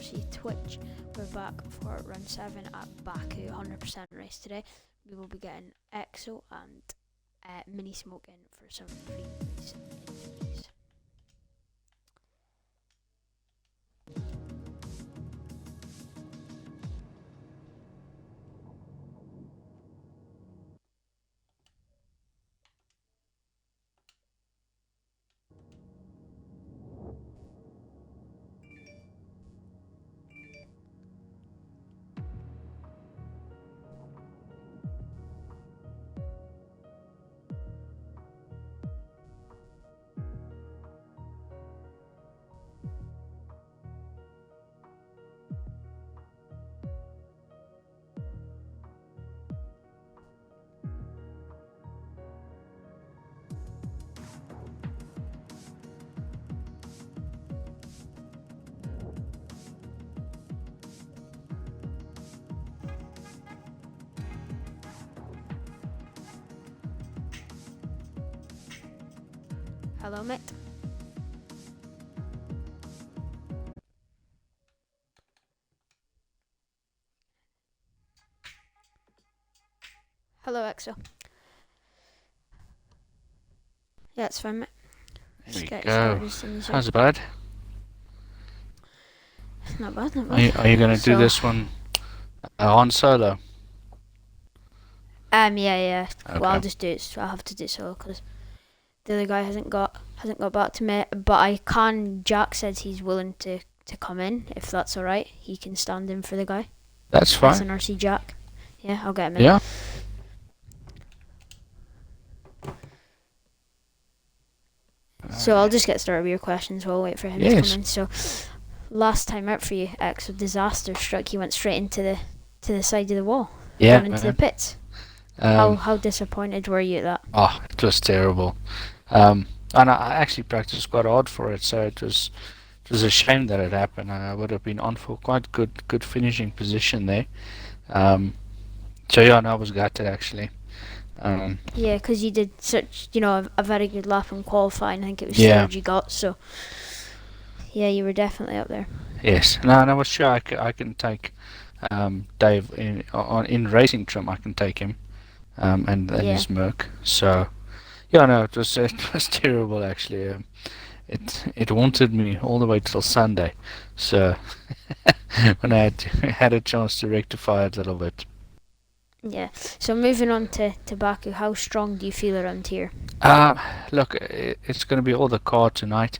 TNRC Twitch. We're back for round 7 at Baku, 100% race today. We will be getting EXO and Mini Smoke in for some free race interviews. Hello, mate. Hello, EXO. Yeah, it's fine, mate. There we go. How's it, bud? Not bad, not bad. Are you going to do this one on solo? Yeah. Okay. Well, I'll just do it. So I'll have to do it solo because the other guy hasn't got back to me. But I can. Jack said he's willing to come in if that's all right. He can stand in for the guy. That's fine. S1RC Jack. Yeah, I'll get him in. Yeah. So I'll just get started with your questions while I wait for him to come in. So last time out for you, X, a disaster struck. You went straight into the side of the wall. Yeah. Gone into the pits. How disappointed were you at that? Oh, it was terrible. And I actually practiced quite hard for it, so it was a shame that it happened. I would have been on for quite good finishing position there. So yeah, I was gutted actually. Yeah, because you did such, a very good lap in qualifying. I think it was Yeah. third you got, so yeah, you were definitely up there. Yes. No, and I was sure I can take Dave in racing trim. I can take him, and his Merc. So yeah, no, it was terrible actually. It haunted me all the way till Sunday. So when I had a chance to rectify it a little bit. Yeah. So moving on to Baku, how strong do you feel around here? Look, it's going to be all the car tonight.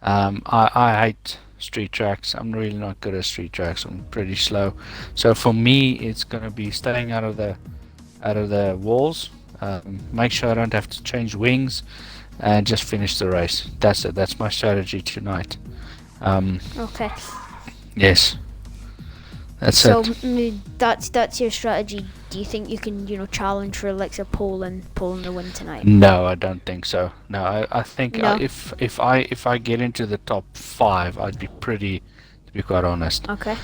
I hate street tracks. I'm really not good at street tracks. I'm pretty slow. So for me, it's going to be staying out of the walls. Make sure I don't have to change wings, and just finish the race. That's it. That's my strategy tonight. Okay. Yes. That's so it. That's your strategy. Do you think you can, challenge for like a pole and the win tonight? No, I don't think so. No, I think No? if I get into the top 5, I'd be pretty, to be quite honest. Okay.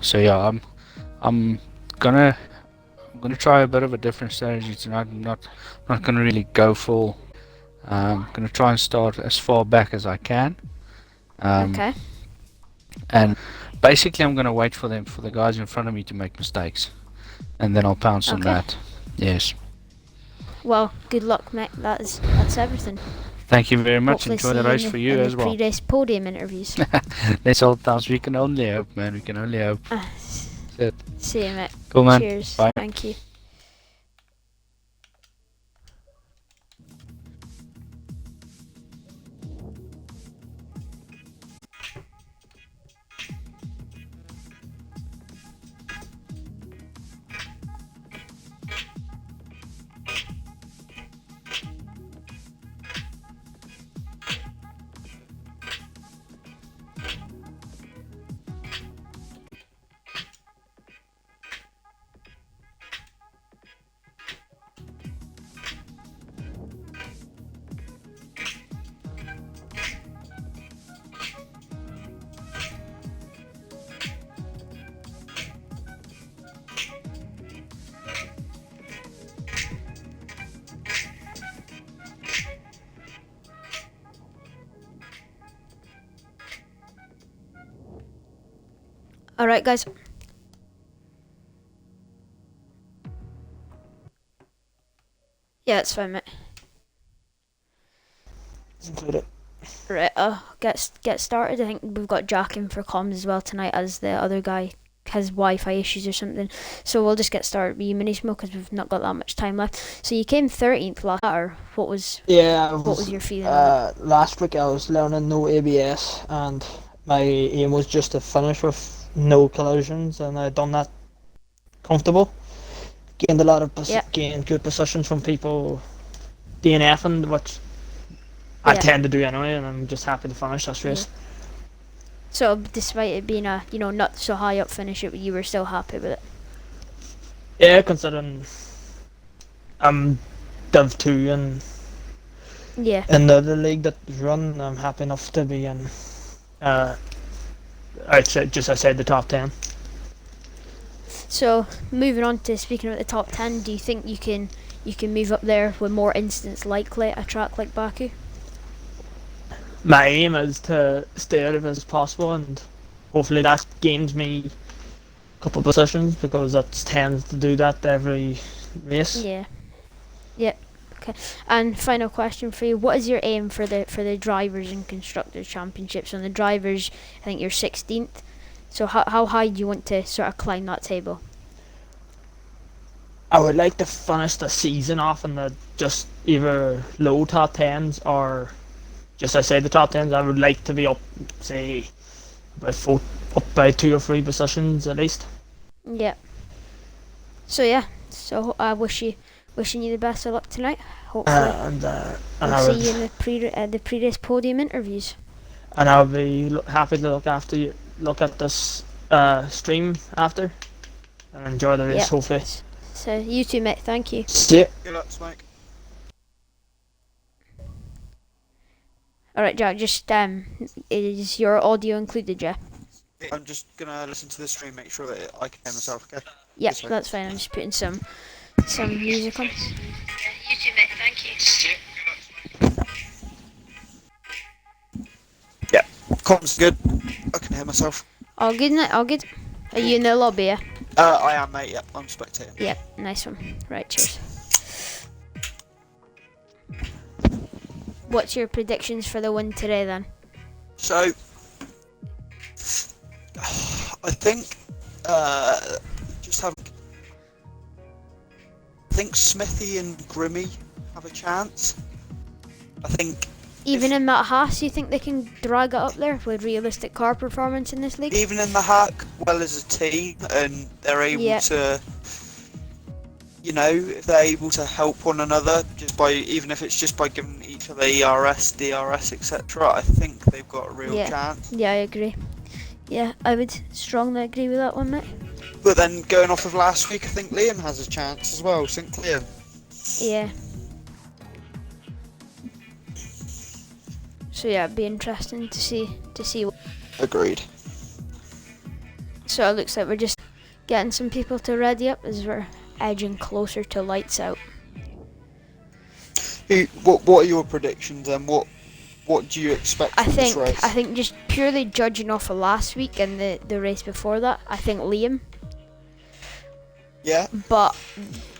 So yeah, I'm gonna try a bit of a different strategy tonight. I'm not gonna really go full. I'm gonna try and start as far back as I can. Okay. And basically, I'm gonna wait for the guys in front of me to make mistakes, and then I'll pounce on that. Yes. Well, good luck, mate. That's everything. Thank you very much. Hopefully Enjoy the race for you as well. Pre-race podium interviews. That's all times. We can only hope, man. We can only hope. See you, mate. Cool, man. Cheers. Bye. Thank you. Alright, guys. Yeah, it's fine, mate. Include it. Right, get started. I think we've got Jack in for comms as well tonight, as the other guy has Wi-Fi issues or something. So we'll just get started with you, Mini Smoke, because we've not got that much time left. So you came 13th last year. What was your feeling on it? Last week I was learning no ABS, and my aim was just to finish with no collisions, and I done that comfortable. Gained a lot of gained good positions from people DNFing, which I tend to do anyway, and I'm just happy to finish this race. So despite it being a not so high up finish, you were still happy with it. Yeah, considering I'm Div 2 and in the league that is run, I'm happy enough to be in outside the top 10. So moving on to speaking about the top 10, do you think you can move up there with more incidents likely at a track like Baku? My aim is to stay out of it as possible, and hopefully that gains me a couple of positions, because that tends to do that every race. Yeah. Yep. Okay. And final question for you: what is your aim for the drivers and constructors championships? On the drivers, I think you're 16th. So how high do you want to sort of climb that table? I would like to finish the season off in the just either low top 10s or just outside the top 10s. I would like to be up, say, up by 2 or 3 positions at least. Yeah. So wishing you the best of luck tonight. Hopefully, we'll see you in the pre-race podium interviews. And I'll be happy to look at this stream after and enjoy the race. Hopefully. So you too, mate. Thank you. See ya. Good luck, Mike. Alright, Jack, just is your audio included, yeah? I'm just gonna listen to the stream, make sure that I can hear myself, okay? Yep, that's fine. I'm just putting some music on. You too, mate. Thank you. Yeah, comms good. I can hear myself. All good, mate. All good. Are you in the lobby, yeah? I am, mate. Yep, I'm spectating. Yep, nice one. Right, cheers. What's your predictions for the win today, then? So, I think I think Smithy and Grimmy have a chance. I think even in that Haas, you think they can drag it up there with realistic car performance in this league? even in the hack, well as a team, and they're able to, if they're able to help one another, even if it's just by giving each other ERS, DRS, etc., I think they've got a real chance. Yeah, I agree. Yeah, I would strongly agree with that one, mate. But then going off of last week, I think Liam has a chance as well, St. Liam. Yeah. So yeah, it'd be interesting to see. Agreed. So it looks like we're just getting some people to ready up as we're edging closer to lights out. What are your predictions, and what do you expect from this race? I think just purely judging off of last week and the race before that, I think Liam. Yeah. But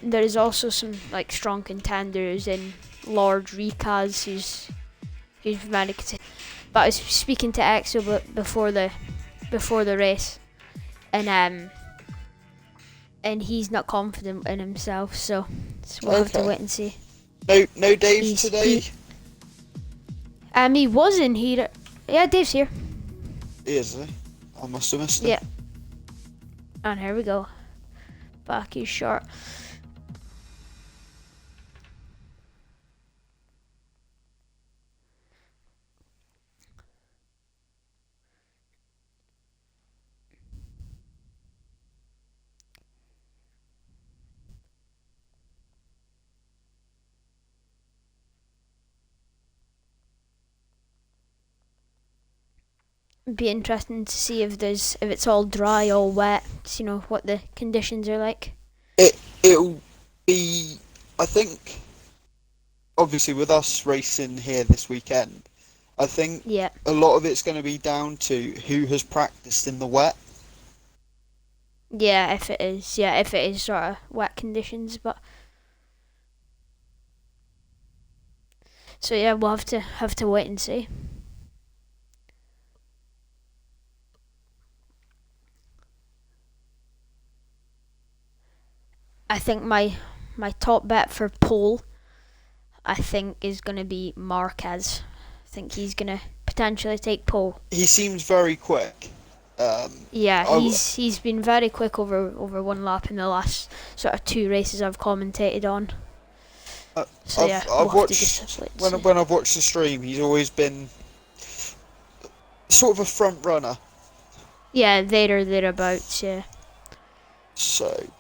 there is also some strong contenders in Lord Rikaz, who's very good. But I was speaking to Exo before the race, and he's not confident in himself, so we'll have to wait and see. No Dave today? He was in here. Yeah, Dave's here. He is, eh? I must have missed him. Yeah. And here we go. Baku's short. Be interesting to see if it's all dry or wet. What the conditions are like. It'll be, I think, obviously with us racing here this weekend, I think a lot of it's going to be down to who has practiced in the wet. Yeah, if it is. Yeah, if it is sort of wet conditions, but. So yeah, we'll have to wait and see. I think my top bet for pole, I think, is gonna be Marquez. I think he's gonna potentially take pole. He seems very quick. Yeah, I- he's been very quick over one lap in the last sort of 2 races I've commentated on. So yeah, we'll I've have to just watched wait and see. when I've watched the stream. He's always been sort of a front runner. Yeah, thereabouts. Yeah, So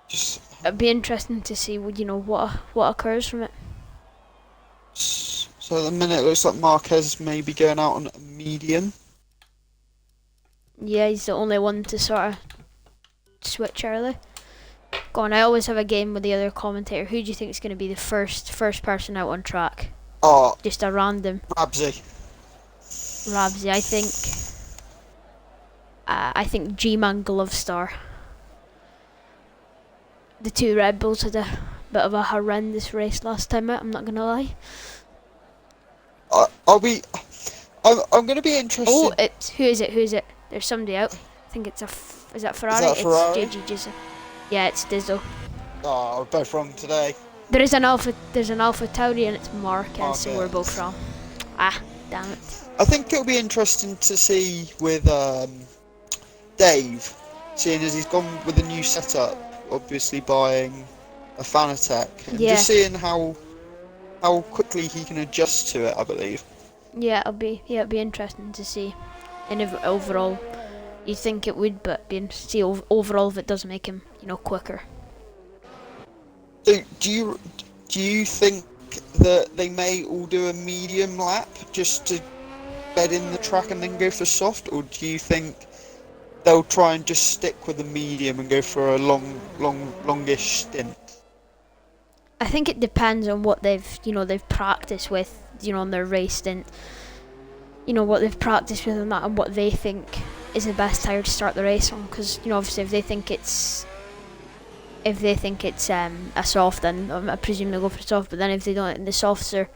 just it'd be interesting to see what occurs from it. so at the minute it looks like Marquez may be going out on a medium. Yeah, he's the only one to sort of switch early. Go on, I always have a game with the other commentator. Who do you think is going to be the first person out on track? Oh, Just a random. Rabsy. Rabsy, I think G-Man Glovestar. The 2 Red Bulls had a bit of a horrendous race last time out, I'm not going to lie. I'm going to be interested. Oh, who is it? There's somebody out. I think it's is that Ferrari? Is that Ferrari? It's JG. Yeah, it's Dizzle. Oh, we're both wrong today. There's an Alpha Tauri and it's Marquez, so we're both wrong. Ah, damn it. I think it'll be interesting to see with Dave, seeing as he's gone with a new setup, obviously buying a Fanatec, and Yeah. just seeing how quickly he can adjust to it. I believe. Yeah, it'll be interesting to see. And if overall, you think it would, but see overall if it does make him, quicker. So, do you think that they may all do a medium lap just to bed in the track and then go for soft, or do you think they'll try and just stick with the medium and go for a longish stint? I think it depends on what they've practiced with, on their race stint. What they've practiced with and that, and what they think is the best tire to start the race on. Because obviously, if they think it's a soft, then I presume they'll go for soft. But then if they don't, and the softs are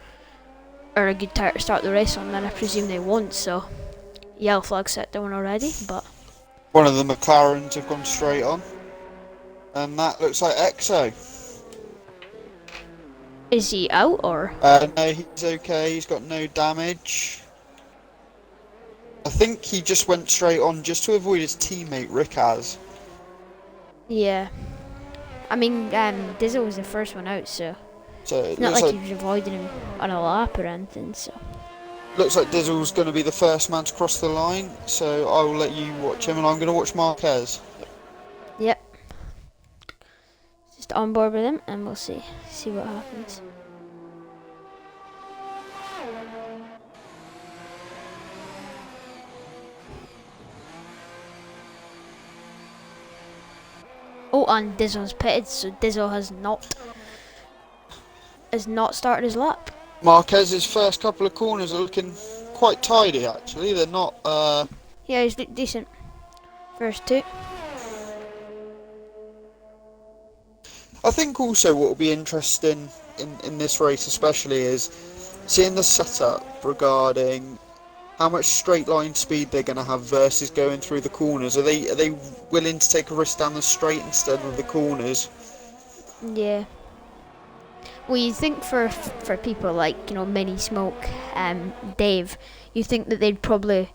a good tire to start the race on, then I presume they won't. So yellow flag set down already, but One of the McLarens have gone straight on, and that looks like EXO. is he out or? No, he's okay. He's got no damage. I think he just went straight on just to avoid his teammate Rickaz. Yeah. I mean, Dizzle was the first one out, so So it it's not looks like like he was avoiding him on a lap or anything. So Dizzle's going to be the first man to cross the line. So I will let you watch him, and I'm going to watch Marquez. yep. Just on board with him, and we'll see what happens. Oh, and Dizzle's pitted, so Dizzle has not started his lap. Marquez's first couple of corners are looking quite tidy, actually. They're not. Yeah, he's decent. First 2. I think also what will be interesting in this race, especially, is seeing the setup regarding how much straight line speed they're going to have versus going through the corners. Are they willing to take a risk down the straight instead of the corners? Yeah. Well, you think for people like Mini Smoke, Dave, you think that they'd probably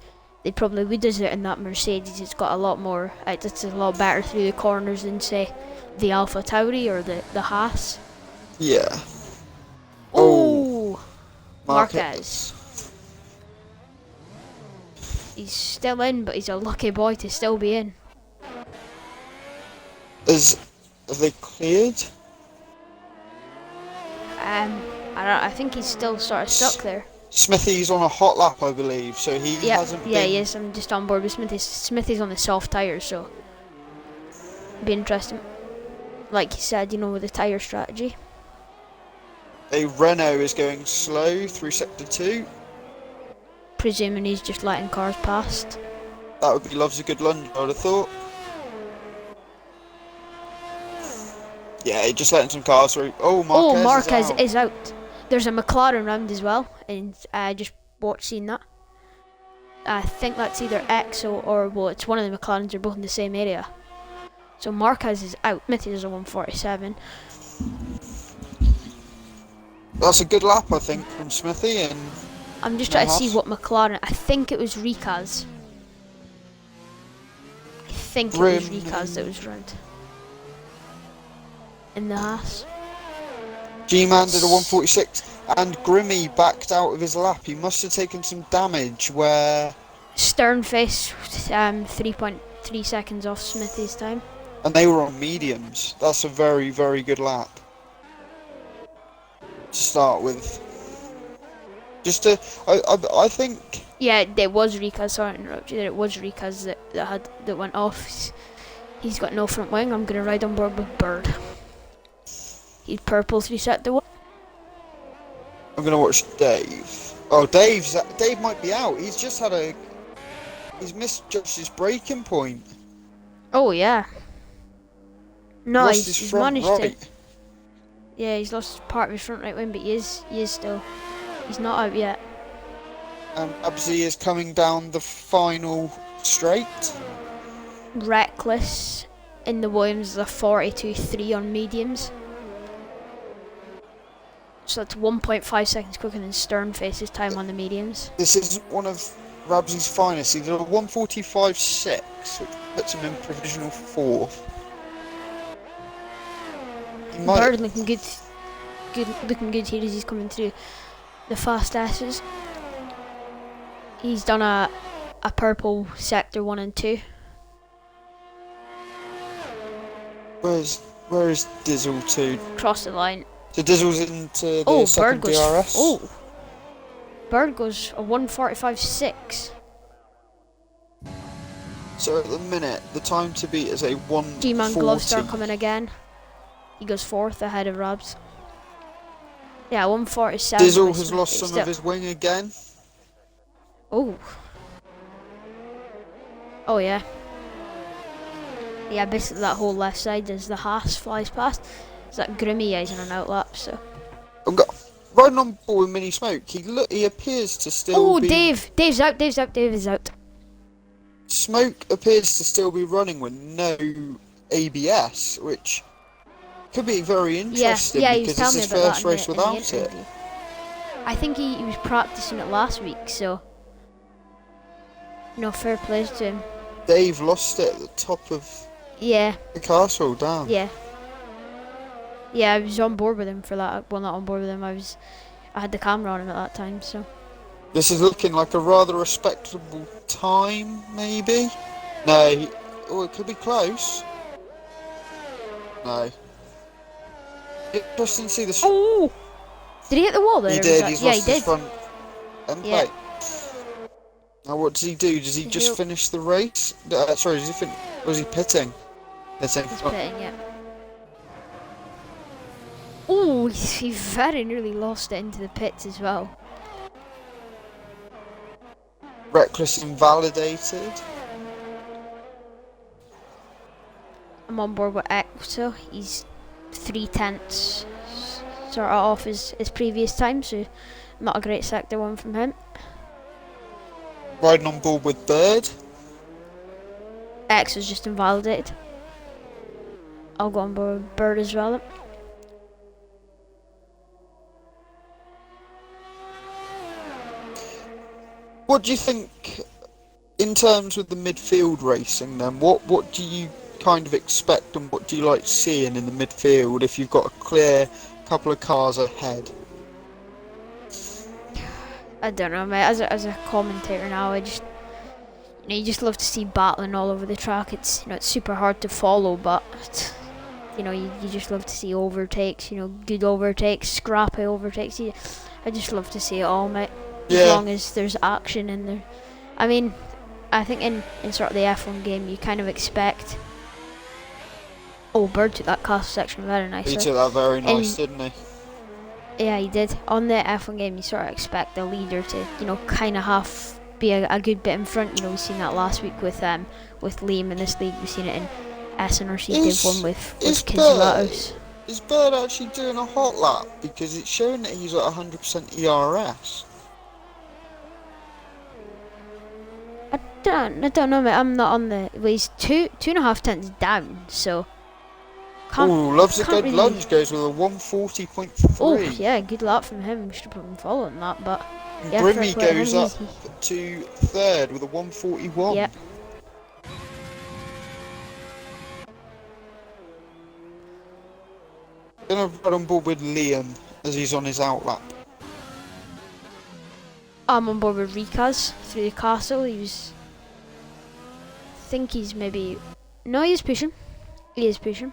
would desert in that Mercedes. It's got a lot more. It's a lot better through the corners than say the Alpha Tauri or the Haas. Yeah. Oh, Marquez. He's still in, but he's a lucky boy to still be in. Have they cleared? I think he's still sort of stuck there. Smithy's on a hot lap, I believe, so he hasn't been... Yeah, he is. I'm just on board with Smithy. Smithy's on the soft tyres, so be interesting. Like you said, with the tyre strategy. A Renault is going slow through Sector 2. Presuming he's just letting cars past. That would be loves a good lunge, I would have thought. Yeah, just letting some cars through. Oh, Marquez, Marquez is is out. There's a McLaren round as well, and I just seen that. I think that's either Exo or, well, it's one of the McLarens. They're both in the same area. So Marquez is out. Smithy is a 147. That's a good lap, I think, from Smithy. And I'm just trying to see what McLaren. I think it was Ricaz. I think it was Ricaz that was round. In the Haas. G-Man did a 146, and Grimmy backed out of his lap. He must have taken some damage where... Stern face, 3.3 seconds off Smithy's time. And they were on mediums. That's a very, very good lap to start with. I think... Yeah, it was Ricaz, sorry to interrupt you, it was Ricaz that went off. He's got no front wing. I'm going to ride on board with Bird. He's purple 3 sector 1. I'm going to watch Dave. Oh, Dave might be out. He's misjudged braking point. Oh, yeah. No, Lost he's his front managed right. to. Yeah, he's lost part of his front right wing, but he is still. He's not out yet. And Abzi is coming down the final straight. Reckless in the Williams is a 42.3 on mediums. So that's 1.5 seconds quicker than Sternface's time on the mediums. This is one of Rabzi's finest. He did a 145.6, which puts him in provisional 4th. Bird looking good, looking good here as he's coming through the fast S's. He's done a purple sector 1 and 2. Where is Dizzle to? Cross the line. So Dizzle's into the second DRS. Bird goes a 145.6. So at the minute, the time to beat is a 140. G-Man Glovestar coming again. He goes 4th ahead of Rabs. Yeah, 147. Dizzle has lost some of his wing again. Oh. Oh yeah. Yeah, basically that whole left side as the Haas flies past. It's that Grimmy eyes on an outlap, so. I've got riding on board with Mini Smoke. He appears to still be... Oh, Dave's out, Dave is out. Smoke appears to still be running with no ABS, which could be very interesting because it's his first race without it. I think he was practicing it last week, so fair play to him. Dave lost it at the top of the castle down. Yeah, I was on board with him for that. Well, not on board with him. I had the camera on him at that time, so. This is looking like a rather respectable time, maybe. No, it could be close. No. Interesting to see the. Oh! Did he hit the wall there? He did. He's lost his did. front end plate. Now what does he do? Does he just finish the race? Sorry, was he pitting? He's pitting, yeah. Oh, he very nearly lost it into the pits as well. Reckless invalidated. I'm on board with Exo. He's 3/10 sort of off his previous time, so not a great sector 1 from him. Riding on board with Bird. Exo's just invalidated. I'll go on board with Bird as well. What do you think in terms of the midfield racing then? What do you kind of expect and what do you like seeing in the midfield if you've got a clear couple of cars ahead? I don't know, mate. As a commentator now, I just you just love to see battling all over the track. It's it's super hard to follow, but you just love to see overtakes. Good overtakes, scrappy overtakes. I just love to see it all, mate. As long as there's action in there. I mean, I think in sort of the F1 game, you kind of expect. Oh, Bird took that castle section very nicely. He took that very nice, didn't he? Yeah, he did. On the F1 game, you sort of expect the leader to, kind of be a good bit in front. We've seen that last week with Liam in this league. We've seen it in S1R7 with Kizulatos. is Bird actually doing a hot lap? Because it's showing that he's at 100% ERS. I don't know, mate. I'm not on the. Well, he's 2.5 tenths down, so. Oh, loves a can't good really- lunge, goes with a 140.3. Oh, yeah, good lap from him. We should have put him following that, but. Yeah, Grimmy fair play to goes him, up to third with a 141. Yeah. Gonna run on board with Liam as he's on his outlap. I'm on board with Rikaz through the castle. He was. I think he's maybe. No, he is pushing. He is pushing.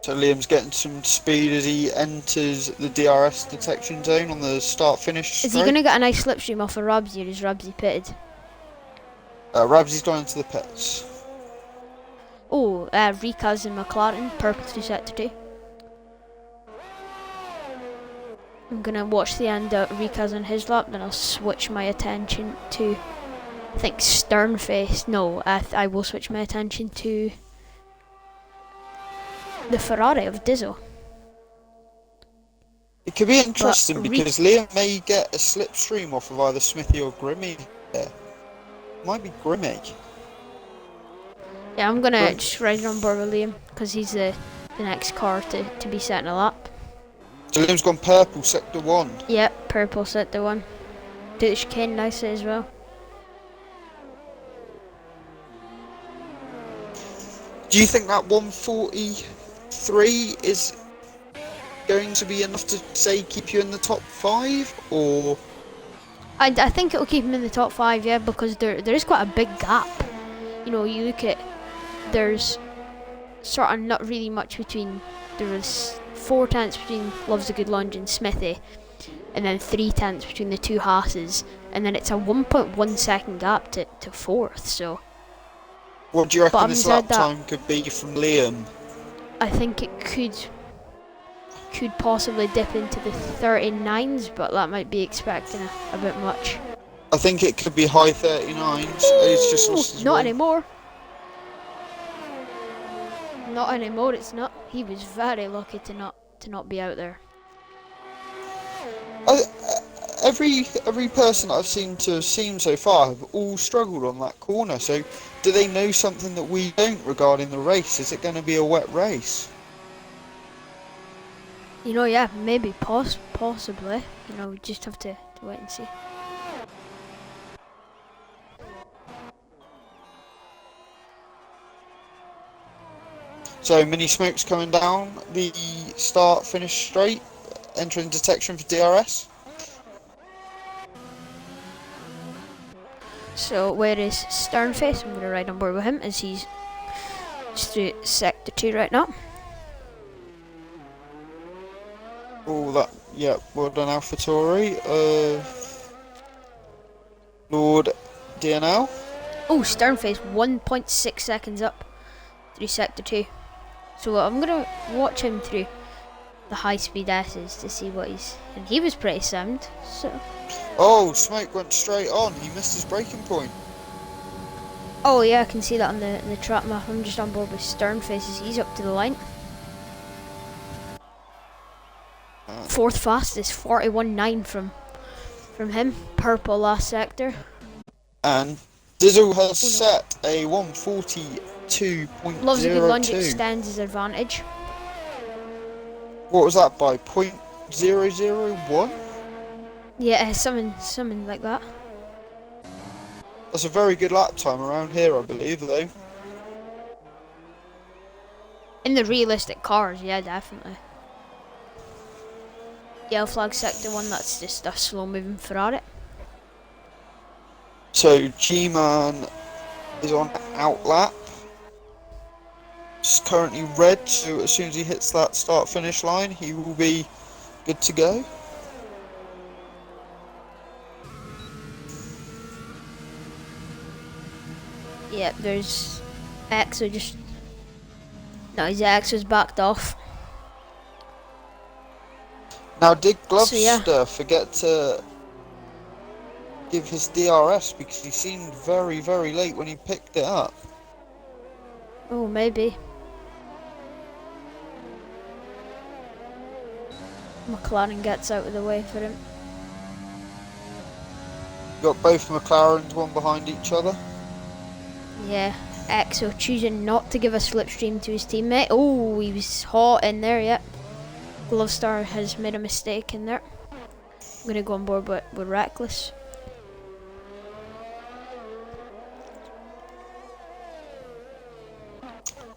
So Liam's getting some speed as he enters the DRS detection zone on the start-finish straight. Is he going to get a nice slipstream off of Rabsy, or is Rabsy pitted? Rabsy's gone into the pits. Oh, Rikaz and McLaren, purposely set to 2. I'm going to watch the end of Rikaz on his lap, then I'll switch my attention to, I think, Sternface. No, I will switch my attention to the Ferrari of Dizzle. It could be interesting But because Liam may get a slipstream off of either Smithy or Grimmy here. Might be Grimmy. Yeah, I'm going to Right. just ride on board with Liam, because he's the next car to be set in a lap. So Liam's gone purple, sector 1. Yep, purple set the one. Did the chicane nicely as well. Do you think that 143 is going to be enough to, say, keep you in the top 5, or...? I think it'll keep him in the top 5, yeah, because there is quite a big gap. You know, you look at, there's sort of not really much between, there was 4 tenths between Loves a Good Lunge and Smithy, and then 3 tenths between the two Haas's, and then it's a 1.1 second gap to 4th, so What do you reckon having this said lap that- time could be from Liam? I think it could possibly dip into the 39s, but that might be expecting a bit much. I think it could be high 39s. It's just lost his Not one. anymore. Not anymore. It's not. He was very lucky to not be out there. Every person that I've seen to have seen so far have all struggled on that corner. So, do they know something that we don't regarding the race? Is it going to be a wet race? You know, yeah, maybe possibly. You know, we just have to wait and see. So, Mini Smoke's coming down the start-finish straight, entering detection for DRS. So where is Sternface? I'm gonna ride on board with him as he's just through sector 2 right now. Oh, that, yeah, well done, AlphaTauri. Lord DNL. Oh, Sternface 1.6 seconds up through sector 2. So I'm gonna watch him through the high-speed S's to see what he's. And he was pretty sound. So. Oh, Smoke went straight on. He missed his braking point. Oh yeah, I can see that on the track map. I'm just on board with Sternface as he's up to the line. 4th fastest, 41.9 from him. Purple last sector. And Dizzle has set a 142.02. Loves a good lunge, extends his advantage. What was that by? 0.001? Yeah, something like that. That's a very good lap time around here, I believe, though. In the realistic cars, yeah, definitely. Yellow flag sector 1, that's just a slow moving Ferrari. So G-Man is on outlap. It's currently red, so as soon as he hits that start-finish line, he will be good to go. Yeah, there's Exo just. No, his Exo's backed off. Now, did Glovester So, yeah. forget to give his DRS because he seemed very, very late when he picked it up. Oh, maybe. McLaren gets out of the way for him. Got both McLarens, one behind each other. Yeah, Exo choosing not to give a slipstream to his teammate. Oh, he was hot in there, yep. Glovestar has made a mistake in there. I'm gonna go on board with Reckless.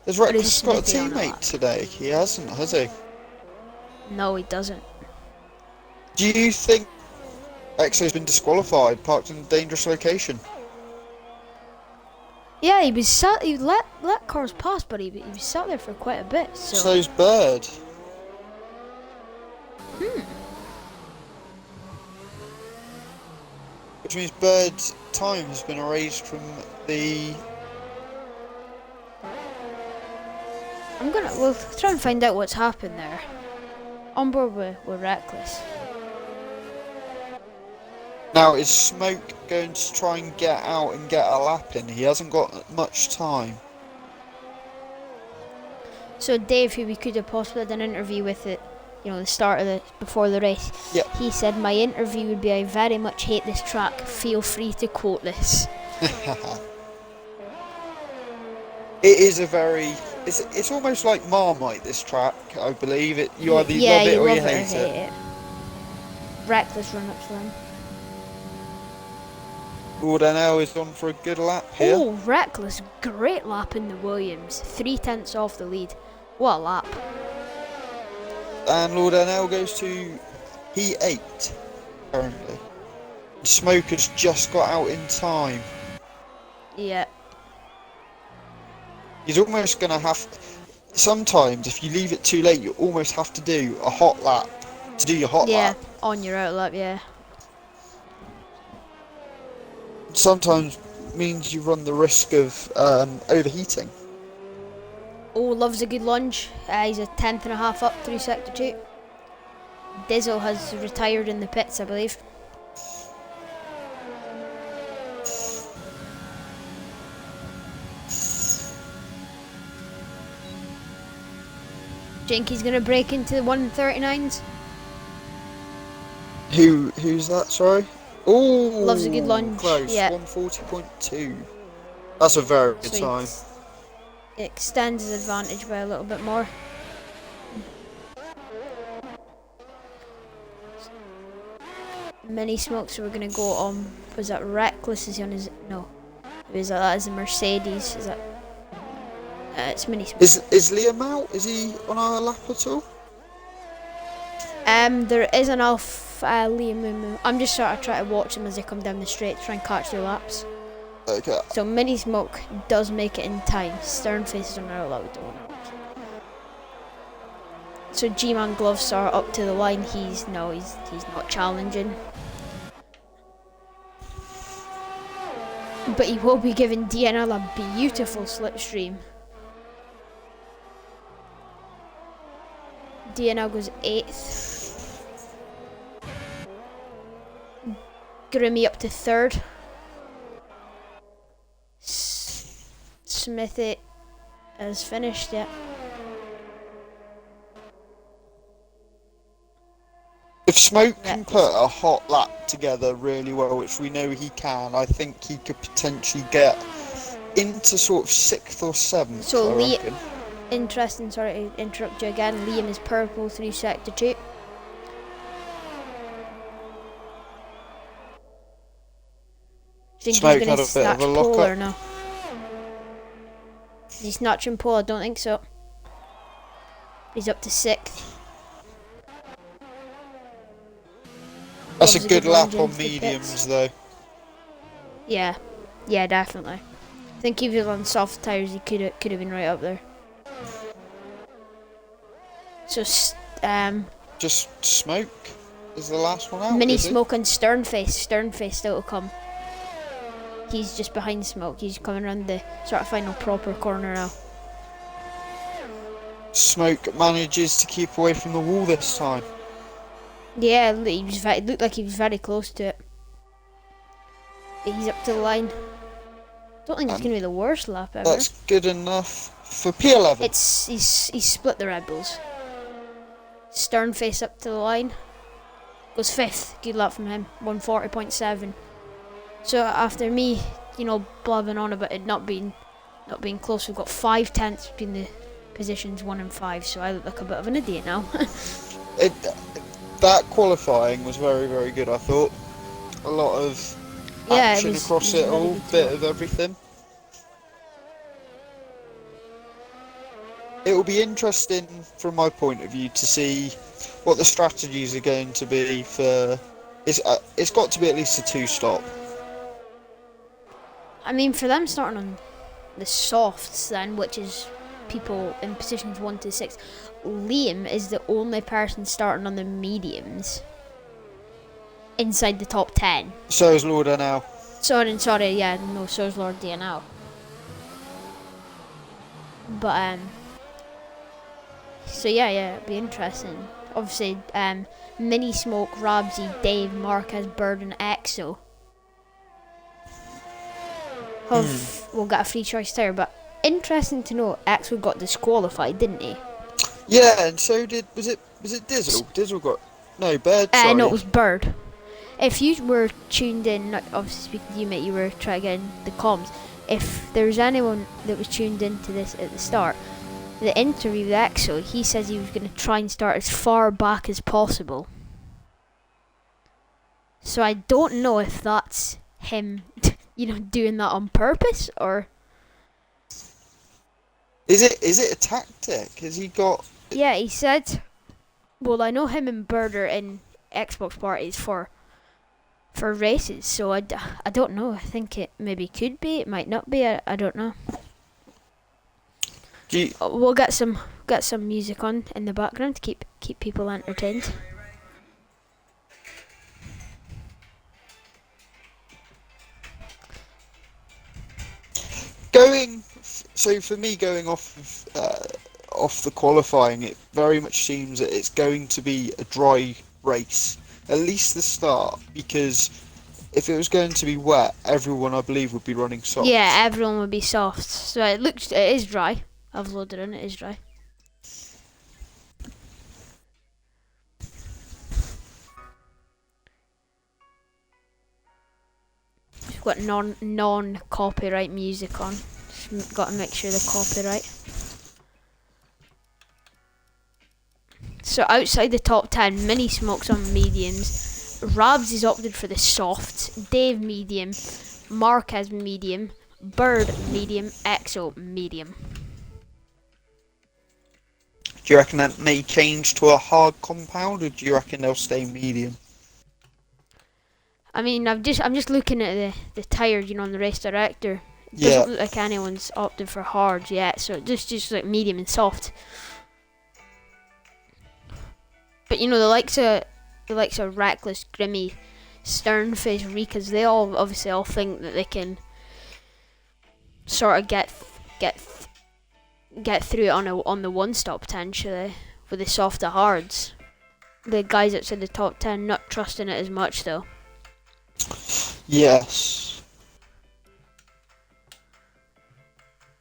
Has Reckless got a Smithy on teammate today? He hasn't, has he? No, he doesn't. Do you think Exo's been disqualified, parked in a dangerous location? Yeah, he let cars pass, but he was sat there for quite a bit. So's Bird. Which means Bird's time has been erased from the... We'll try and find out what's happened there. On board with Reckless. Now, is Smoke going to try and get out and get a lap in? He hasn't got much time. So Dave, who we could have possibly done an interview with at, the start of before the race, Yep. He said my interview would be, "I very much hate this track. Feel free to quote this." It is a very... It's almost like Marmite, this track, I believe. You either love it or you hate it. Reckless run-ups then. Laudanel is on for a good lap here. Oh, Reckless, great lap in the Williams. 3/10 off the lead. What a lap. And Laudanel goes to P8 currently. Smoke has just got out in time. Yeah. He's almost going to have... Sometimes, if you leave it too late, you almost have to do a hot lap to do your hot lap. Yeah, on your out lap, yeah. Sometimes means you run the risk of overheating. Oh, loves a good lunge. He's a 10th and a half up through Sector 2. Dizzle has retired in the pits, I believe. Jinky's gonna break into the 139s. Who's that, sorry? Oh, loves a good lunge. Close, yeah. 140.2. That's a very good time. It extends his advantage by a little bit more. Mini Smokes, we're gonna go on. Was that Reckless? Is he on his? No. Is that is a Mercedes? Is that? It's Mini Smokes. Is Liam out? Is he on our lap at all? There is an Alpha Liam. I'm just sort of trying to watch them as they come down the straight, try and catch their laps. Okay. So Mini Smoke does make it in time. Sternface is on our lap. So G-Man Gloves are up to the line. He's not challenging. But he will be giving DNL a beautiful slipstream. DNL goes 8th. Grimmy up to 3rd. Smithy has finished yet. If Smoke can put a hot lap together really well, which we know he can, I think he could potentially get into sort of 6th or 7th. So I reckon. Interesting, sorry to interrupt you again. Liam is purple through Sector 2. Think Smoke he's had going a to bit of snatch a pole lock-up. or no? Is he snatching pole? I don't think so. He's up to 6th. That's Loves a good lap lunge on into the mediums pits. though. Yeah, definitely. I think if he was on soft tyres, he could have been right up there. So, Just Smoke is the last one out. Mini is he? Smoke and Sternface still to come. He's just behind Smoke. He's coming around the sort of final proper corner now. Smoke manages to keep away from the wall this time. Yeah, it looked like he was very close to it. He's up to the line. Don't think it's gonna be the worst lap ever. That's good enough for P11. He's split the Red Bulls. Stern face up to the line. Goes 5th. Good lap from him. 140.7. So after me, blabbing on about it not being close, we've got 5 tenths between the positions 1 and 5. So I look like a bit of an idiot now. That qualifying was very, very good. I thought a lot of action across it all, bit of everything. It will be interesting from my point of view to see what the strategies are going to be for. It's got to be at least a 2-stop. I mean, for them starting on the softs then, which is people in positions 1 to 6, Liam is the only person starting on the mediums inside the top 10. So is Lord NL. So is Lord DNL. But so yeah, it'd be interesting. Obviously, Mini Smoke, Rabsy, Dave, Marquez, Bird, and EXO will get a free choice tyre. But interesting to know, EXO got disqualified, didn't he? Yeah, and so was it Dizzle? Dizzle got Bird. Sorry. No, it was Bird. If you were tuned in, not obviously speaking to you, mate, you were trying to get in the comms. If there was anyone that was tuned into this at the start, the interview with EXO, he says he was going to try and start as far back as possible. So I don't know if that's him, doing that on purpose, or is it a tactic? Has he got? Yeah, he said. Well, I know him and Bird are in Xbox parties for races, so I don't know. I think it maybe could be, it might not be. I don't know. We'll get some music on in the background to keep people entertained. So for me, going off the qualifying, it very much seems that it's going to be a dry race, at least the start, because if it was going to be wet, everyone, I believe, would be running soft. Yeah, everyone would be soft. So it is dry. I've loaded in, it is dry. We've got non-copyright music on. Just got to make sure the copyright. So outside the top 10, Mini Smoke's on mediums. Rabs is opted for the softs. Dave medium. Marquez medium. Bird medium. EXO medium. Do you reckon that may change to a hard compound, or do you reckon they'll stay medium? I mean, I'm just looking at the tyres, on the race director. It doesn't look like anyone's opted for hard yet, so just like medium and soft. But the likes of Reckless, Grimmy, Sternface, Rikas, they all think that they can sort of get through it on the 1-stop potentially with the softer hards. The guys outside the top 10 not trusting it as much though. Yes.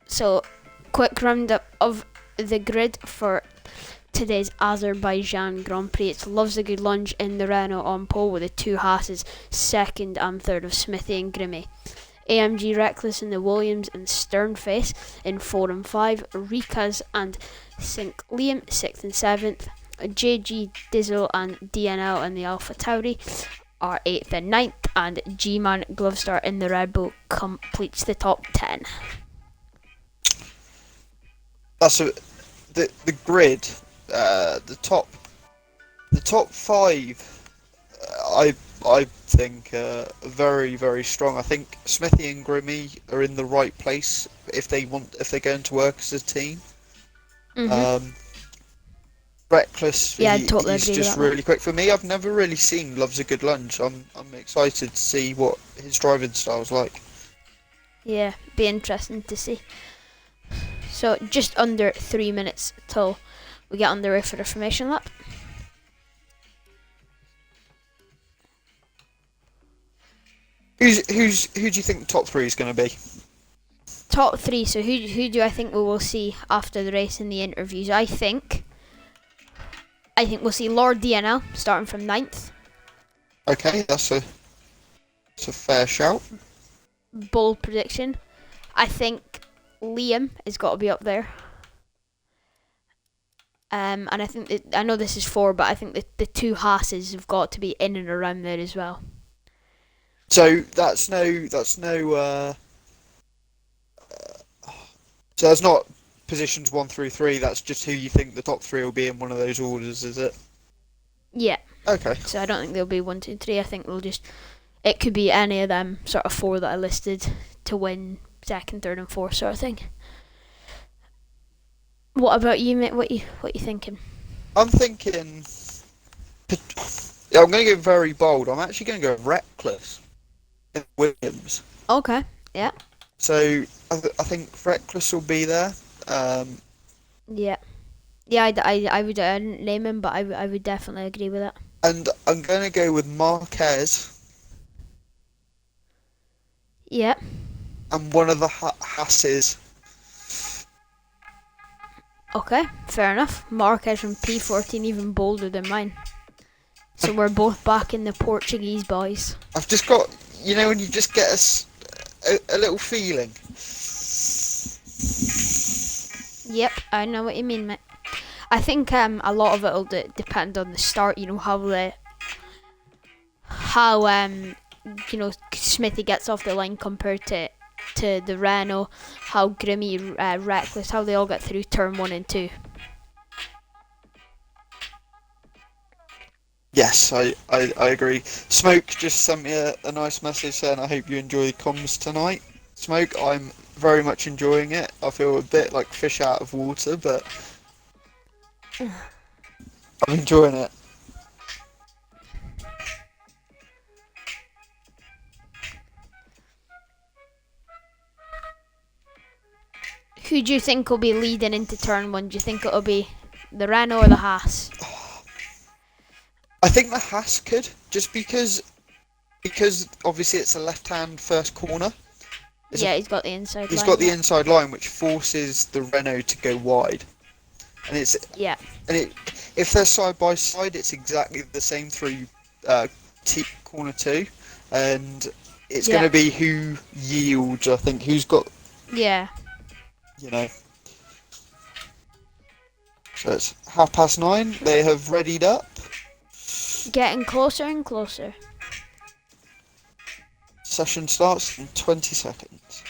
So, quick roundup of the grid for today's Azerbaijan Grand Prix. It's Loves a Good Lunge in the Renault on pole with the 2 Haas's, 2nd and 3rd of Smithy and Grimmy. AMG Reckless in the Williams and Sternface in 4 and 5. Rikas and Sink Liam 6th and 7th. JG Dizzle and DNL in the Alpha Tauri are 8th and 9th. And G-Man Glovestar in the Red Bull completes the top 10. That's the grid. The top 5. I think very, very strong. I think Smithy and Grimmy are in the right place if they're going to work as a team. Mm-hmm. Reckless, totally he's just really quick. For me, I've never really seen Loves a Good Lunge. I'm excited to see what his driving style's like. Yeah, be interesting to see. So just under 3 minutes till we get on the road for the formation lap. Who do you think the top three is going to be? Top three. So who do I think we will see after the race in the interviews? I think we'll see Lord DNL starting from 9th. Okay, that's a fair shout. Bold prediction. I think Liam has got to be up there. And I think I know this is 4, but I think the 2 Haas's have got to be in and around there as well. So so that's not positions 1 through 3. That's just who you think the top 3 will be in one of those orders, is it? Yeah. Okay. So I don't think there'll be 1, 2, 3. I think it could be any of them sort of 4 that I listed to win 2nd, 3rd, and 4th sort of thing. What about you, mate? What you thinking? I'm thinking. I'm going to go very bold. I'm actually going to go Reckless in Williams. Okay. Yeah. So I think Reckless will be there. Yeah. Yeah, I would I didn't name him, but I would definitely agree with that. And I'm going to go with Marquez. Yeah. And one of the Haas's. Okay, fair enough. Marquez from P14 even bolder than mine. So we're both back in the Portuguese boys. I've just got, when you just get a little feeling. Yep, I know what you mean, mate. I think a lot of it'll depend on the start. How Smithy gets off the line compared to the Renault, how Grimmy, Reckless, how they all get through turn 1 and 2. Yes, I agree. Smoke just sent me a nice message saying, I hope you enjoy the comms tonight. Smoke, I'm very much enjoying it. I feel a bit like fish out of water, but I'm enjoying it. Who do you think will be leading into turn 1? Do you think it'll be the Renault or the Haas? I think the Haas could, just because obviously it's a left-hand first corner. He's got the inside line. He's got the inside line, which forces the Renault to go wide. And if they're side by side, it's exactly the same through corner 2, and it's going to be who yields. I think who's got. Yeah. So it's 9:30. They have readied up. Getting closer and closer. Session starts in 20 seconds.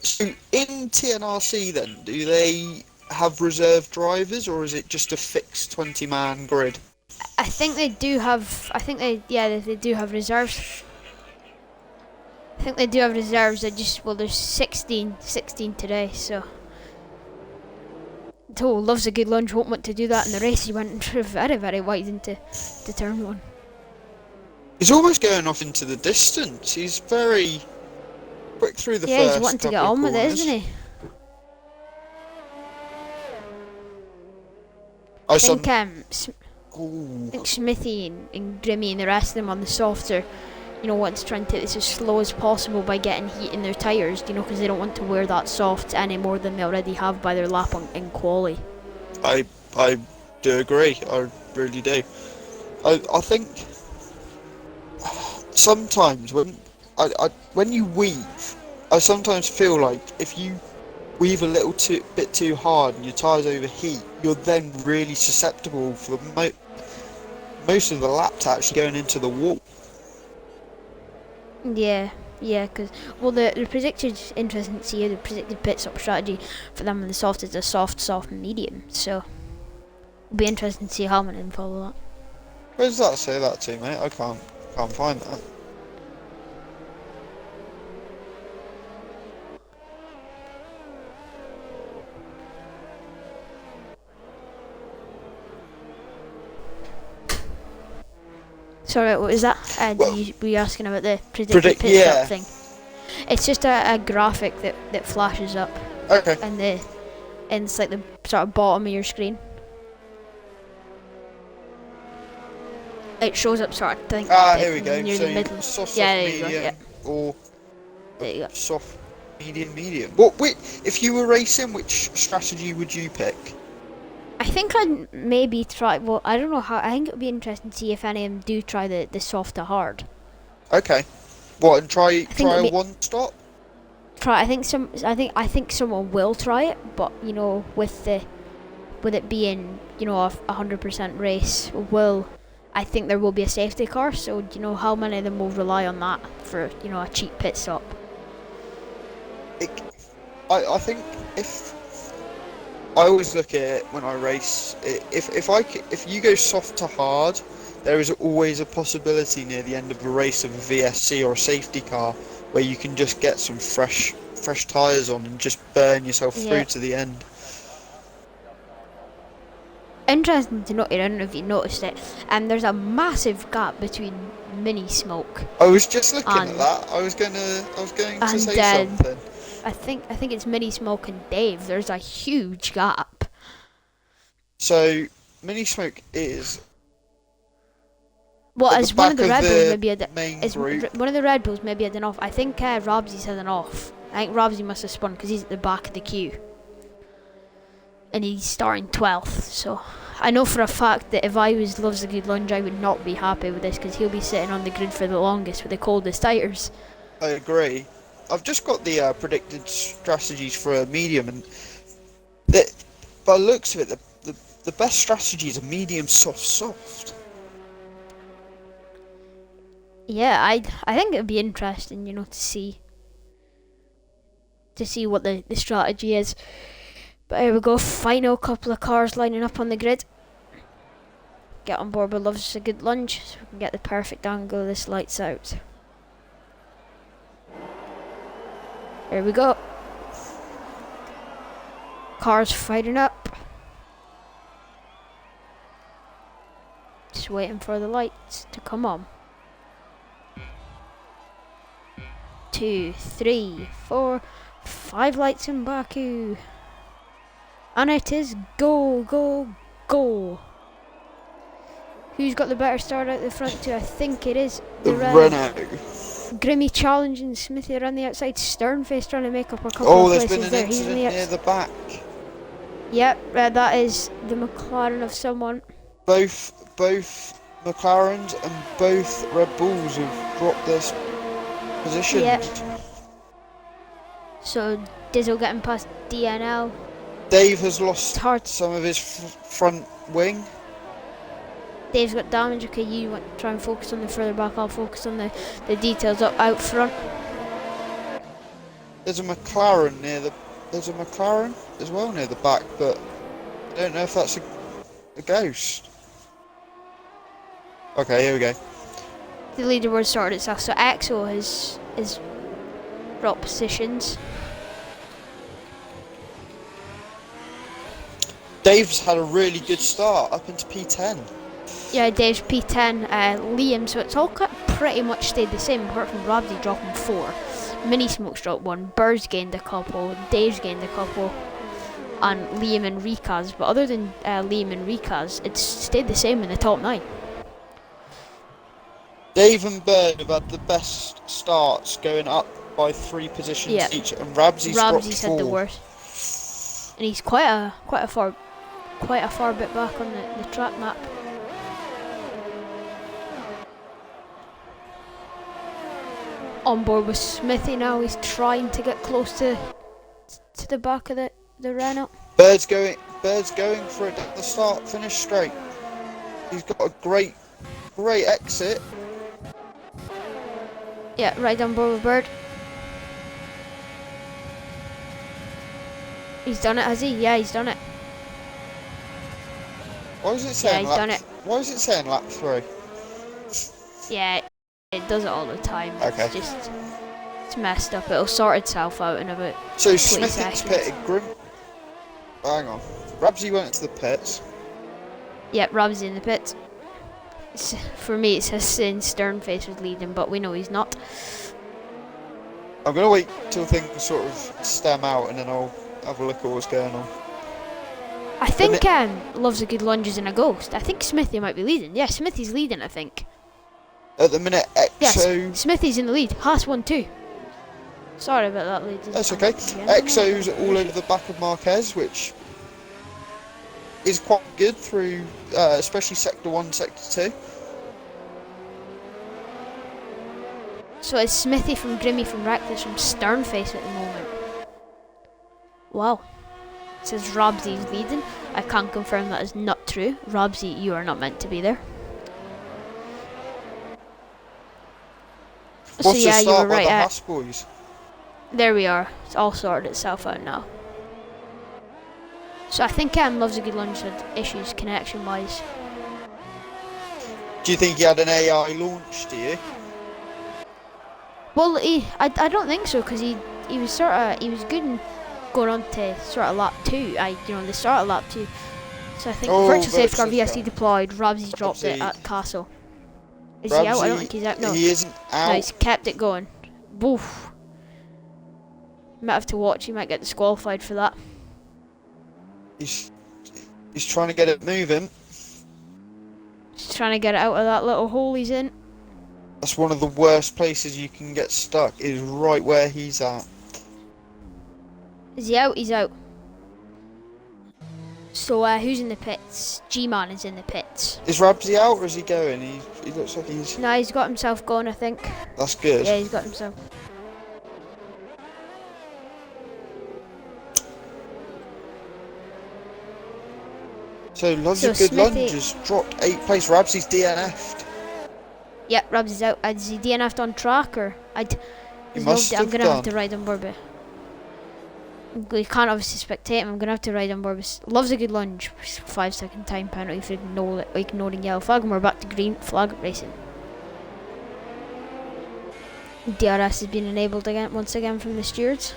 So in TNRC then, do they have reserve drivers, or is it just a fixed 20-man grid? I think they do have. They do have reserves. I think they do have reserves. There's 16 today, so. Toh loves a good lunge, won't want to do that in the race. He went very, very wide into turn 1. He's almost going off into the distance. He's very quick through the first. Yeah, he's wanting to get on with it, isn't he? I think Smithy and Grimmy and the rest of them on the softs are, wanting to try and take this as slow as possible by getting heat in their tyres, because they don't want to wear that soft any more than they already have by their lap in quali. I do agree. I really do. I think sometimes when you weave, I sometimes feel like if you weave a little bit too hard and your tyres overheat, you're then really susceptible for most of the lap to actually going into the wall. Yeah, because the predicted, interesting to see the predicted pit stop strategy for them on the soft is a soft, medium. So it'll be interesting to see how many follow that. Where does that say that to, mate? I can't find that. Sorry, what was that? Well, Were you asking about the predicted pit yeah. stop thing? It's just a graphic that flashes up Okay. and it's like the sort of bottom of your screen. It shows up sort of Here we go. near So the middle. soft, Yeah, there you go. medium, Yeah, or there you go. soft, medium. What? If you were racing, which strategy would you pick? I think I'd maybe try. Well, I don't know how. I think it would be interesting to see if any of them do try the soft to hard. Okay. What? And try think a it'll be- one stop. I think someone will try it, but you know, with it being, you know, a 100% race, I think there will be a safety car. So you know, how many of them will rely on that for, you know, a cheap pit stop? I think if I always look at it when I race, if you go soft to hard, there is always a possibility near the end of a race of a VSC or a safety car where you can just get some fresh tyres on and just burn yourself through to the end. Interesting to note, I don't know if you noticed it, there's a massive gap between Mini Smoke. I was just looking at that. I was going to say something. I think it's Mini Smoke and Dave. There's a huge gap. So Mini Smoke is Well, at as the one of back the Red of Bulls the maybe had main is group. one of the Red Bulls maybe had an off. I think Robsy's had an off. I think Robsy must have spun because he's at the back of the queue, and he's starting 12th. So I know for a fact that if I loves a good lunge, I would not be happy with this because he'll be sitting on the grid for the longest with the coldest tyres. I agree. I've just got the predicted strategies for a medium, and by the looks of it, the best strategy is a medium soft. Yeah, I think it'd be interesting, you know, to see what the strategy is. But here we go, final couple of cars lining up on the grid. Get on board with Loves a good lunge so we can get the perfect angle of this lights out. Here we go. Cars firing up. Just waiting for the lights to come on. 2, 3, 4, 5 lights in Baku. And it is go. Who's got the better start out the front two? I think it is The Renault. Grimmy challenging Smithy around the outside. Sternface trying to make up a couple Oh, of there's places been an there. He's in incident the near the back. Yep, that is the McLaren of someone. Both McLarens and both Red Bulls have dropped their positions. Yep. So Dizzle getting past DNL. Dave has lost It's hard. some of his front wing. Dave's got damage. Okay, you want to try and focus on the further back. I'll focus on the details up out front. There's a McLaren There's a McLaren as well near the back, but I don't know if that's a ghost. Okay, here we go. The leaderboard sorted itself. So Axel has dropped positions. Dave's had a really good start up into P10. Yeah, Dave's P10, Liam, so it's all pretty much stayed the same apart from Robsy dropping 4. Mini Smoke's dropped 1, Burr's gained a couple, Dave's gained a couple, and Liam and Rikaz. But other than Liam and Rikaz, it's stayed the same in the top 9. Dave and Bird have had the best starts, going up by 3 positions each, and Rabsy's dropped 4. had the worst, and he's quite a far bit back on the track map. On board with Smithy now. He's trying to get close to the back of the Renault. Bird's going for it at the start, finish straight. He's got a great exit. Yeah, right on board with Bird. He's done it, has he? Yeah, he's done it. Why is it saying he's done it. Why is it saying lap 3? Yeah, it does it all the time. Okay. It's messed up. It'll sort itself out in about So 20 Smith's seconds. pitted. Hang on. Rabsy went into the pits. Yep, Rob's in the pits. For me, it says Sternface was leading, but we know he's not. I'm gonna wait till things sort of stem out, and then I'll have a look at what's going on. I think Loves a Good Lunge is in a Ghost. I think Smithy might be leading. Yeah, Smithy's leading, I think. At the minute, Exo. Yes, Smithy's in the lead. Haas 1-2. Sorry about that, ladies. That's okay. Exo's all over the back of Marquez, which is quite good through, especially Sector 1, Sector 2. So it's Smithy from Grimmy from Reckless from Sternface at the moment. Wow. It says Robsy's leading. I can confirm that is not true. Robsy, you are not meant to be there. What's so yeah, the you were start by right. the Haas boys? There we are. It's all sorted itself out now. So I think Loves a Good Lunge had issues connection-wise. Do you think he had an AI launch? Do you? Well, I don't think so, because he was good in going on to sort of lap 2. The start of lap 2. So I think Virtual Safeguard VSD deployed. Robsy dropped it at Castle. Is he out? I don't think he's out. No, he isn't out. No, he's kept it going. Boof. Might have to watch. He might get disqualified for that. He's trying to get it moving. He's trying to get it out of that little hole he's in. That's one of the worst places you can get stuck, is right where he's at. Is he out? He's out. So who's in the pits? G-Man is in the pits. Is Rabsy out or is he going? He looks like he's... No, he's got himself going, I think. That's good. Yeah, he's got himself. So Loves a Good Lunge has dropped 8th place. Rabsy's DNF'd. Yep, Rabsy's out. Is he DNF'd on track or? He must have I'm gonna done. have to ride on board with. We can't obviously spectate him. I'm gonna have to ride on board with. Loves a Good Lunge. 5-second time penalty for ignoring yellow flag, and we're back to green flag racing. DRS has been enabled once again from the stewards.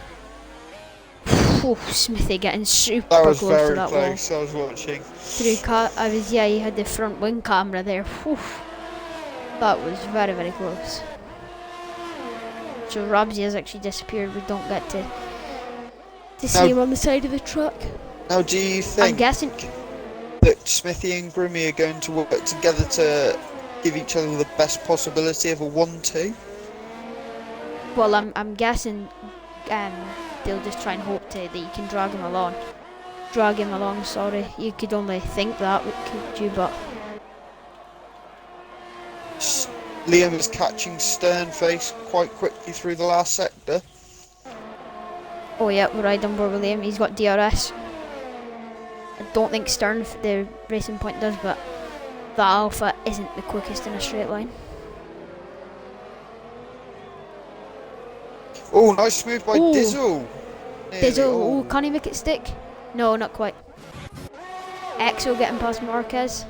Oh, Smithy getting super That was close very to that close. wall. I was watching. He had the front wing camera there. Whew. That was very, very close. So Robsy has actually disappeared. We don't get to see him on the side of the truck. Now, do you think I'm guessing that Smithy and Grimmy are going to work together to give each other the best possibility of a 1-2? Well, I'm guessing they'll just try and hope that you can drag him along. Sorry, you could only think that, could you? But Liam is catching Sternface quite quickly through the last sector. oh yeah, we're right on board with Liam. He's got DRS. I don't think the Racing Point does, but the Alpha isn't the quickest in a straight line. Oh, nice move by Ooh. Dizzle. Dizzle, can he make it stick? No, not quite. Exo getting past Marquez.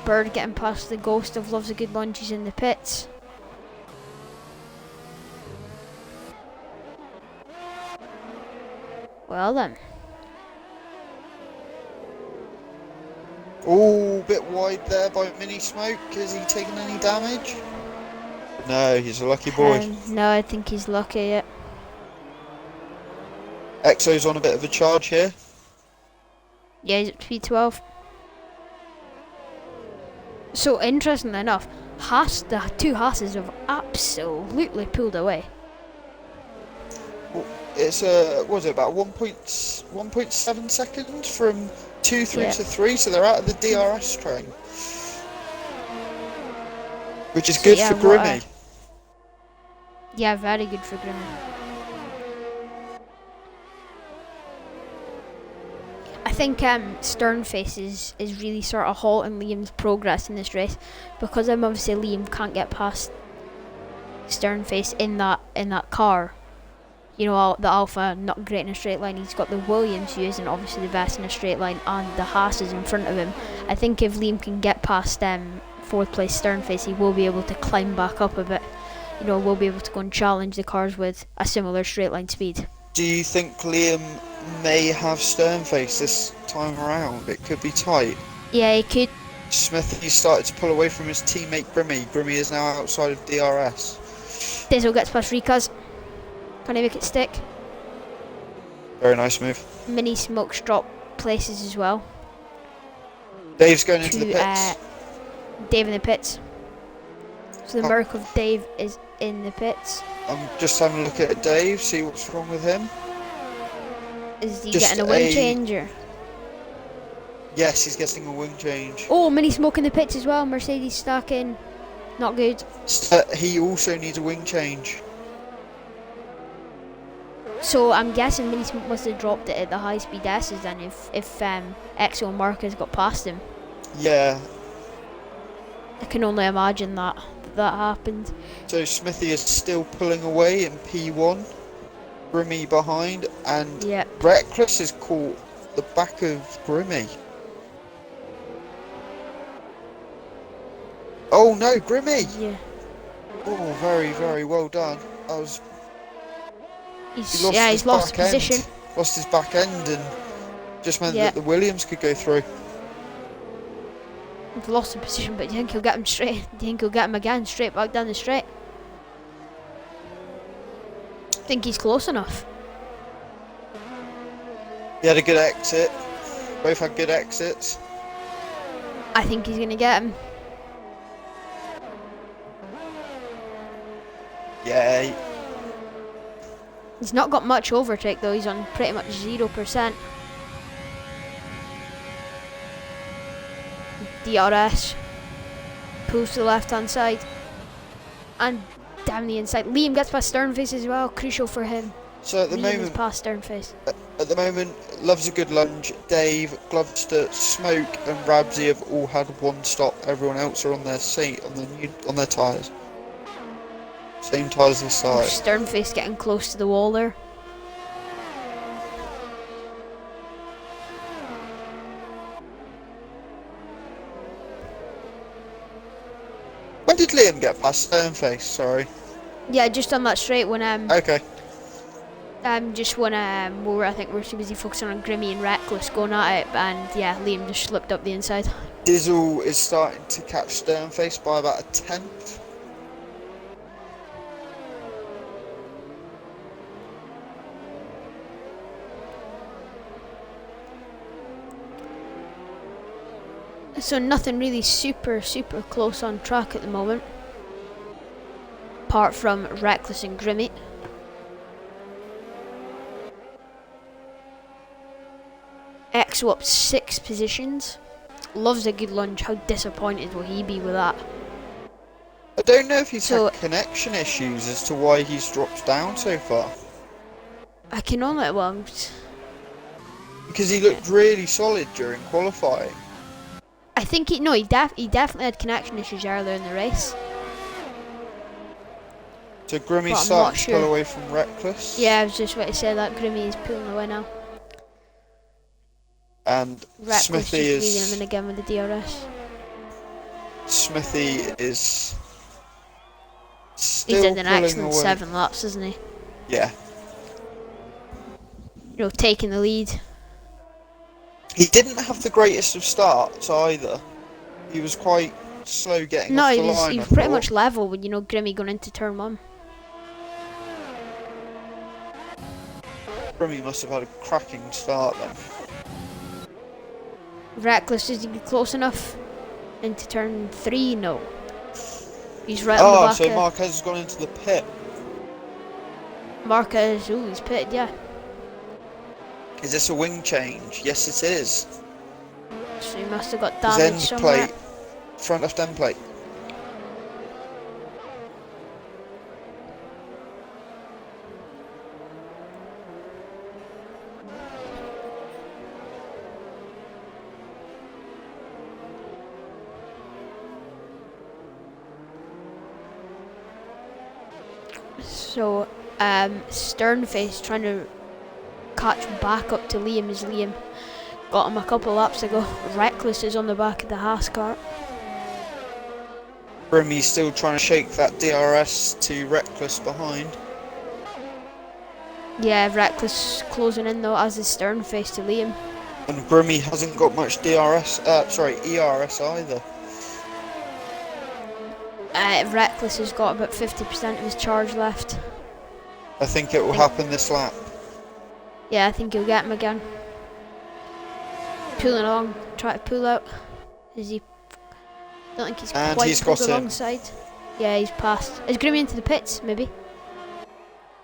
Bird getting past the Ghost of Loves a Good Lunge. He's in the pits. Well then. Oh, bit wide there by Mini Smoke. Has he taken any damage? No, he's a lucky boy. No, I think he's lucky, yeah. Exo's on a bit of a charge here. Yeah, he's at P12. So, interestingly enough, the two Haas's have absolutely pulled away. It's was it about 1.7 seconds from 2 through to 3, so they're out of the DRS train. Which is good for Grimmy. Yeah, very good for Grimmy. I think Sternface is really sort of halting Liam's progress in this race, because obviously Liam can't get past Sternface in that car. You know, the Alpha not great in a straight line. He's got the Williams, who isn't obviously the best in a straight line, and the Haas is in front of him. I think if Liam can get past 4th place Sternface, he will be able to climb back up a bit. You know, we'll be able to go and challenge the cars with a similar straight line speed. Do you think Liam may have Sternface this time around? It could be tight. Yeah, he could. Smithy started to pull away from his teammate Grimmy. Grimmy is now outside of DRS. Dizzle gets past Rikaz. Can he make it stick? Very nice move. Mini smokes drop places as well. Dave's going into the To pits. Dave in the pits. So the Oh. Merc of Dave is in the pits. I'm just having a look at Dave, see what's wrong with him. Is he Just getting a wing a- changer? Yes, he's getting a wing change. Oh, mini smoke in the pits as well. Mercedes stacking. Not good. He also needs a wing change. So I'm guessing mini smoke must have dropped it at the high speed S's then if Exo and Marcus got past him. Yeah, I can only imagine that happened. so Smithy is still pulling away in P1. Grimmy behind, and Yeah. Reckless has caught the back of Grimmy. Oh no, Grimmy! Yeah. Oh, very, very well done. He's His lost back end. position. Lost his back end and just meant Yeah. that the Williams could go through. He's lost the position, but do you think he'll get him straight? Do you think he'll get him again straight back down the straight? I think he's close enough. He had a good exit. Both had good exits. I think he's gonna get him. Yeah, He's not got much overtake though. He's on pretty much 0%. DRS pulls to the left hand side and down the inside. Liam gets past Sternface as well. Crucial for him. so at the Liam is moment, past Sternface. Loves a good lunge. Dave, Glovester, Smoke, and Rabsy have all had one stop. Everyone else are on their seat, on their tyres. Same tyres this side. Sternface getting close to the wall there. When did Liam get past Sternface? Sorry. Yeah, just on that straight when Okay. just when I think we're too busy focusing on Grimmy and Reckless going at it, and yeah, Liam just slipped up the inside. Dizzle is starting to catch Sternface by about a tenth. So nothing really super close on track at the moment, apart from Reckless and Grimmy. Exo up 6 positions. Loves a good lunge. How disappointed will he be with that? I don't know if he's So- had connection issues as to why he's dropped down so far. I can only Because he looked really solid during qualifying. I think he definitely had connection issues earlier in the race. So But Grimmy's I'm starting not to pull sure. away from Reckless. Yeah, I was just about to say that Grimmy is pulling away now. And Reckless Smithy just leading him in is again with the DRS. Smithy is He's still did an pulling excellent away. 7 laps, isn't he? Yeah. You know, taking the lead. He didn't have the greatest of starts either. He was quite slow getting No, off he the was line. he I was pretty thought. much level with Grimmy going into turn 1. Grimmy must have had a cracking start then. Reckless, is he close enough into turn 3? No. He's right on the Oh, back so of Marquez has gone into the pit. Marquez. Ooh, he's pitted, yeah. Is this a wing change? Yes, it is. So he must have got His damage end somewhere. plate, front left end plate. So, Sternface trying to catch back up to Liam as Liam got him a couple laps ago. Reckless is on the back of the Haas car. Grimmy's still trying to shake that DRS to Reckless behind. Yeah, Reckless closing in though, as is Sternface to Liam. And Grimmy hasn't got much ERS either. Reckless has got about 50% of his charge left. I think it will happen this lap. Yeah, I think he'll get him again. Pulling along, try to pull out. Is he? Don't think he's And quite he's pulled got him. alongside. Yeah, he's passed. Is Grimmy into the pits, maybe?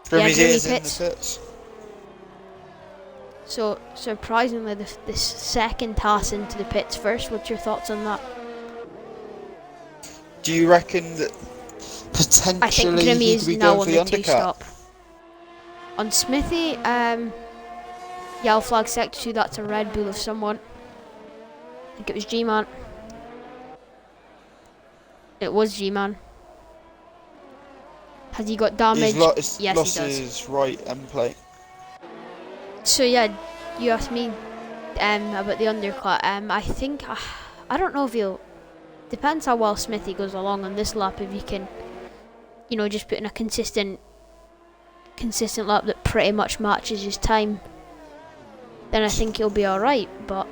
Grimmy's Grimmy is in the pits. pits. So, surprisingly, this second Haas into the pits first. What's your thoughts on that? Do you reckon that I think potentially Grimmy he is could be now going on for the the undercut? two-stop. On Smithy, yellow flag sector 2, that's a Red Bull of someone. I think it was G-Man. It was G-Man. Has he got damage? He's Yes, lost he does. his right end plate. So yeah, you asked me about the undercut. I think I don't know if he'll. Depends how well Smithy goes along on this lap. If he can, just put in a consistent lap that pretty much matches his time, then I think he'll be all right. But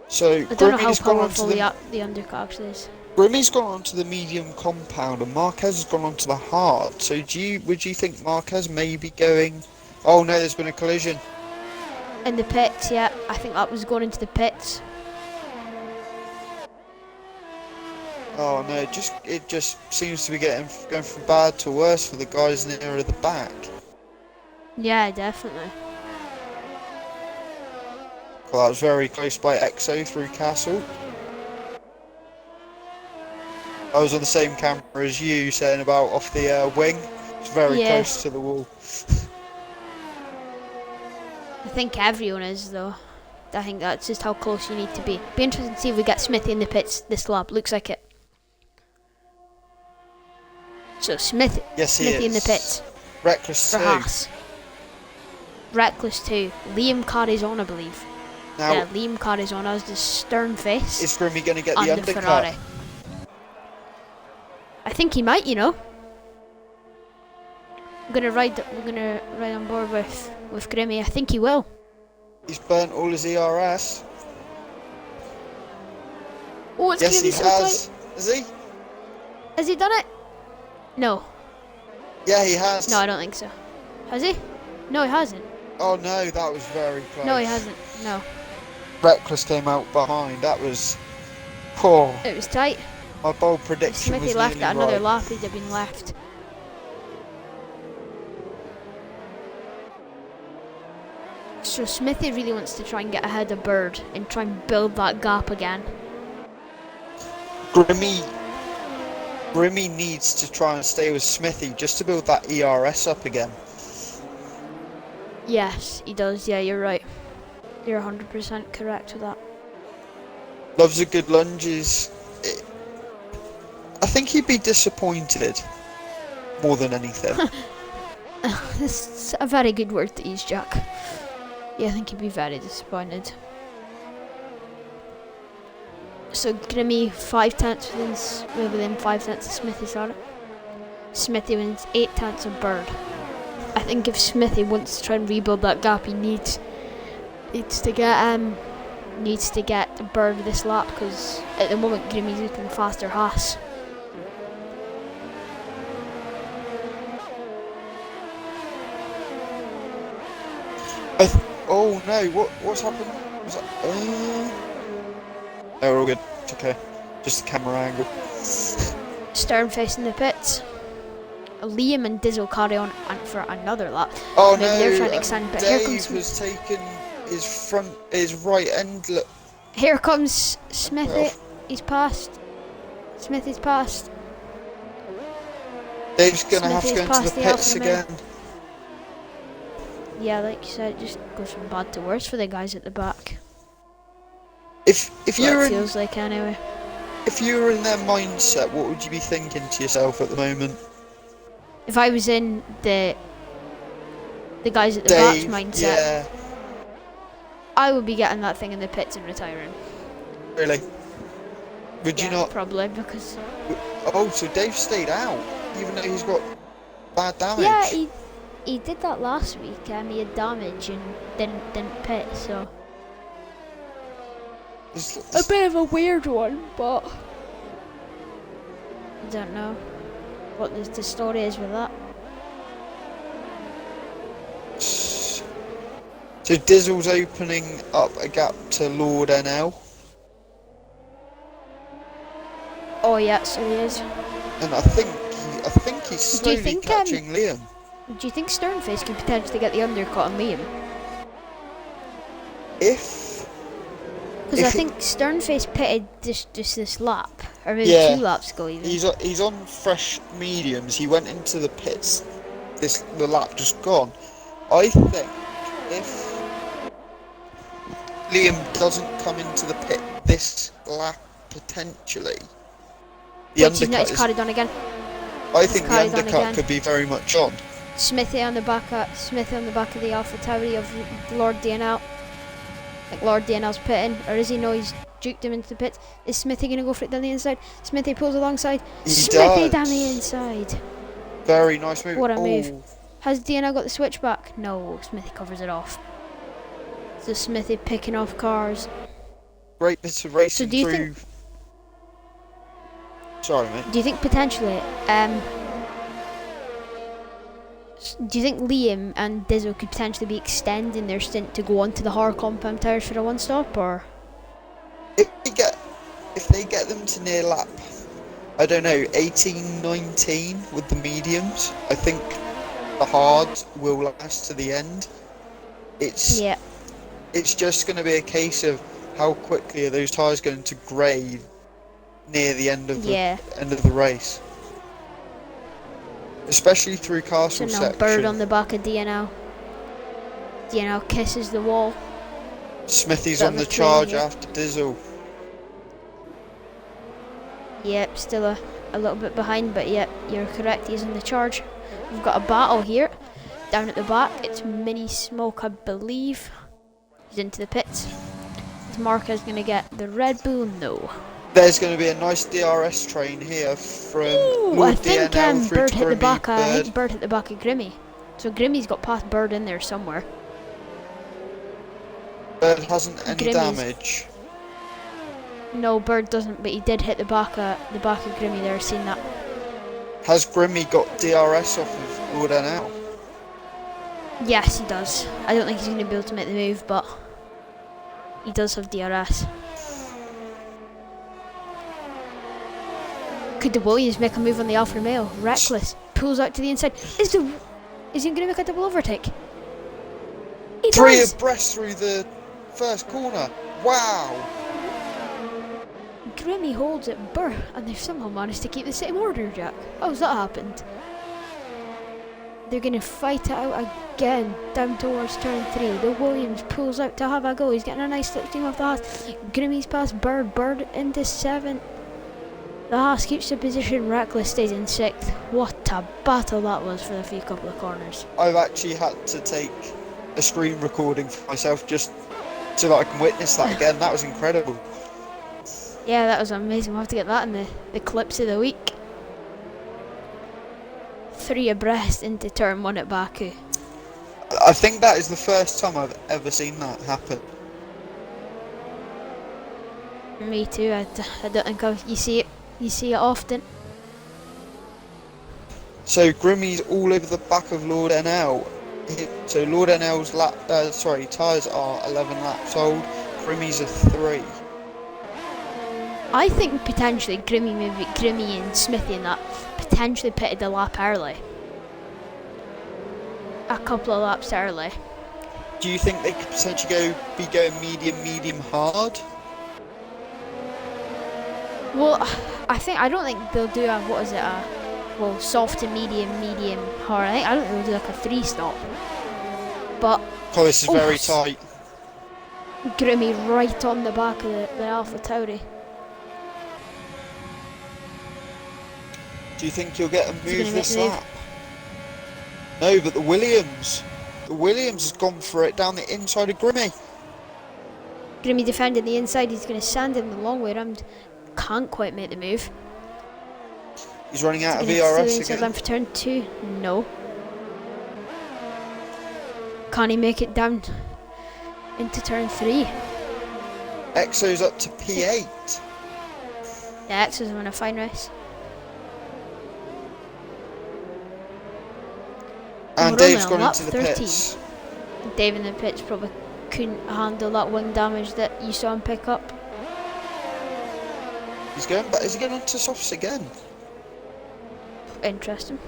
So I don't know how Grimmy's gone onto powerful the the undercut actually is. Grimmy's gone onto the medium compound, and Marquez has gone onto the hard. So would you think Marquez may be going? Oh no, there's been a collision. In the pits, yeah, I think that was going into the pits. Oh no, it just seems to be going from bad to worse for the guys nearer the back. Yeah, definitely. Well, that was very close by EXO through Castle. I was on the same camera as you, saying about off the wing. It's very Yeah. close to the wall. I think everyone is though. I think that's just how close you need to be. Be interesting to see if we get Smithy in the pits this lap. Looks like it. So Smithy Yes, in the pits Reckless for too. Haas. Reckless too. Liam carries on, I believe. Now, Yeah, Liam carries on as the stern face is Grimmy going to get on the the undercut? Ferrari. I think he might, We're gonna ride on board with Grimmy. I think he will. He's burnt all his ERS. Oh, it's Yes, gonna be he so has. tight. Has he? Has he done it? No. Yeah, he has. No, I don't think so. Has he? No, he hasn't. Oh no, that was very close. No, he hasn't. No. Reckless came out behind. That was poor. It was tight. My bold If prediction Smithy was left nearly at another right. lap, he'd have been left. So Smithy really wants to try and get ahead of Bird and try and build that gap again. Grimmy needs to try and stay with Smithy just to build that ERS up again. Yes, he does. Yeah, you're right. You're 100% correct with that. Loves a good lunges. I think he'd be disappointed more than anything. It's a very good word to use, Jack. Yeah, I think he'd be very disappointed. So Grimmy 5 tenths within 5 tenths of Smithy, sorry. Smithy wins 8 tenths of Bird. I think if Smithy wants to try and rebuild that gap, he needs to get Bird this lap, because at the moment Grimmy's looking faster Haas. Oh no, what's happened? Was that, no, we're all good. It's okay. Just the camera angle. Stern facing the pits. Liam and Dizzle carry on for another lap. Oh Maybe no, they're trying to extend, but here Dave comes has taken his right end. Here comes Smithy. Well. He's passed. Smithy's passed. Dave's gonna have to Smithy's go into past the the pits Alpha Male. again. Yeah, like you said, it just goes from bad to worse for the guys at the back. If What you're it in feels like anyway. if you were in their mindset, what would you be thinking to yourself at the moment? If I was in the guys at the back's Dave, mindset, yeah, I would be getting that thing in the pits and retiring. really. Would you Yeah, not? Probably, because Oh, so Dave stayed out, even though he's got bad damage. yeah, he did that last week. He had damage and didn't pit, so A bit of a weird one, but I don't know what the story is with that. So Diesel's opening up a gap to Lord NL. Oh yeah, so he is. And I think he's slowly catching Liam. Do you think Sternface can potentially get the undercut on Liam? Because I think Sternface pitted just this lap, or maybe 2 laps ago even. He's on fresh mediums. He went into the pits. The lap just gone. I think if Liam doesn't come into the pit this lap potentially, the undercut he's carried on again. I think the undercut could be very much on. Smithy on the back of the Alpha Tauri of Lord DNL. Like Lord DNL's pitting, or is he? No, he's juked him into the pit. Is Smithy gonna go for it down the inside? Smithy pulls alongside. Smithy down the inside. Very nice move. What a move. Has DNL got the switch back? No, Smithy covers it off. So Smithy picking off cars. Great bits of racing through. Sorry, mate. Do you think potentially, do you think Liam and Dizzo could potentially be extending their stint to go on to the hard compound tires for a one-stop, or? If they get them to near lap, I don't know, 18, 19 with the mediums, I think the hards will last to the end. It's just going to be a case of how quickly are those tyres going to grade near the end of the race, especially through castle section. Bird on the back of DNL. DNL kisses the wall. Smithy's on the charge after Dizzle. Yep, still a little bit behind, but yep, you're correct, he's on the charge. We've got a battle here. Down at the back, it's Mini Smoke, I believe. He's into the pits. Is Marquez going to get the Red Bull? No. There's going to be a nice DRS train here from Lord I think DNL through Bird to hit the Grimmy. back. I think Bird hit the back of Grimmy. So Grimmy's got past Bird in there somewhere. Bird hasn't any damage. No, Bird doesn't, but he did hit the back of Grimmy there. I've seen that. Has Grimmy got DRS off of Lord NL? Yes, he does. I don't think he's going to be able to make the move, but he does have DRS. Could the Williams make a move on the Alfa Romeo? Reckless. Pulls out to the inside. Is he going to make a double overtake? He does! 3 abreast through the first corner. Wow! Grimmy holds it, Burr, and they've somehow managed to keep the same order, Jack. How's that happened? They're going to fight it out again, down towards turn 3. The Williams pulls out to have a go. He's getting a nice slipstream off the Haas. Grimmy's past Bird. Bird into 7th. The Haas keeps the position. Reckless stays in 6th. What a battle that was for the few couple of corners. I've actually had to take a screen recording for myself just so that I can witness that again. That was incredible. Yeah, that was amazing. We'll have to get that in the clips of the week. 3 abreast into turn 1 at Baku. I think that is the first time I've ever seen that happen. Me too. I don't think you see it often. So Grimmy's all over the back of Lord NL. So Lord NL's tyres are 11 laps old. Grimmy's are 3. I think potentially Grimmy and Smithy and that potentially pitted the lap early. A couple of laps early. Do you think they could potentially be going medium, hard? Well, I don't think they'll do soft to medium, hard. I don't think they'll do like a 3-stop. But this is very tight. Grimmy right on the back of the Alpha Tauri. Do you think you'll get a move this lap? No, but the Williams has gone for it down the inside of Grimmy. Grimmy defending the inside. He's going to sand him the long way around. Can't quite make the move. He's running out of ERS again. Line for turn 2. No. Can he make it down into turn 3? Exo's up to P8. Yeah, Exo's having a fine race. And We're only Dave's on gone lap into the 13. pits. Dave in the pits probably couldn't handle that wing damage that you saw him pick up. He's going back. Is he going onto softs again? Interesting.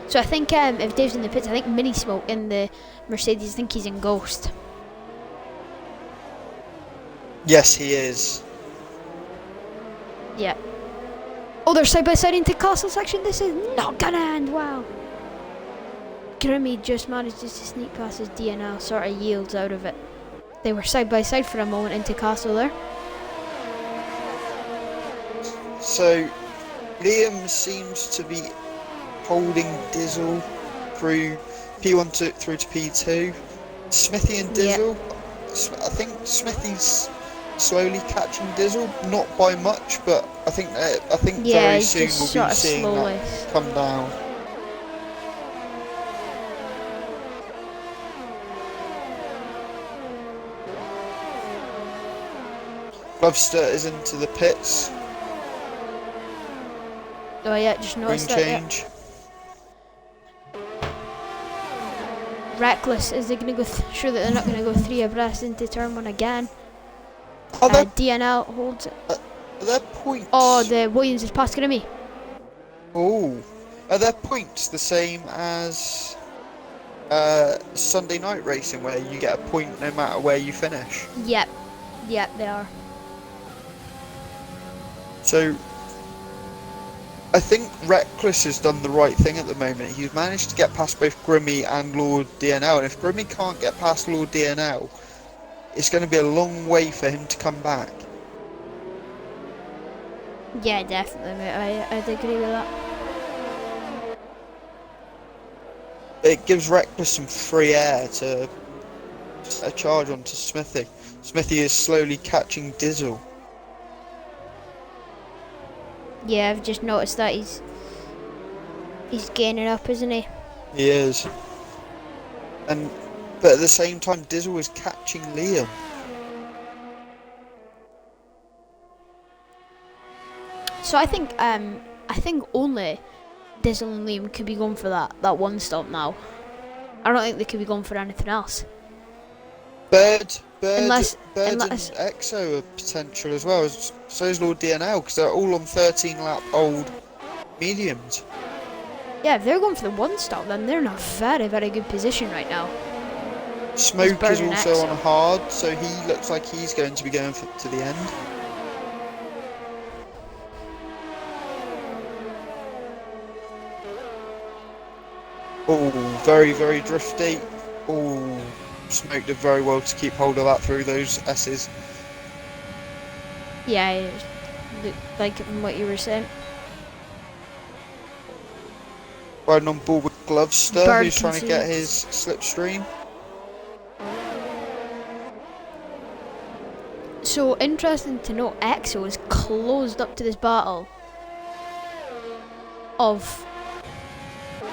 So I think if Dave's in the pits, I think Mini Smoke in the Mercedes, I think he's in Ghost. Yes, he is. Yeah. Oh, they're side by side into castle section. This is not gonna end well. Grimmy just manages to sneak past his DNL, sort of yields out of it. They were side by side for a moment into castle there. So, Liam seems to be holding Dizzle through P1 through to P2. Smithy and Dizzle, I think Smithy's slowly catching Dizzle, not by much, but I think very soon we'll be seeing that come down. Glovester is into the pits. Oh yeah, just noticed Ring that. change. Reckless, is they going to go sure that they're not going to go 3 abreast into turn 1 again? Are there, DNL holds it. are there points? Oh, the Williams is past Grimmy. Oh, are there points the same as Sunday night racing where you get a point no matter where you finish? Yep, they are. So, I think Reckless has done the right thing at the moment. He's managed to get past both Grimmy and Lord DNL, and if Grimmy can't get past Lord DNL, it's going to be a long way for him to come back. Yeah, definitely, mate. I'd agree with that. It gives Reckless some free air to set a charge onto Smithy. Smithy is slowly catching Dizzle. Yeah, I've just noticed that he's gaining up, isn't he? He is. But at the same time, Dizzle is catching Liam. So I think only Dizzle and Liam could be going for that one stop now. I don't think they could be going for anything else. Bird Unless- and Exo are potential as well. So is Lord DNL, because they're all on 13-lap old mediums. Yeah, if they're going for the one stop, then they're in a very, very good position right now. Smoke is Bird and also Exo. on hard, so he looks like he's going to be going to the end. Oh, very, very drifty. Oh, Smoke did very well to keep hold of that through those S's. Yeah, like what you were saying. Riding on board with Glovester, Bird who's trying to get concedes. his slipstream. So interesting to note, Exo is closed up to this battle of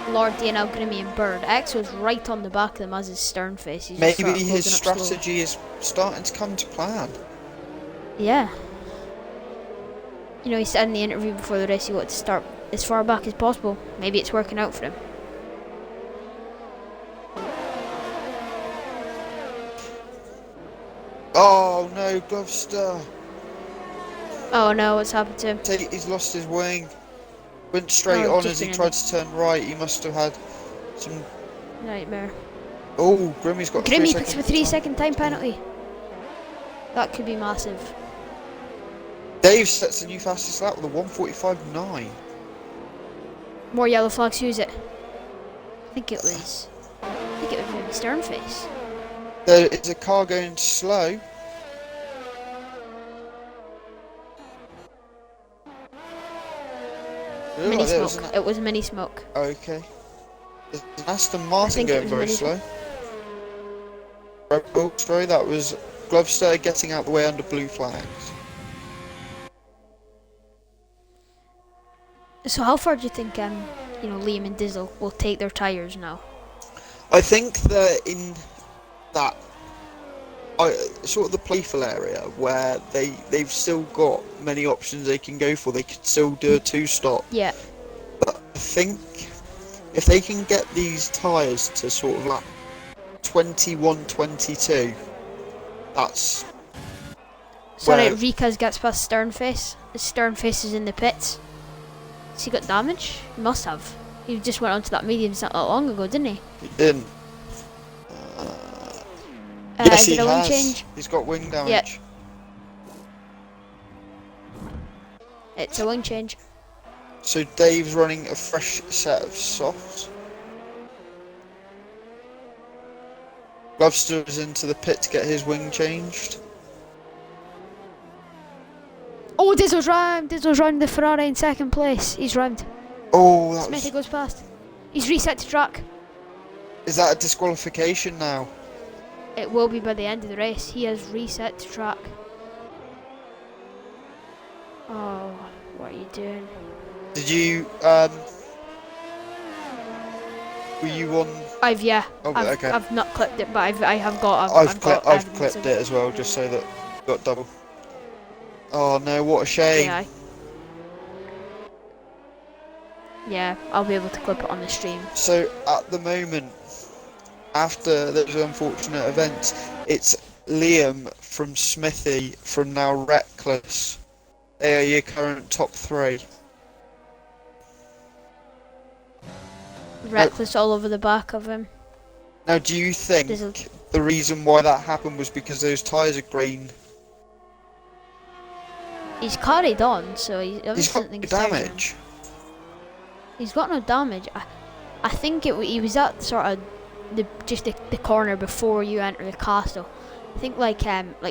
Lord DNL, Grimmy and Bird. Exo's right on the back of them as his stern face. He's just Maybe sort of his closing up slow. strategy is starting to come to plan. Yeah. You know, he said in the interview before the race he wanted to start as far back as possible. Maybe it's working out for him. Oh no, Glovester. Oh no, what's happened to him? He's lost his wing. Went straight Oh, on just as he been in tried to turn right. He must have had some. Nightmare. Oh, Grimmy's got. Grimmy picks up a 3-second time penalty. That could be massive. Dave sets the new fastest lap with a 1:45.9. More yellow flags, who's it? I think it was maybe Sternface. There is a car going slow. Mini Like there, Smoke. It was Mini Smoke. Okay. There's an Aston Martin think it going was very Mini slow. Oh, sorry, that was Glovester getting out the way under blue flags. So how far do you think Liam and Dizzle will take their tyres now? I think they're in that sort of the playful area where they've still got many options they can go for. They could still do a two-stop. Yeah. But I think if they can get these tyres to sort of like 21, 22, that's Sorry, where... Ricas gets past Sternface. Sternface is in the pits. Has he got damage? He must have. He just went onto that medium not that long ago, didn't he? He didn't. Yes, is he it a wing has. change? He's got wing damage. Yeah. It's a wing change. So Dave's running a fresh set of softs. Webster is into the pit to get his wing changed. Oh, Dizzle's round. Dizzle's round the Ferrari in second place. He's round. Oh, that Smithy was... goes past. He's reset to track. Is that a disqualification now? It will be by the end of the race. He has reset to track. Oh, what are you doing? Did you, were you on... Yeah. Oh, okay. I've not clipped it, but I have got. I've got evidence clipped of it as well, just so that you got double. Oh no, what a shame. Yeah. Yeah, I'll be able to clip it on the stream. So at the moment, after those unfortunate events, it's Liam from Smithy from now Reckless. They are your current top three. Reckless all over the back of him. Now, do you think the reason why that happened was because those tyres are green? He's carried on, so he's got damage. He's got no damage. I think he was at sort of the corner before you enter the castle. I think like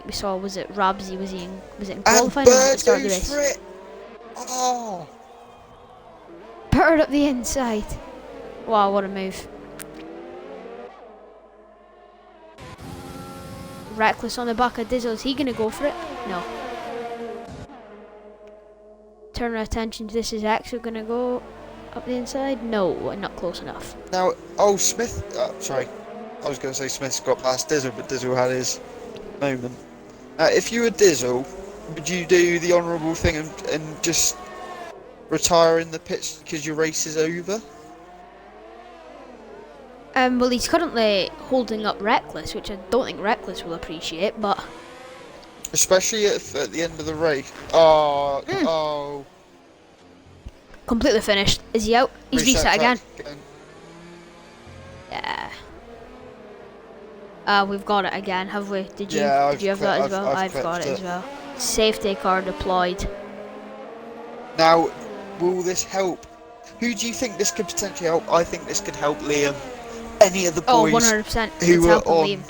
we saw, was it Rabsy? Was it in qualifying or at the start of the race? For it. Oh. Bird up the inside. Wow, what a move. Reckless on the back of Dizzle. Is he gonna go for it? No. Turn our attention to this. Is Axel gonna go up the inside? No, not close enough. Now, Smith. Sorry, I was going to say Smith's got past Dizzle, but Dizzle had his moment. If you were Dizzle, would you do the honourable thing and just retire in the pits because your race is over? Well, he's currently holding up Reckless, which I don't think Reckless will appreciate, but... Especially if at the end of the race... Oh... Completely finished. Is he out? He's reset again. Yeah. We've got it again, have we? Did you have that as well? I've got it as well. Safety car deployed. Now, will this help? Who do you think this could potentially help? I think this could help Liam. Any of the boys 100%. who were on Liam.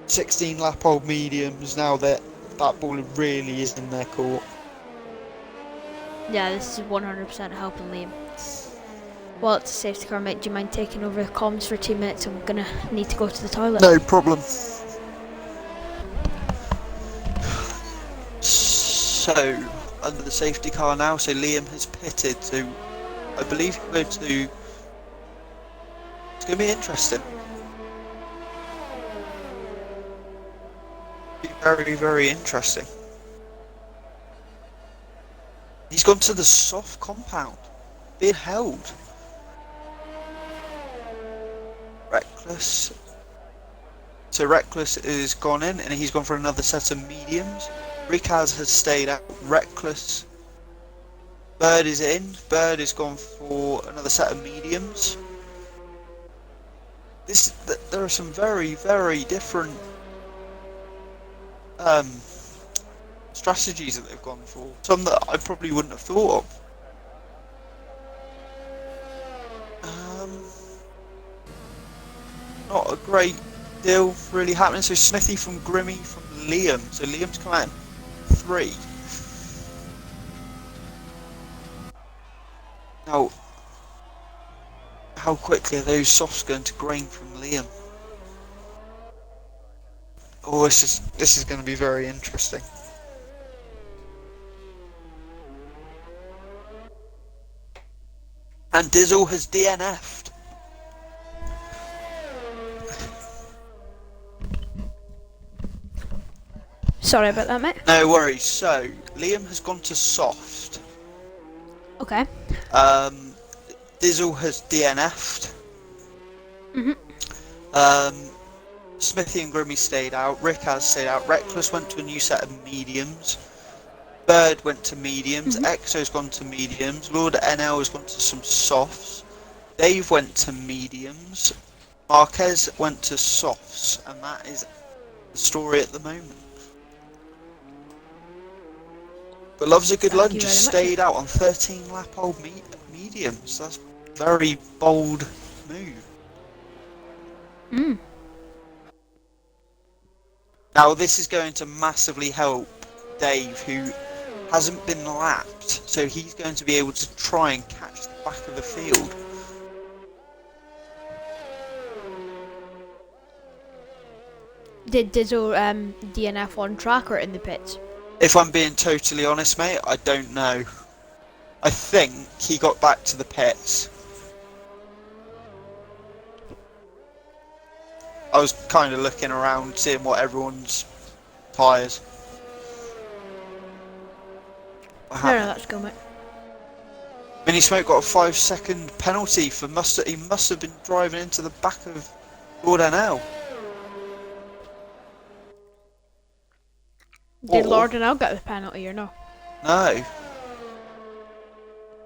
16 lap old mediums, now that ball really is in their court. Yeah, this is 100% helping Liam. Well, it's a safety car, mate. Do you mind taking over the comms for 2 minutes? I'm gonna need to go to the toilet. No problem. So, under the safety car now, so Liam has pitted, so I believe he'll go to... It's going to be interesting. Be very, very interesting. He's gone to the soft compound, being held. Reckless. So Reckless is gone in, and he's gone for another set of mediums. Ricaz has stayed out. Reckless. Bird is in. Bird is gone for another set of mediums. There are some very, very different strategies that they've gone for. Some that I probably wouldn't have thought of. Not a great deal really happening. So Smithy from Grimmy from Liam. So Liam's come out in 3. Now, how quickly are those softs going to grain from Liam? Oh, this is going to be very interesting. And Dizzle has Sorry about that, mate. No worries. So, Liam has gone to soft. Okay. Dizzle has DNF'd. Mhm. Smithy and Grimmy stayed out. Rick has stayed out. Reckless went to a new set of mediums. Bird went to mediums. Exo's gone to mediums. Lord NL has gone to some softs. Dave went to mediums. Marquez went to softs, and that is the story at the moment. But Love's a good Thank lunge, you just very much. stayed out on 13 lap old mediums. That's a very bold move. Now this is going to massively help Dave, who hasn't been lapped, so he's going to be able to try and catch the back of the field. Did Dizzle DNF on track or in the pits? If I'm being totally honest, mate, I don't know. I think he got back to the pits. I was kind of looking around, seeing what everyone's tyres. No, that's go, mate. Mini Smoke got a 5-second penalty for he must have been driving into the back of Lord NL. Did Or- Lord and I'll get the penalty or no? No.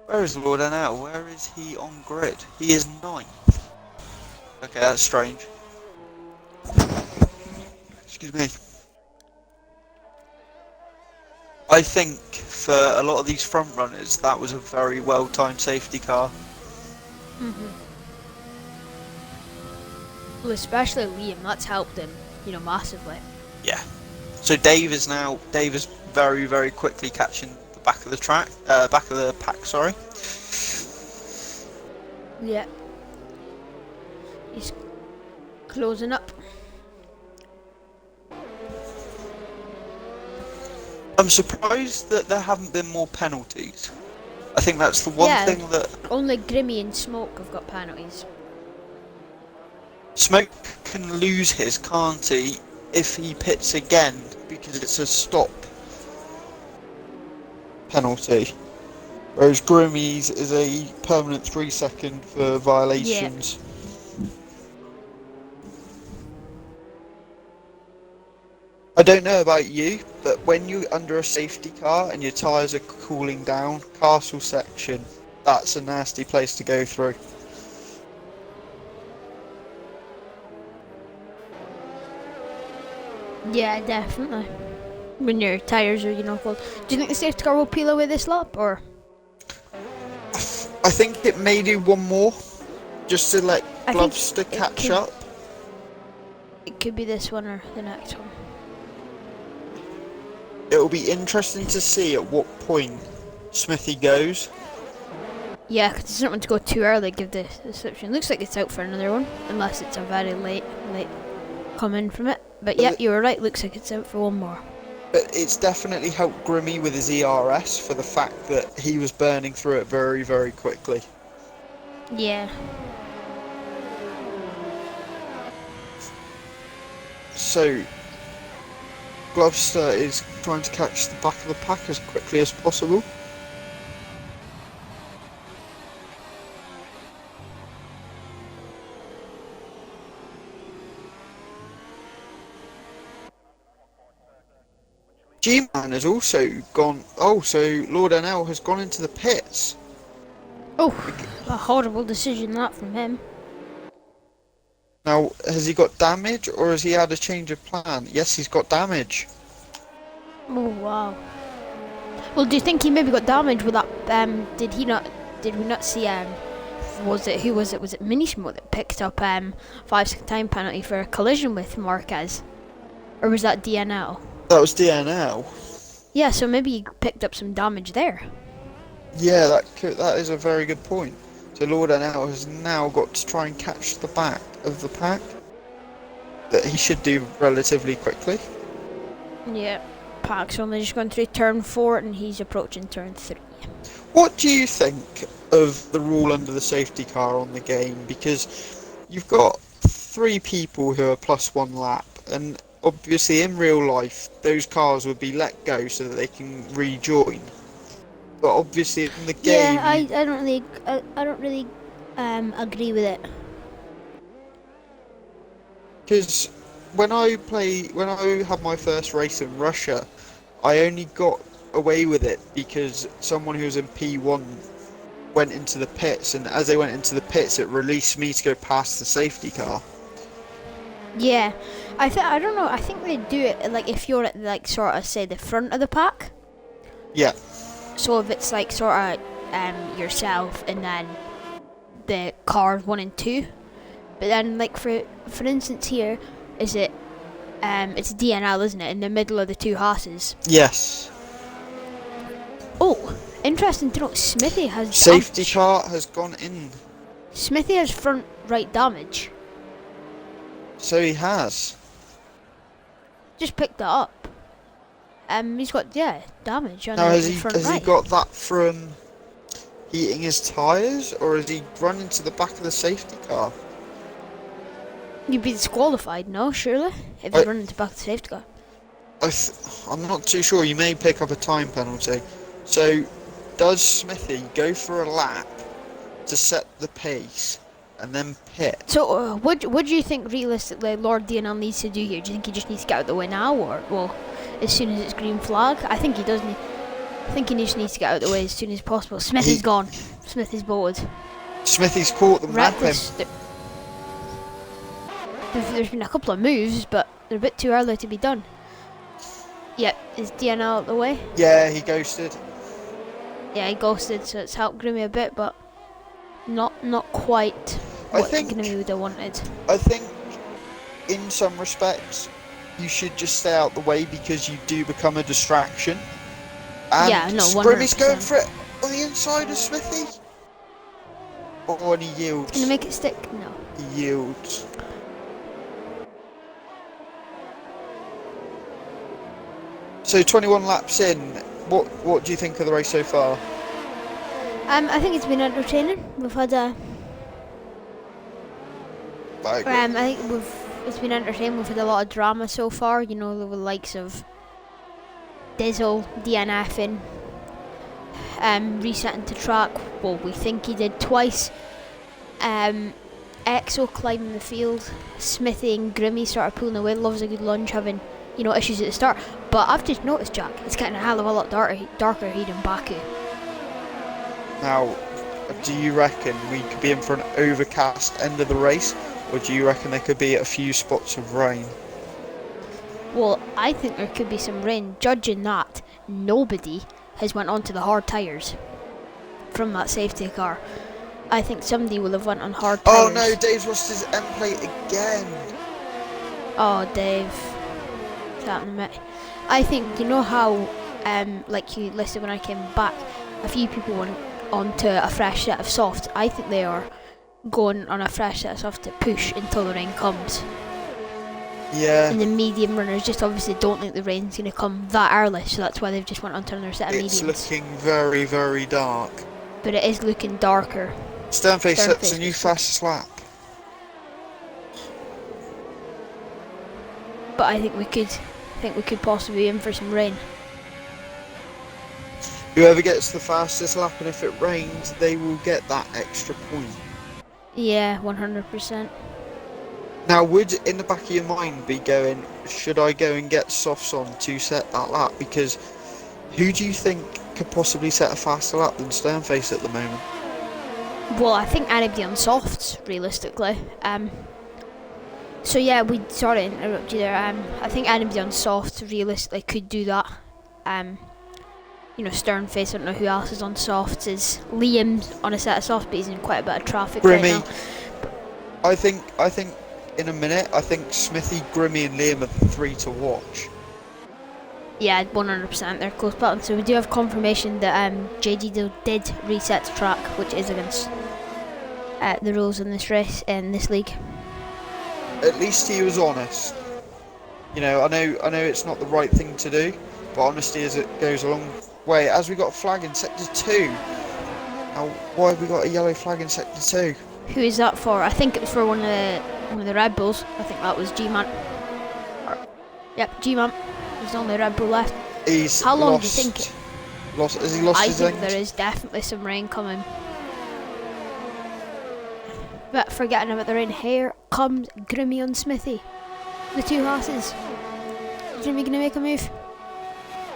Where is Lord NL? Where is he on grid? He is 9th. Okay, that's strange. Excuse me. I think for a lot of these front runners, that was a very well-timed safety car. Well, especially Liam, that's helped him, massively. Yeah. So Dave is very, very quickly catching the back of the pack, sorry. Yeah. He's closing up. I'm surprised that there haven't been more penalties. I think that's the one thing that Only Grimmy and Smoke have got penalties. Smoke can lose his, can't he, if he pits again, because it's a stop penalty. Whereas Grimmy's is a permanent 3-second for violations. I don't know about you, but when you're under a safety car and your tyres are cooling down, castle section, that's a nasty place to go through. Yeah, definitely. When your tyres are, cold. Do you think the safety car will peel away this lap, or? I think it may do one more, just to let I think Glovster catch could- up. It could be this one or the next one. It'll be interesting to see at what point Smithy goes. Yeah, because he doesn't want to go too early, give the description. Looks like it's out for another one, unless it's a very late come in from it. But yeah, you were right, looks like it's out for one more. But it's definitely helped Grimmy with his ERS for the fact that he was burning through it very, very quickly. Yeah. So, Glovester is trying to catch the back of the pack as quickly as possible. G-Man has also gone... Oh, so Lord NL has gone into the pits. Oh, a horrible decision that from him. Now, has he got damage or has he had a change of plan? Yes, he's got damage. Oh wow. Well, do you think he maybe got damaged with that? Did we not see? Was it Mini Smoke that picked up 5-second time penalty for a collision with Marquez, or was that DNL? That was DNL. Yeah, so maybe he picked up some damage there. Yeah, that is a very good point. So Lord NL has now got to try and catch the back of the pack. That he should do relatively quickly. Yeah, Pack's only just gone through turn 4 and he's approaching turn 3. What do you think of the rule under the safety car on the game? Because you've got 3 people who are +1 lap, and obviously in real life those cars would be let go so that they can rejoin. But obviously in the game, Yeah, I don't really agree with it. because when I had my first race in Russia, I only got away with it because someone who was in P1 went into the pits, and as they went into the pits, it released me to go past the safety car. Yeah, I don't know. I think they do it like if you're at like sort of say the front of the pack. Yeah. So if it's like sort of yourself and then the cars 1 and 2, but then like for instance here, is it it's DNL, isn't it, in the middle of the two horses? Yes. Oh, interesting to note, Smithy has Safety damage. car has gone in. Smithy has front right damage. So he has. Just picked that up. He's got damage on Now the has he front right. got that from heating his tyres, or has he run into the back of the safety car? You'd be disqualified, no? Surely, if you run into the back of the safety car. I'm not too sure. You may pick up a time penalty. So, does Smithy go for a lap to set the pace and then pit? So, what do you think realistically Lord DNL needs to do here? Do you think he just needs to get out of the way now, or well, as soon as it's green flag? I think he does need. I think he just needs to get out of the way as soon as possible. Smithy's gone. Smithy's bored. Smithy's caught them napping. Reckless. There's been a couple of moves, but they're a bit too early to be done. Yep, is DNL out of the way? Yeah, he ghosted. Yeah, he ghosted, so it's helped Grimmy a bit, but not quite what Grimmy would have wanted. I think, in some respects, you should just stay out the way because you do become a distraction. And yeah, no, 100%. Grimmy's going for it on the inside of Smithy. Oh, and he yields. Gonna make it stick? No. He yields. So 21 laps in, what do you think of the race so far? I think it's been entertaining. We've had a. I think it's been entertaining. We've had a lot of drama so far. You know, the likes of Dizzle DNFing, resetting to track. Well, we think he did twice. Exo climbing the field. Smithy and Grimmy started pulling away. Loves a good lunge, having issues at the start. But I've just noticed, Jack, it's getting a hell of a lot darker here in Baku. Now, do you reckon we could be in for an overcast end of the race, or do you reckon there could be a few spots of rain? Well, I think there could be some rain. Judging that, nobody has went onto the hard tyres from that safety car. I think somebody will have went on hard tyres. Oh no, Dave's lost his end plate again. Oh, Dave. What's happening, mate? I think, you know how, like you listed when I came back, a few people went onto a fresh set of softs. I think they are going on a fresh set of softs to push until the rain comes. Yeah. And the medium runners just obviously don't think the rain's going to come that early, so that's why they've just went onto another set of mediums. It's looking very, very dark. But it is looking darker. Sternface sets a new fastest lap. But I think we could possibly be in for some rain. Whoever gets the fastest lap, and if it rains, they will get that extra point. Yeah, 100%. Now, would in the back of your mind be going, should I go and get softs on to set that lap? Because who do you think could possibly set a faster lap than Sternface at the moment? Well, I think anybody on softs, realistically. So yeah, sorry to interrupt you there. I think anybody on softs realistically could do that. Sternface, I don't know who else is on softs. Is Liam's on a set of softs, but he's in quite a bit of traffic Grimmy. right I now. think in a minute, I think Smithy, Grimmy and Liam are the three to watch. Yeah, 100%. They're close buttons. So we do have confirmation that JD did reset to track, which is against the rules in this race, in this league. At least he was honest. I know it's not the right thing to do, but honesty as it goes a long way. As we got a flag in sector 2. Now, why have we got a yellow flag in sector 2? Who is that for? I think it was for one of the Red Bulls. I think that was G-Man. Yep, G-Man. There's only Red Bull left. He's How long lost, do you think it... Has he lost I his think end? there is definitely some rain coming. But forgetting about the rain, here comes Grimmy and Smithy. The two horses. Grimmy gonna make a move.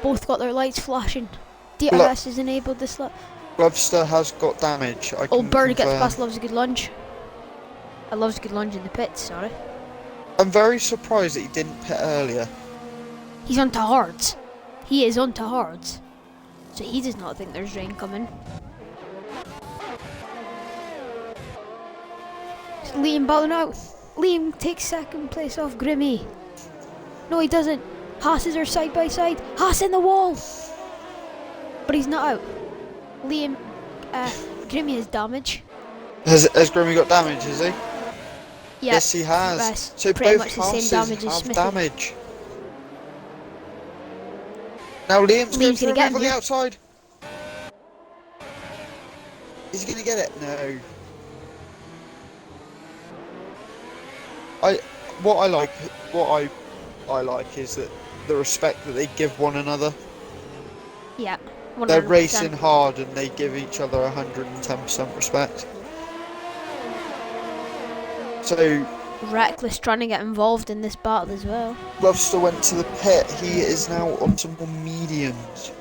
Both got their lights flashing. TNRC has enabled this lap. Webster has got damage. Old Bird gets past Loves a Good Lunge. Loves a Good Lunge in the pits, sorry. I'm very surprised that he didn't pit earlier. He's onto hards. He is onto hards. So he does not think there's rain coming. It's Liam battling out. Liam takes second place off Grimmy. No, he doesn't. Haas's are side by side. Haas in the wall. But he's not out. Liam, Grimmy has damage. Has Grimmy got damage, has he? Yeah, Yes, he has. So pretty both much the same damage as have Smithy. damage. Now Liam's going gonna get on the him. outside. Is he going to get it? No. What I like is that the respect that they give one another. Yeah, 100%. They're racing hard and they give each other 110% respect. So Reckless trying to get involved in this battle as well. Webster went to the pit. He is now onto more mediums.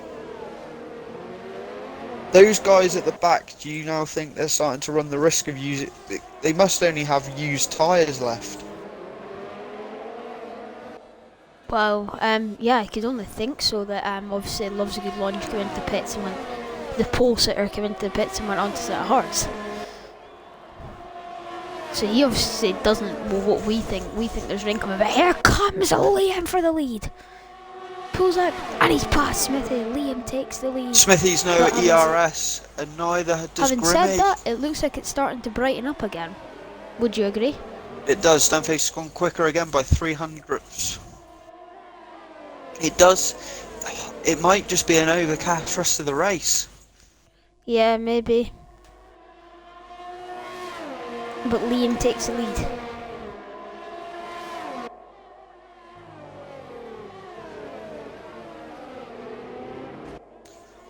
Those guys at the back, do you now think they're starting to run the risk of using... They must only have used tyres left. Well, yeah, I could only think so. That obviously Loves a Good Lunge came into the pits and went... The pole sitter came into the pits and went on to set hearts. So he obviously doesn't... Well, what we think there's rain coming. But here comes Liam for the lead. Pulls out and he's past Smithy. Liam takes the lead. Smithy's no But ERS and neither does having Grimmy. said that, it looks like it's starting to brighten up again. Would you agree? It does. Stoneface has gone quicker again by 300ths. It does. It might just be an overcast rest of the race. Yeah, maybe. But Liam takes the lead.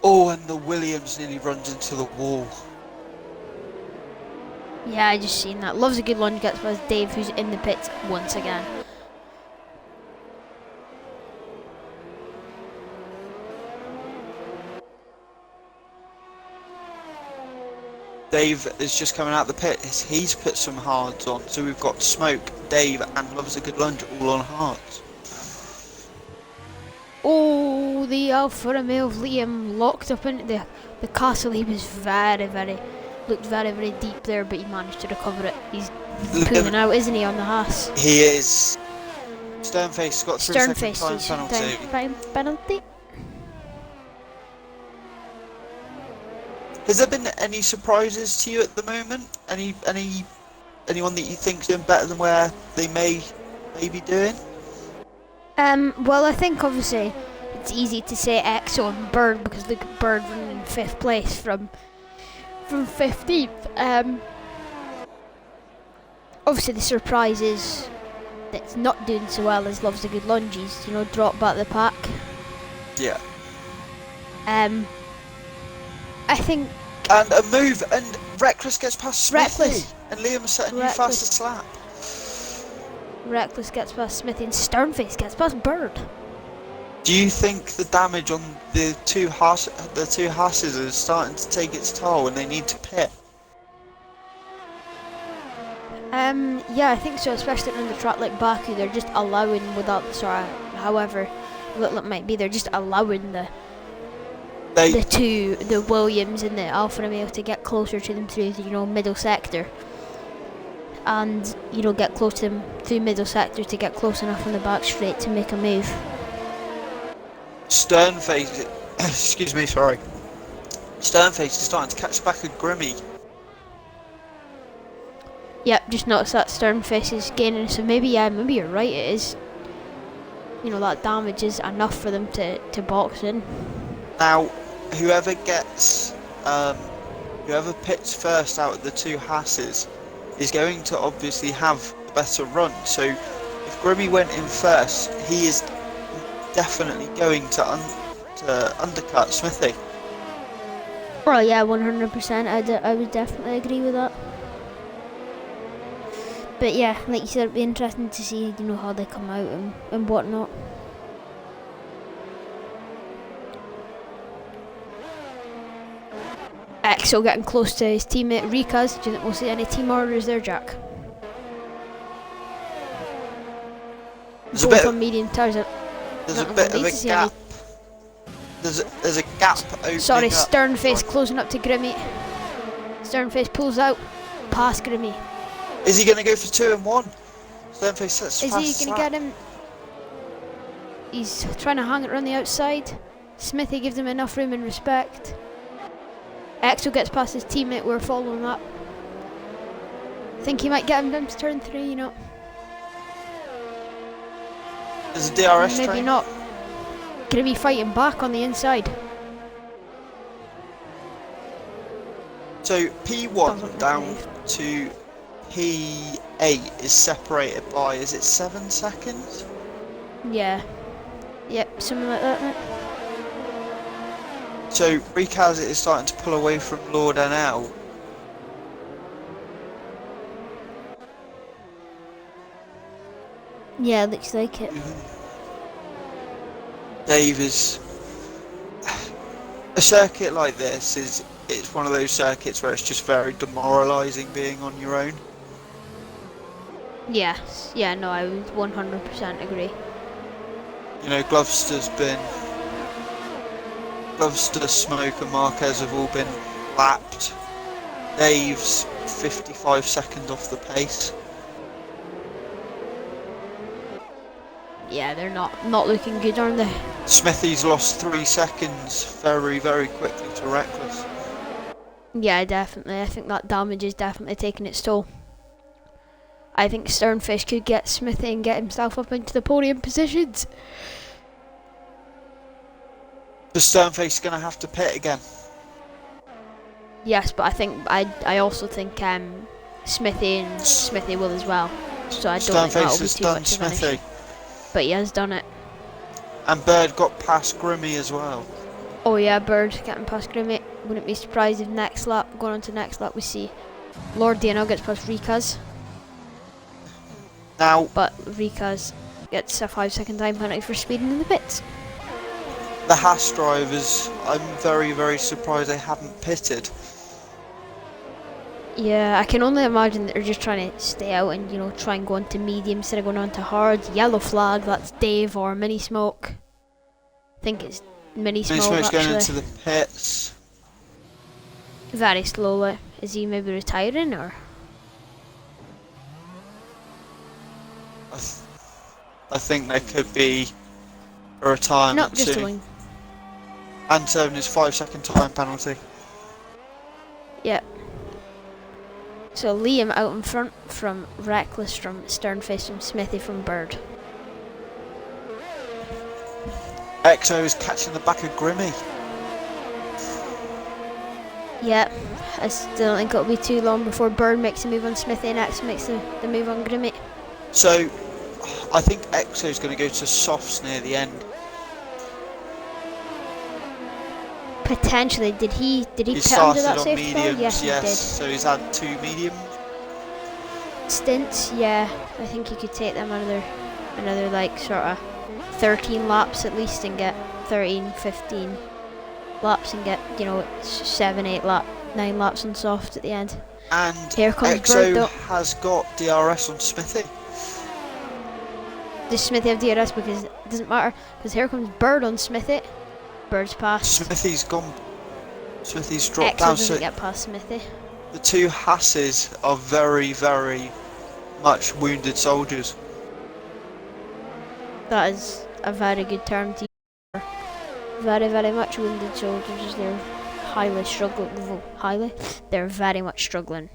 Oh, and the Williams nearly runs into the wall. Yeah, I just seen that. Loves a Good Lunge gets past Dave, who's in the pits once again. Dave is just coming out the pit. He's put some hards on. So we've got Smoke, Dave, and Loves a Good Lunge all on hards. Oh, the Alfa Romeo of Liam locked up into the castle. He was looked very deep there, but he managed to recover it. He's pulling out, isn't he, on the Haas? He is. Sternface got 3 second time penalty. Time penalty. Has there been any surprises to you at the moment? Anyone that you think's doing better than where they may be doing? Well, I think obviously it's easy to say EXO and Bird because look at Bird running in 5th place from 15th. Obviously the surprise is that it's not doing so well as Loves a Good Lunges, drop back the pack. Yeah. I think... And a move, and Reckless gets past Smithy, Reckless. and Liam setting you Reckless. fastest lap. Reckless gets past Smithy and Sternface gets past Bird. Do you think the damage on the two Haasses is starting to take its toll and they need to pit? Yeah, I think so, especially on the track like Baku. They're just allowing, however little it might be, they're just allowing the Williams and the Alfa Romeo to get closer to them through the middle sector, and get close to them through middle sector to get close enough on the back straight to make a move. Sternface, excuse me, sorry. Sternface is starting to catch back at Grimmy. Yep, just noticed that Sternface is gaining, so maybe you're right, it is. That damage is enough for them to box in. Now, whoever pits first out of the two Haasses is going to obviously have a better run. So if Grimmy went in first, he is definitely going to undercut Smithy. Well, yeah, 100%. I would definitely agree with that. But yeah, like you said, it'd be interesting to see, how they come out and whatnot. Axel getting close to his teammate Rika's. Do you think we'll see any team orders there, Jack? There's a Both bit on medium tires. There's a bit of a gap. There's a gap opening Sorry, up. Sternface closing up to Grimmy. Sternface pulls out past Grimmy. Is he going to go for 2 and 1? Sternface sets Is fast he going to get him? He's trying to hang it around the outside. Smithy gives him enough room and respect. Axel gets past his teammate, we're following that. Think he might get him down to turn 3, There's a DRS Maybe train. not. Grimmy fighting back on the inside. So P1 Doesn't down believe. to P8 is separated by, is it 7 seconds? Yeah. Yep, something like that, mate. So Recaz is starting to pull away from Lord NL. Yeah, looks like it. Dave is... A circuit like this it's one of those circuits where it's just very demoralising being on your own. Yeah, no, I would 100% agree. Gloucester's been... Gloucester, Smoke and Marquez have all been lapped. Dave's 55 seconds off the pace. Yeah, they're not looking good, aren't they? Smithy's lost 3 seconds very, very quickly to Reckless. Yeah, definitely. I think that damage is definitely taking its toll. I think Sternfish could get Smithy and get himself up into the podium positions. The Sternface is going to have to pit again. Yes, but I also think Smithy will as well. So I don't think Sternface that'll be has too done much of an issue. Smithy. But he has done it. And Bird got past Grimmy as well. Oh yeah, Bird getting past Grimmy. Wouldn't be surprised if going on to next lap we see Lord DNO gets past Rikaz. Now, But Rikaz gets a 5-second time penalty for speeding in the pits. the Haas drivers, I'm very, very surprised they haven't pitted. Yeah, I can only imagine that they're just trying to stay out and, try and go on to medium instead of going on to hard. Yellow flag, that's Dave or Mini Smoke. I think it's Mini Smoke Smoke's actually. going into the pits. Very slowly. Is he maybe retiring or? I think there could be a retirement Not just a soon. wing. And serving his 5-second time penalty. Yep. So Liam out in front from Reckless from Sternface from Smithy from Bird. Exo is catching the back of Grimmy. Yep. I still don't think it'll be too long before Bird makes a move on Smithy and X makes the move on Grimmy. So, I think Exo's going to go to softs near the end. Potentially. Did he He pit under started that on safety car? mediums, Yes, so he's had 2 mediums. he did. Stints, yeah. I think he could take them another like sort of 13 laps at least and get 13, 15 laps and get 7, 8 9 laps on soft at the end. And Here comes Exo Bird though. has got DRS on Smithy. Does Smithy have DRS? Because it doesn't matter. Because here comes Bird on Smithy. Bird's past. Smithy's gone. Smithy's dropped Exo down. doesn't So get past Smithy. the 2 Hasses are very, very much wounded soldiers. That is a very good term to use. Very, very much wounded soldiers. They're highly struggling. They're very much struggling.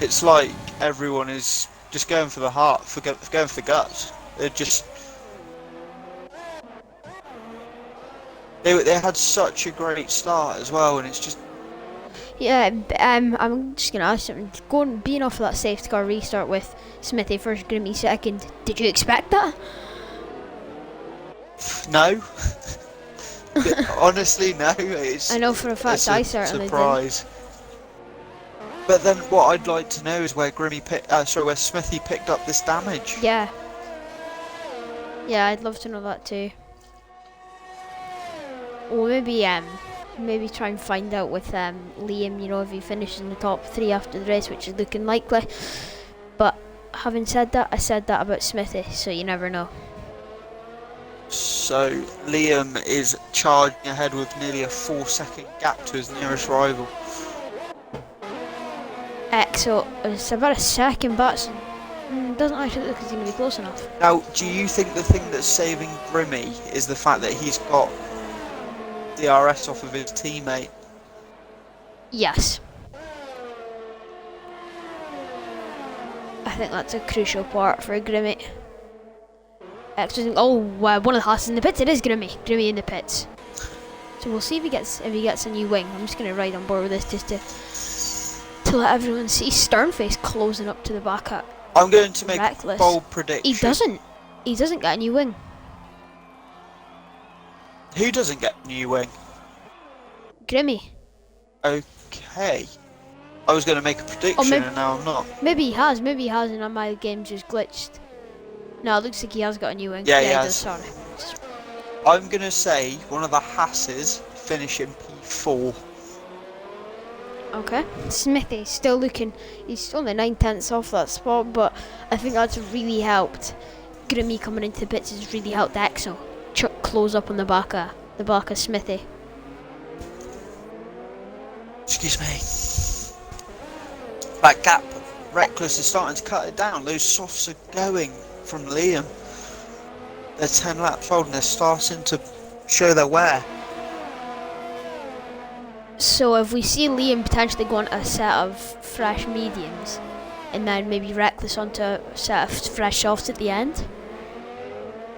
It's like everyone is just going for the heart, going for the guts. They're just... They had such a great start as well, and it's just... Yeah, I'm just gonna ask something. Being off of that safety car restart with Smithy first, Grimmy second. Did you expect that? No. Honestly, no. I know for a fact it's I a certainly surprise. But then, what I'd like to know is where where Smithy picked up this damage. did. Yeah. Yeah, I'd love to know that too. Or maybe try and find out with Liam, you know, if he finishes in the top 3 after the race, which is looking likely. But having said that, I said that about Smithy, so you never know. So Liam is charging ahead with nearly a 4-second gap to his nearest rival. So it's about a second, but doesn't actually look like he's going to be close enough. Now, do you think the thing that's saving Grimmy is the fact that he's got DRS off of his teammate? Yes. I think that's a crucial part for Grimmy. One of the Haas in the pits. It is Grimmy in the pits. So we'll see if he gets a new wing. I'm just gonna ride on board with this just to let everyone see Sternface closing up to the back at I'm going to make Reckless. a bold prediction. He doesn't get a new wing. Who doesn't get a new wing? Grimmy. Okay. I was going to make a prediction and now I'm not. Maybe he has, and my game just glitched. No, it looks like he has got a new wing. Yeah, he does, has. sorry. I'm going to say one of the Hasses finish in P4. Okay. Smithy still looking, he's only 9/10 off that spot, but I think that's really helped. Grimmy coming into the pits has really helped Exo close up on the back of Smithy. Excuse me. That gap, Reckless is starting to cut it down. Those softs are going from Liam. They're 10 laps old and they're starting to show their wear. So if we see Liam potentially going to a set of fresh mediums, and then maybe Reckless onto a set of fresh softs at the end?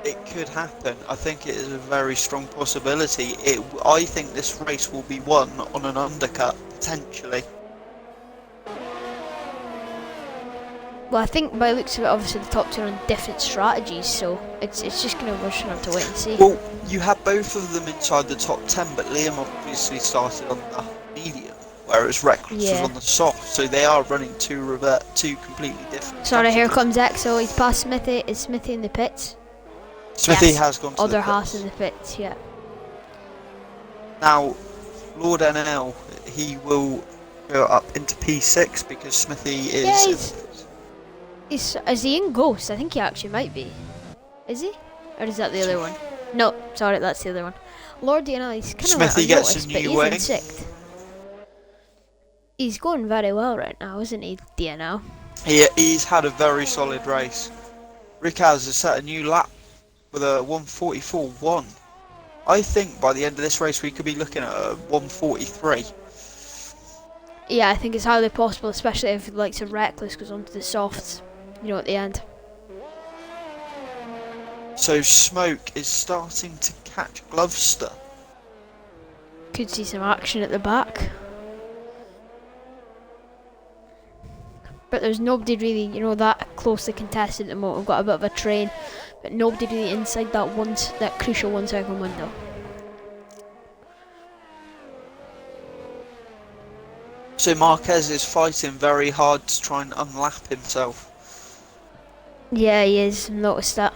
It could happen. I think it is a very strong possibility. I think this race will be won on an undercut, potentially. Well, I think by the looks of it, obviously the top two are on different strategies, so it's just going to we're just going to have to wait and see. Well, you have both of them inside the top 10, but Liam obviously started on the medium, whereas Reckless was on the soft, so they are running two completely different. Sorry, here comes Exo. He's past Smithy. Is Smithy in the pits? Smithy has gone to other the Haas pits. in the pits, yeah. Now, Lord NL, he will go up into P6 because Smithy is... Is he in Ghost? I think he actually might be. Is he? Or is that the other one? No, sorry, that's the other one. Lord DNL, he's kind of Smithy gets a but new he's wing. in sixth. He's going very well right now, isn't he, DNL? He's had a very solid race. Ricaz has set a new lap with a 144.1. I think by the end of this race we could be looking at a 143. Yeah, I think it's highly possible, especially if the likes of Reckless goes onto the softs, you know, at the end. So Smoke is starting to catch Glovester. Could see some action at the back. But there's nobody really, you know, that closely contested at the moment. We've got a bit of a train, but nobody really inside that crucial 1 second window. So Marquez is fighting very hard to try and unlap himself. Yeah, he is. Noticed that.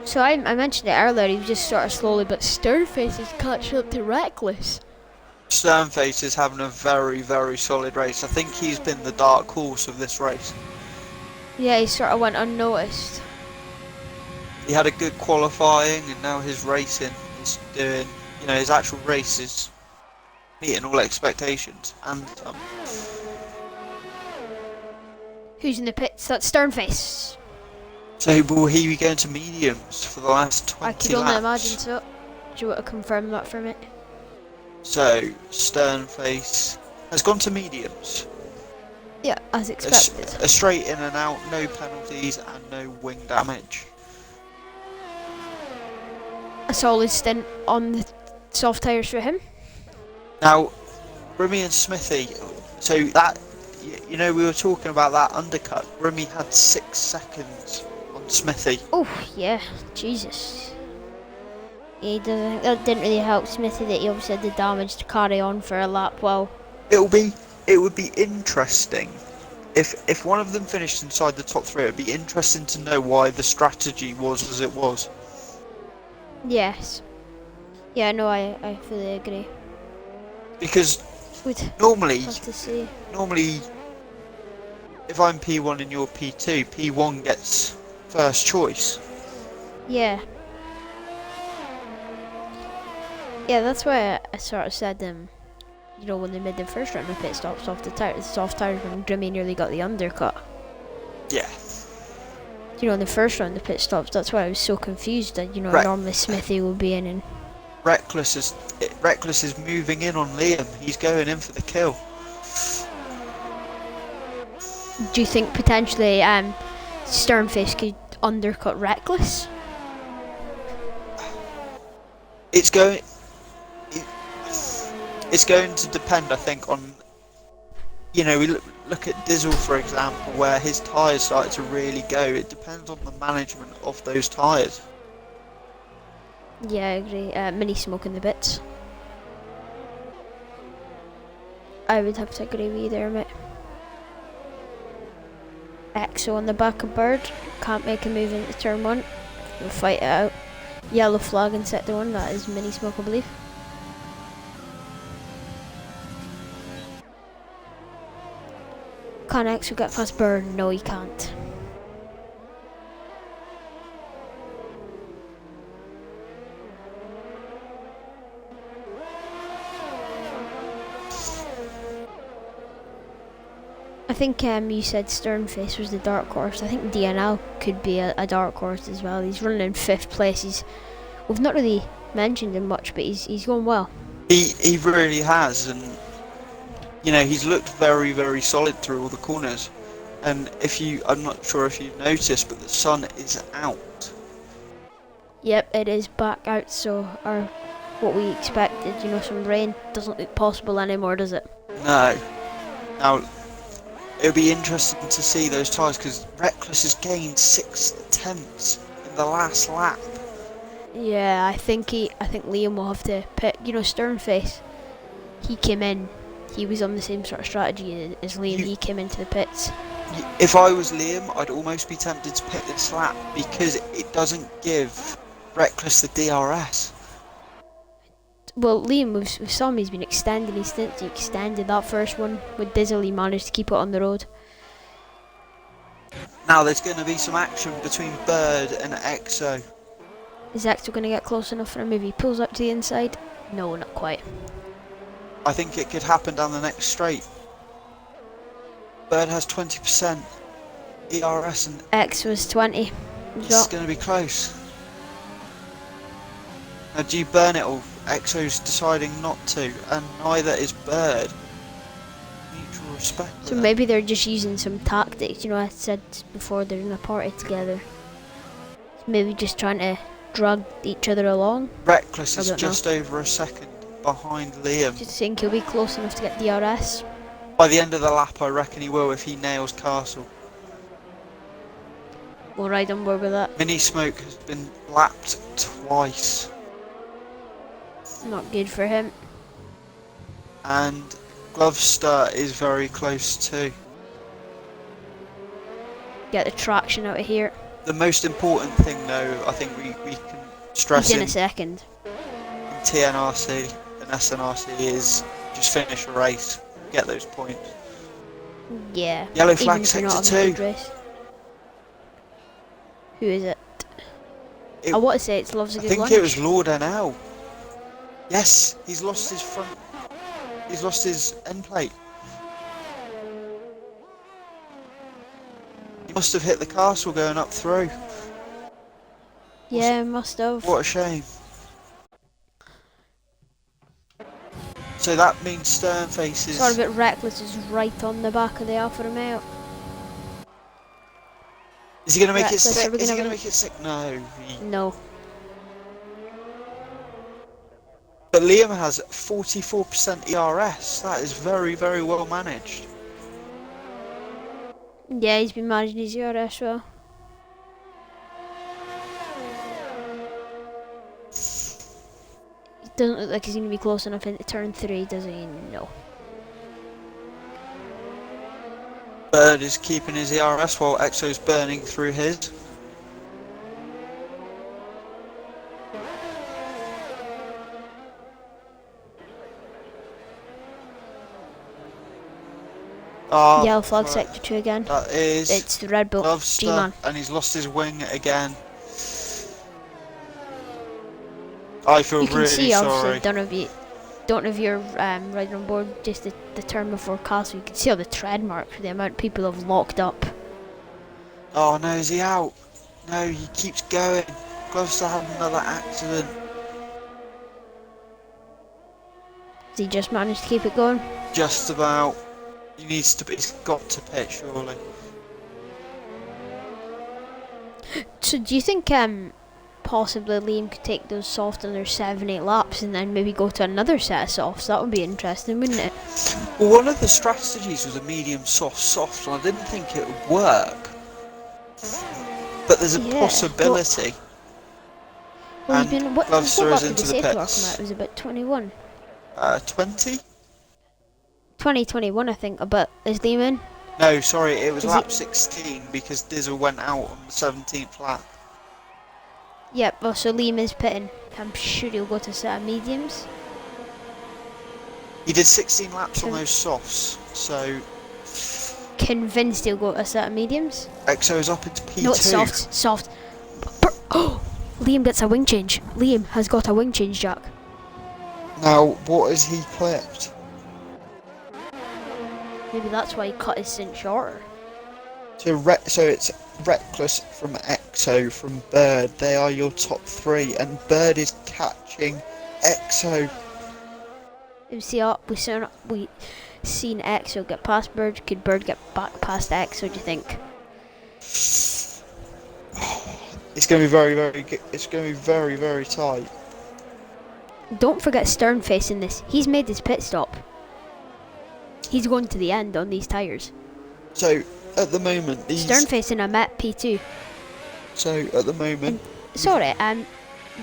So I mentioned it earlier, he was just sort of slowly, but Sternface is catching up to Reckless. Sternface is having a very, very solid race. I think he's been the dark horse of this race. Yeah, he sort of went unnoticed. He had a good qualifying and now his racing is doing, you know, his actual race is meeting all expectations. And Who's in the pits? That's Sternface. so will he be going to mediums for the last 20 laps? I could only imagine so. Do you want to confirm that for me? So Sternface has gone to mediums. Yeah, as expected. A straight in and out, no penalties and no wing damage. A solid stint on Soft tyres for him. Now, Remy and Smithy, so that, you know, we were talking about that undercut. Remy had 6 seconds on Smithy. Oh, yeah. Jesus. Yeah, that didn't really help Smithy that he obviously had the damage to carry on for a lap while... It would be interesting if one of them finished inside the top 3. It would be interesting to know why the strategy was as it was. Yes. Yeah, no, I fully agree. Because Would normally, have to see. if I'm P1 and you're P2, P1 gets first choice. Yeah. Yeah, that's why I sort of said, you know, when they made the first round of pit stops off the soft tires when Jimmy nearly got the undercut. Yeah. You know, in the first round of pit stops, that's why I was so confused that, you know, Right. normally Smithy will be in and... Reckless is moving in on Liam. He's going in for the kill. Do you think potentially Sternface could undercut Reckless? It's going to depend, I think, on, you know, we look at Dizzle, for example, where his tyres started to really go. It depends on the management of those tyres. Yeah, I agree. Mini smoke in the bits. I would have to agree with you there, mate. Exo on the back of Bird. Can't make a move into turn 1. We'll fight it out. Yellow flag in sector 1. That is mini smoke, I believe. Can Exo get past Bird? No, he can't. I think you said Sternface was the dark horse. I think DNL could be a dark horse as well. He's running in 5th place. We've not really mentioned him much, but he's going well. He really has, and you know, he's looked very, very solid through all the corners. And I'm not sure if you've noticed, but the sun is out. Yep, it is back out. So what we expected, you know, some rain doesn't look possible anymore, does it? No. Now, it'll be interesting to see those tyres, because Reckless has gained 6 tenths in the last lap. Yeah, I think Liam will have to pick. You know, Sternface. He came in. He was on the same sort of strategy as Liam. He came into the pits. If I was Liam, I'd almost be tempted to pick this lap, because it doesn't give Reckless the DRS. Well, Liam, we saw him. He's been extending his stints. He extended that first one with Dizzle. He managed to keep it on the road. Now there's going to be some action between Bird and Exo. Is Exo going to get close enough for him if he pulls up to the inside? No, not quite. I think it could happen down the next straight. Bird has 20% ERS and Exo is 20. this is going to be close. Now, do you burn it all? Exo's deciding not to, and neither is Bird. Mutual respect. So maybe they're just using some tactics. You know, I said before they're in a party together. Maybe just trying to drag each other along. Reckless is just over a second behind Liam. Do you think he'll be close enough to get DRS? By the end of the lap, I reckon he will if he nails Castle. We'll ride on board with that. Mini Smoke has been lapped twice. Not good for him. And Glovester is very close too. Get the traction out of here. The most important thing though, I think we can stress He's in a second. in TNRC and S1R7 is just finish a race, get those points. Yeah. Yellow even flag if you're sector not having a 2. good race. Who is it? I want to say it's Loves a I Good think Lunch. it was Lord NL. Yes, he's lost his front. He's lost his end plate. He must have hit the castle going up through. Yeah, must have. What a shame. So that means Sternface is. Sort of a bit reckless is right on the back of the Alfa Romeo. Is he going to make it Reckless, sick? are we Is he gonna going to make it sick? No. No. But Liam has 44% ERS. That is very, very well managed. Yeah, he's been managing his ERS well. It doesn't look like he's going to be close enough into turn 3, does he? No. Bird is keeping his ERS while Exo's burning through his. Yellow flag sector 2 again. That is. It's the Red Bull G-Man. And he's lost his wing again. I feel You can really see, sorry. obviously, don't know if you're riding on board just the turn before castle. You can see all the tread marks for the amount of people have locked up. Oh no, is he out? No, he keeps going. Close to having another accident. Has he just managed to keep it going? Just about. He's got to pit, surely. So do you think possibly Liam could take those soft under 7-8 laps and then maybe go to another set of softs? That would be interesting, wouldn't it? Well, one of the strategies was a medium soft, and I didn't think it would work. But there's a possibility. Well, and he's been, what Gloucester lap is did they into say the to pits. It was about 21. 20? 2021, I think. But is Liam in? No, sorry, it was Is lap it- 16 because Dizzle went out on the 17th lap. Yep. Well, so Liam is pitting. I'm sure he'll go to a set of mediums. He did 16 laps on So- those softs, so Convinced he'll go to a set of mediums. Exo is up into P2. No, it's soft. Oh, Liam gets a wing change. Liam has got a wing change, Jack. Now, what has he clipped? Maybe that's why he cut his stint shorter. So it's Reckless from Exo from Bird. They are your top 3, and Bird is catching Exo. We seen Exo get past Bird. Could Bird get back past Exo? Do you think? It's going to be very, very good. It's going to be very, very tight. Don't forget Sternface in this. He's made his pit stop. He's going to the end on these tyres. So at the moment, these. Sternface in a Met P2. So at the moment. Sorry,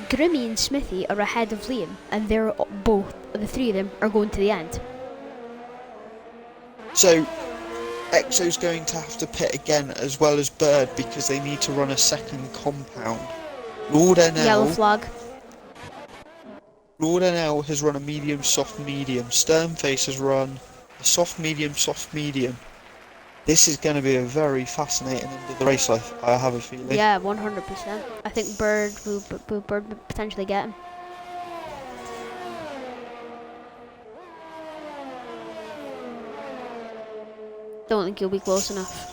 Grimmy and Smithy are ahead of Liam, and they're both, the 3 of them, are going to the end. So Exo's going to have to pit again as well as Bird because they need to run a second compound. Lord Yellow NL. flag. Lord NL has run a medium, soft, medium. Sternface has run a soft, medium, soft, medium. This is going to be a very fascinating end of the race, I have a feeling. Yeah, 100%. I think Bird will potentially get him. Don't think he'll be close enough.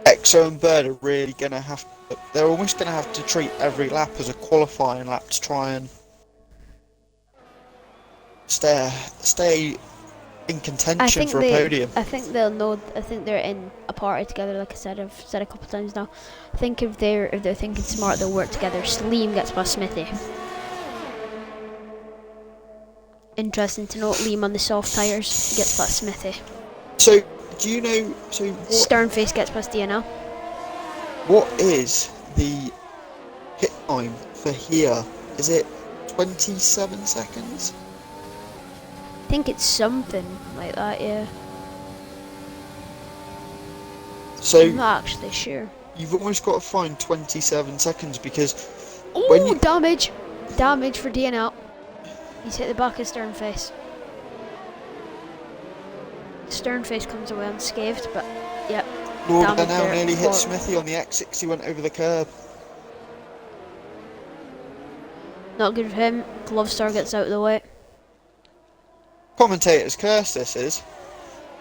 Exo and Bird are really going to have to, they're almost going to have to treat every lap as a qualifying lap to try and stay in contention for a podium. I think they'll know. I think they're in a party together. Like I've said a couple of times now. I think if they're thinking smart, they'll work together. Liam gets past Smithy. Interesting to note, Liam on the soft tyres gets past Smithy. So, do you know? So, Sternface gets past DNL. What is the hit time for here? Is it 27 seconds? I think it's something like that. Yeah. So I'm not actually sure. you've almost got to find 27 seconds because when Oh, you damage for DNL. He's hit the back of Sternface. Sternface comes away unscathed, but yep. Lord damage now there. nearly hit Smithy on the X6. He went over the curb. Not good for him. Glovestar gets out of the way. Commentators curse this is.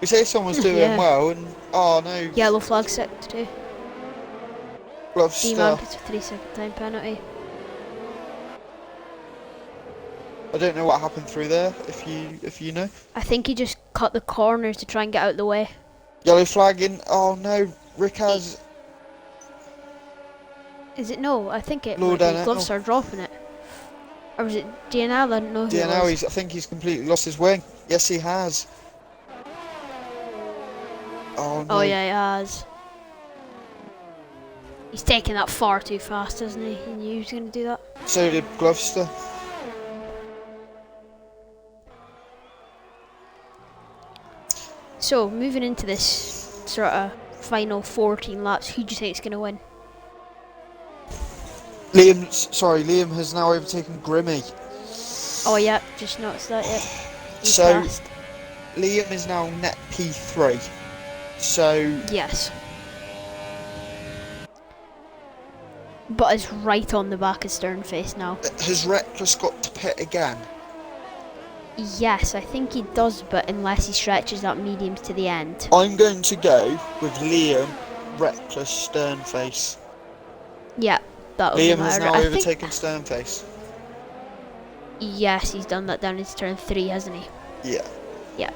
We say someone's doing Yeah. well and oh no. Yellow flag set too. D-Man Glovestar. gets a 3-second time penalty. I don't know what happened through there. If you know. I think he just cut the corners to try and get out of the way. Yellow flag in. Oh no. Rick has. Is it no? I think it Lord might be. NL. Glovestar dropping it. Or was it DNL? I don't know who it DNL, was. I think he's completely lost his wing. Yes, he has. Oh no. Oh yeah, he has. He's taking that far too fast, hasn't he? He knew he was going to do that. So did Gloucester. So, moving into this sort of final 14 laps, who do you think is going to win? Liam has now overtaken Grimmy. Oh yeah, just noticed that, yeah. He's So, passed. Liam is now net P3. So, Yes. But it's right on the back of Sternface now. has Reckless got to pit again? Yes, I think he does, but unless he stretches that mediums to the end. I'm going to go with Liam, Reckless, Sternface. Yeah, that'll Liam be has my now order. I overtaken think, Sternface. yes, he's done that down into turn 3, hasn't he? Yeah.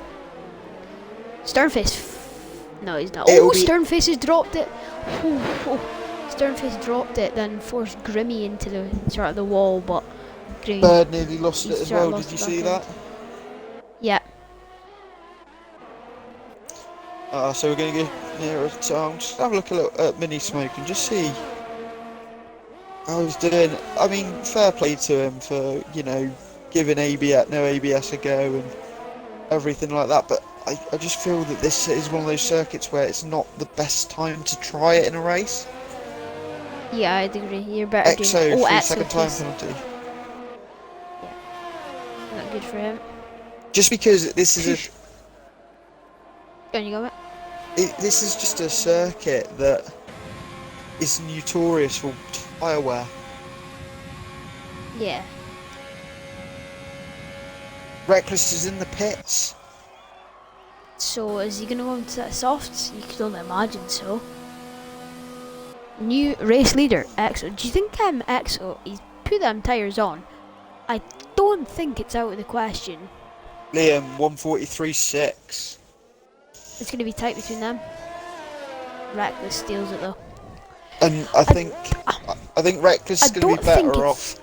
Sternface. No, he's not. It'll Oh, be- Sternface has dropped it. Sternface dropped it, then forced Grimmy into the sort of the wall, but Grimmy. Bird nearly lost He it as sort of well. lost Did you it see back that? Yeah. So we're going to go nearer to town. Just have a look at Mini Smoke and just see how he's doing. I mean, fair play to him for, giving no ABS a go and everything like that. But I just feel that this is one of those circuits where it's not the best time to try it in a race. Yeah, I'd agree. You're better doing. EXO, Oh, 3 EXO, second time please. penalty. Not good for him. Just because this is Go on, you go, mate. this is just a circuit that is notorious for tyre wear. Yeah. Reckless is in the pits. So, is he going to go into that softs? You could only imagine so. New race leader, EXO. Do you think EXO, he's put them tyres on? I don't think it's out of the question. Liam, 143.6. It's going to be tight between them. Reckless steals it though. And I think Reckless is I going to be don't think better it's- off.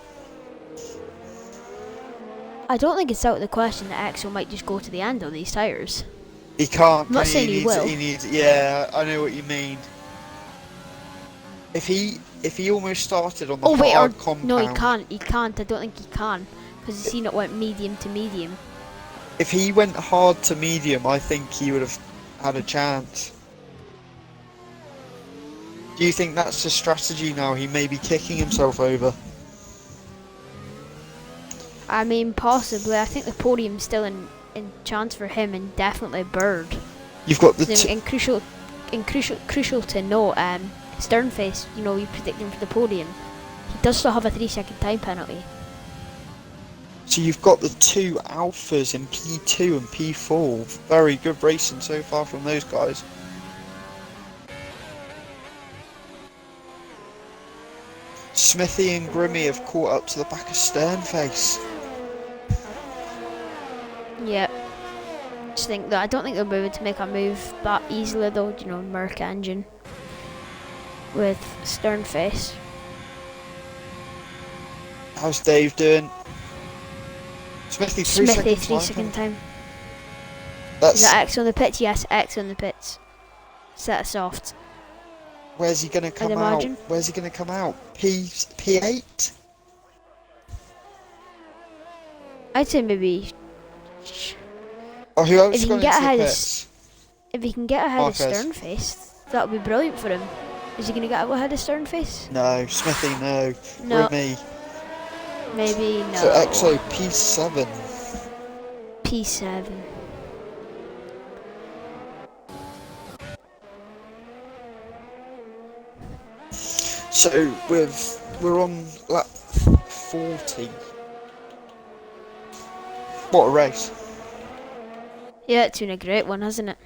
I don't think it's out of the question that EXO might just go to the end on these tyres. He can't. I'm not can saying he will. He needs. Yeah, I know what you mean. If he almost started on the Oh wait, or hard compound. no, he can't. He can't. I don't think he can because he not went medium to medium. If he went hard to medium, I think he would have had a chance. Do you think that's the strategy now? He may be kicking himself over. I mean, possibly. I think the podium's still in chance for him, and definitely Bird. You've got the And crucial to note, Sternface. You predict him for the podium. He does still have a 3-second time penalty. so you've got the two alphas in P2 and P4. Very good racing so far from those guys. Smithy and Grimmy have caught up to the back of Sternface. Yeah. I don't think they'll be able to make a move that easily though. Merc engine with Sternface. How's Dave doing? Smithy, 3 Smithy, seconds. 3-second time. That's Is that X on the pits? Yes, X on the pits. Set of soft. where's he gonna come out? imagine. Where's he gonna come out? P8? I'd say maybe Or who else If he gone can get into the ahead of pits? if he can get ahead Marquez. of Sternface, that would be brilliant for him. Is he gonna get ahead of Sternface? No, Smithy, no. No. Grimmy. Maybe no. So EXO P7. P7. So we're on lap 40. What a race. Yeah, it's been a great one, hasn't it?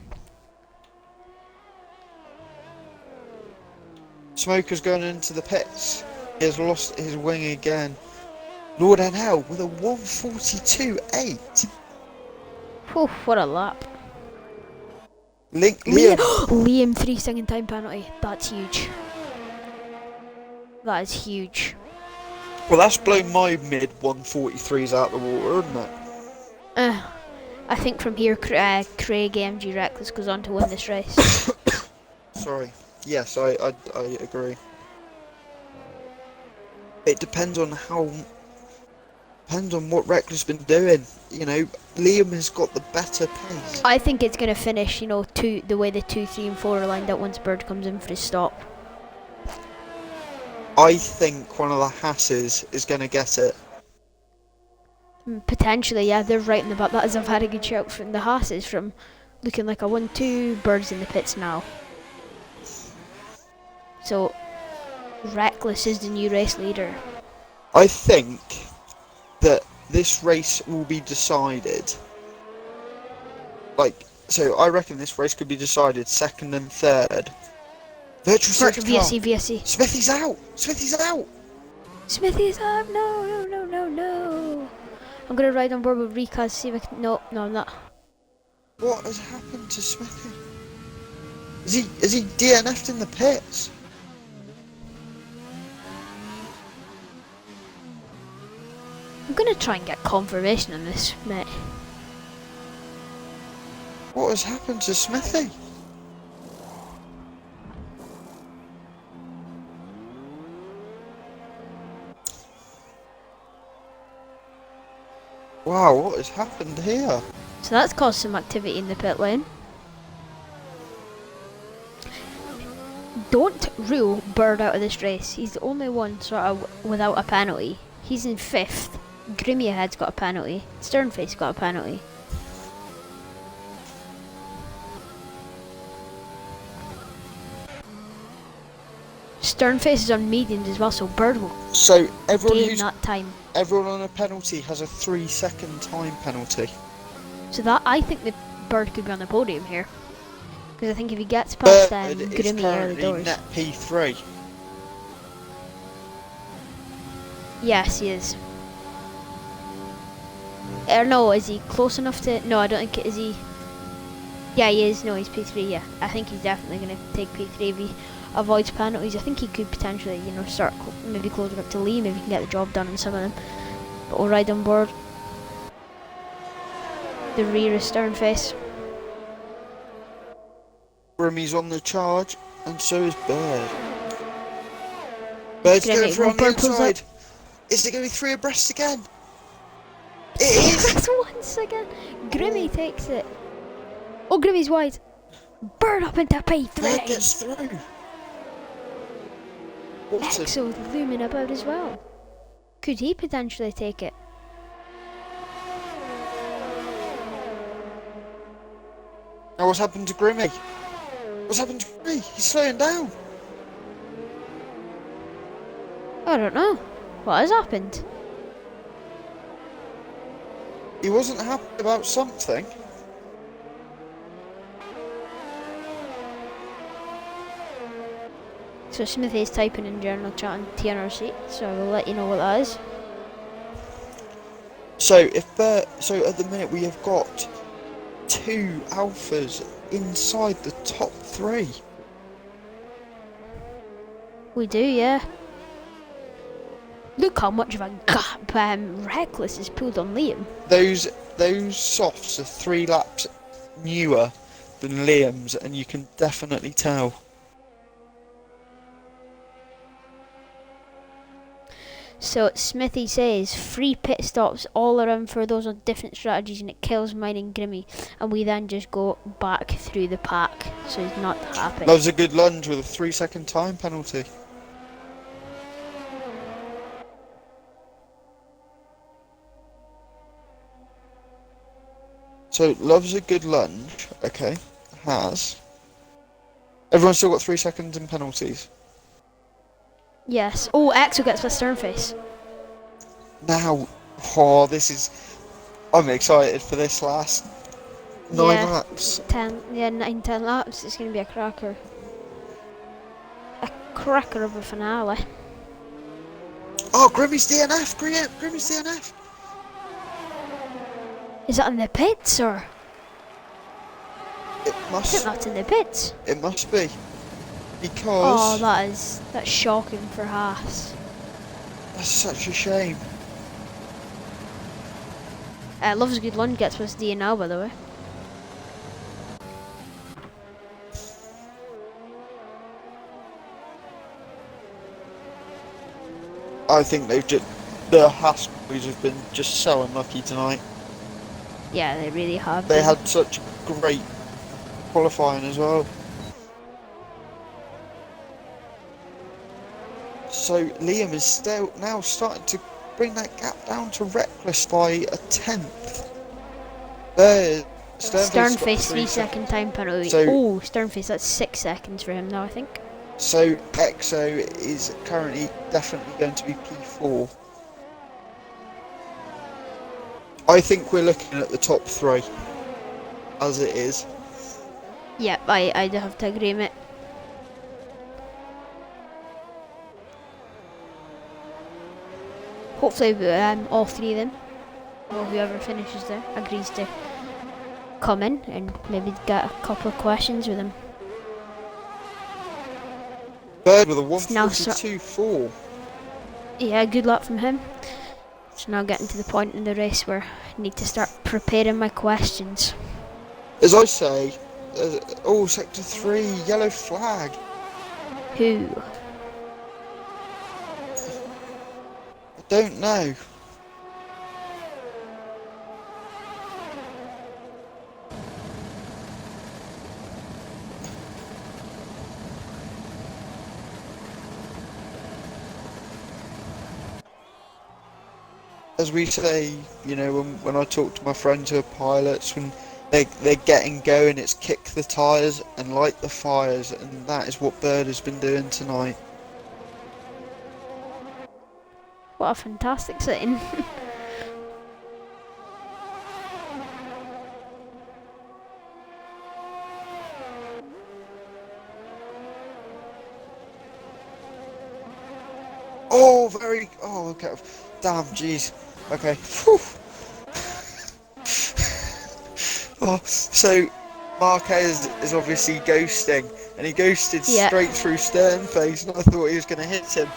Smoker's going into the pits. He has lost his wing again. Lord NL with a 142.8. Whew, what a lap. Liam. Liam 3-second time penalty. That's huge. That is huge. Well, that's blown my mid 143s out the water, isn't it? I think from here, Craig AMG Reckless goes on to win this race. Sorry. Yes, I agree. It depends on what Reckless been doing. You know, Liam has got the better pace. I think it's going to finish, you know, the way the 2, 3 and 4 are lined up once Bird comes in for his stop. I think one of the Hasses is going to get it. Potentially, yeah, they're right in the butt. That is a very good shout from the Hasses, from looking like a 1-2. Bird's in the pits now. So, Reckless is the new race leader. I think that this race will be decided. So I reckon this race could be decided second and third. Virtual safety car. VSC. Smithy's out! Smithy's out! Smithy's up! No. I'm gonna ride on board with Recaz, see if I can. No, I'm not. What has happened to Smithy? Is he DNF'd in the pits? I'm gonna try and get confirmation on this, mate. What has happened to Smithy? Wow, what has happened here? So that's caused some activity in the pit lane. Don't rule Bird out of this race. He's the only one sort of without a penalty. He's in 5th. Grimmy ahead's got a penalty. Sternface got a penalty. Sternface is on mediums as well, so Bird will So everyone gain that time. everyone on a penalty has a 3-second time penalty. So that, I think the Bird could be on the podium here. Because I think if he gets past Bird is Grimmy early currently doors. net P3. Yes, he is. Or no, is he close enough to... No, I don't think... Is he... Yeah, he is. No, he's P3, yeah. I think he's definitely going to take P3 if he avoids penalties. I think he could potentially, you know, start maybe closing up to Lee. Maybe he can get the job done on some of them. But we'll ride on board. The rear is Sternface. Grimmy's on the charge, and so is Bird. Bird's Grimmy, going through well, on the Bird pulls up. inside. Is it going to be 3 abreast again? It is! That's once again. Grimmy takes it. Oh, Grimmy's wide. Bird up into Bird P3. gets through. What a... Exo looming about as well. Could he potentially take it? Now what's happened to Grimmy? What's happened to Grimmy? He's slowing down. I don't know. What has happened? He wasn't happy about something. So Smithy is typing in general chat on TNRC, so I will let you know what that is. So so at the minute we have got 2 alphas inside the top 3. We do, yeah. Look how much of a gap Reckless is pulled on Liam. Those softs are 3 laps newer than Liam's, and you can definitely tell. So Smithy says 3 pit stops all around for those on different strategies, and it kills mine and Grimmy, and we then just go back through the pack. So he's not happy. Loves a good lunge with a 3-second time penalty. So loves a good lunge. Okay, has. Everyone's still got 3 seconds in penalties. Yes. Oh, Exo gets the Sternface. Now, this is... I'm excited for this last 9 laps. 9, 10 laps. It's going to be a cracker. A cracker of a finale. Oh, Grimmy's DNF! Grimmy's DNF! Is that in the pits, or? It I think must... that's in the pits. It must be. Oh, Because... that's shocking for Haas. That's such a shame. Loves a good lunge gets us D now, by the way. I think the Haas boys have been just so unlucky tonight. Yeah, they really have. They been. had such great qualifying as well. So Liam is still now starting to bring that gap down to reckless by a tenth. Sternface 3 second time penalty. So, Sternface, that's 6 seconds for him now, I think. So EXO is currently definitely going to be P4. I think we're looking at the top 3 as it is. Yep, I do have to agree, mate. Hopefully, all 3 of them, or whoever finishes there, agrees to come in and maybe get a couple of questions with him. Bird with a 142.4. Yeah, good luck from him. It's now getting to the point in the race where I need to start preparing my questions. As I say, sector 3, yellow flag. Who? I don't know. As we say, you know, when I talk to my friends who are pilots, when they're getting going, it's kick the tyres and light the fires, and that is what Bird has been doing tonight. What a fantastic setting. Okay. Damn, jeez. Okay. So Marquez is obviously ghosting, and he ghosted straight through Sternface, and I thought he was going to hit him.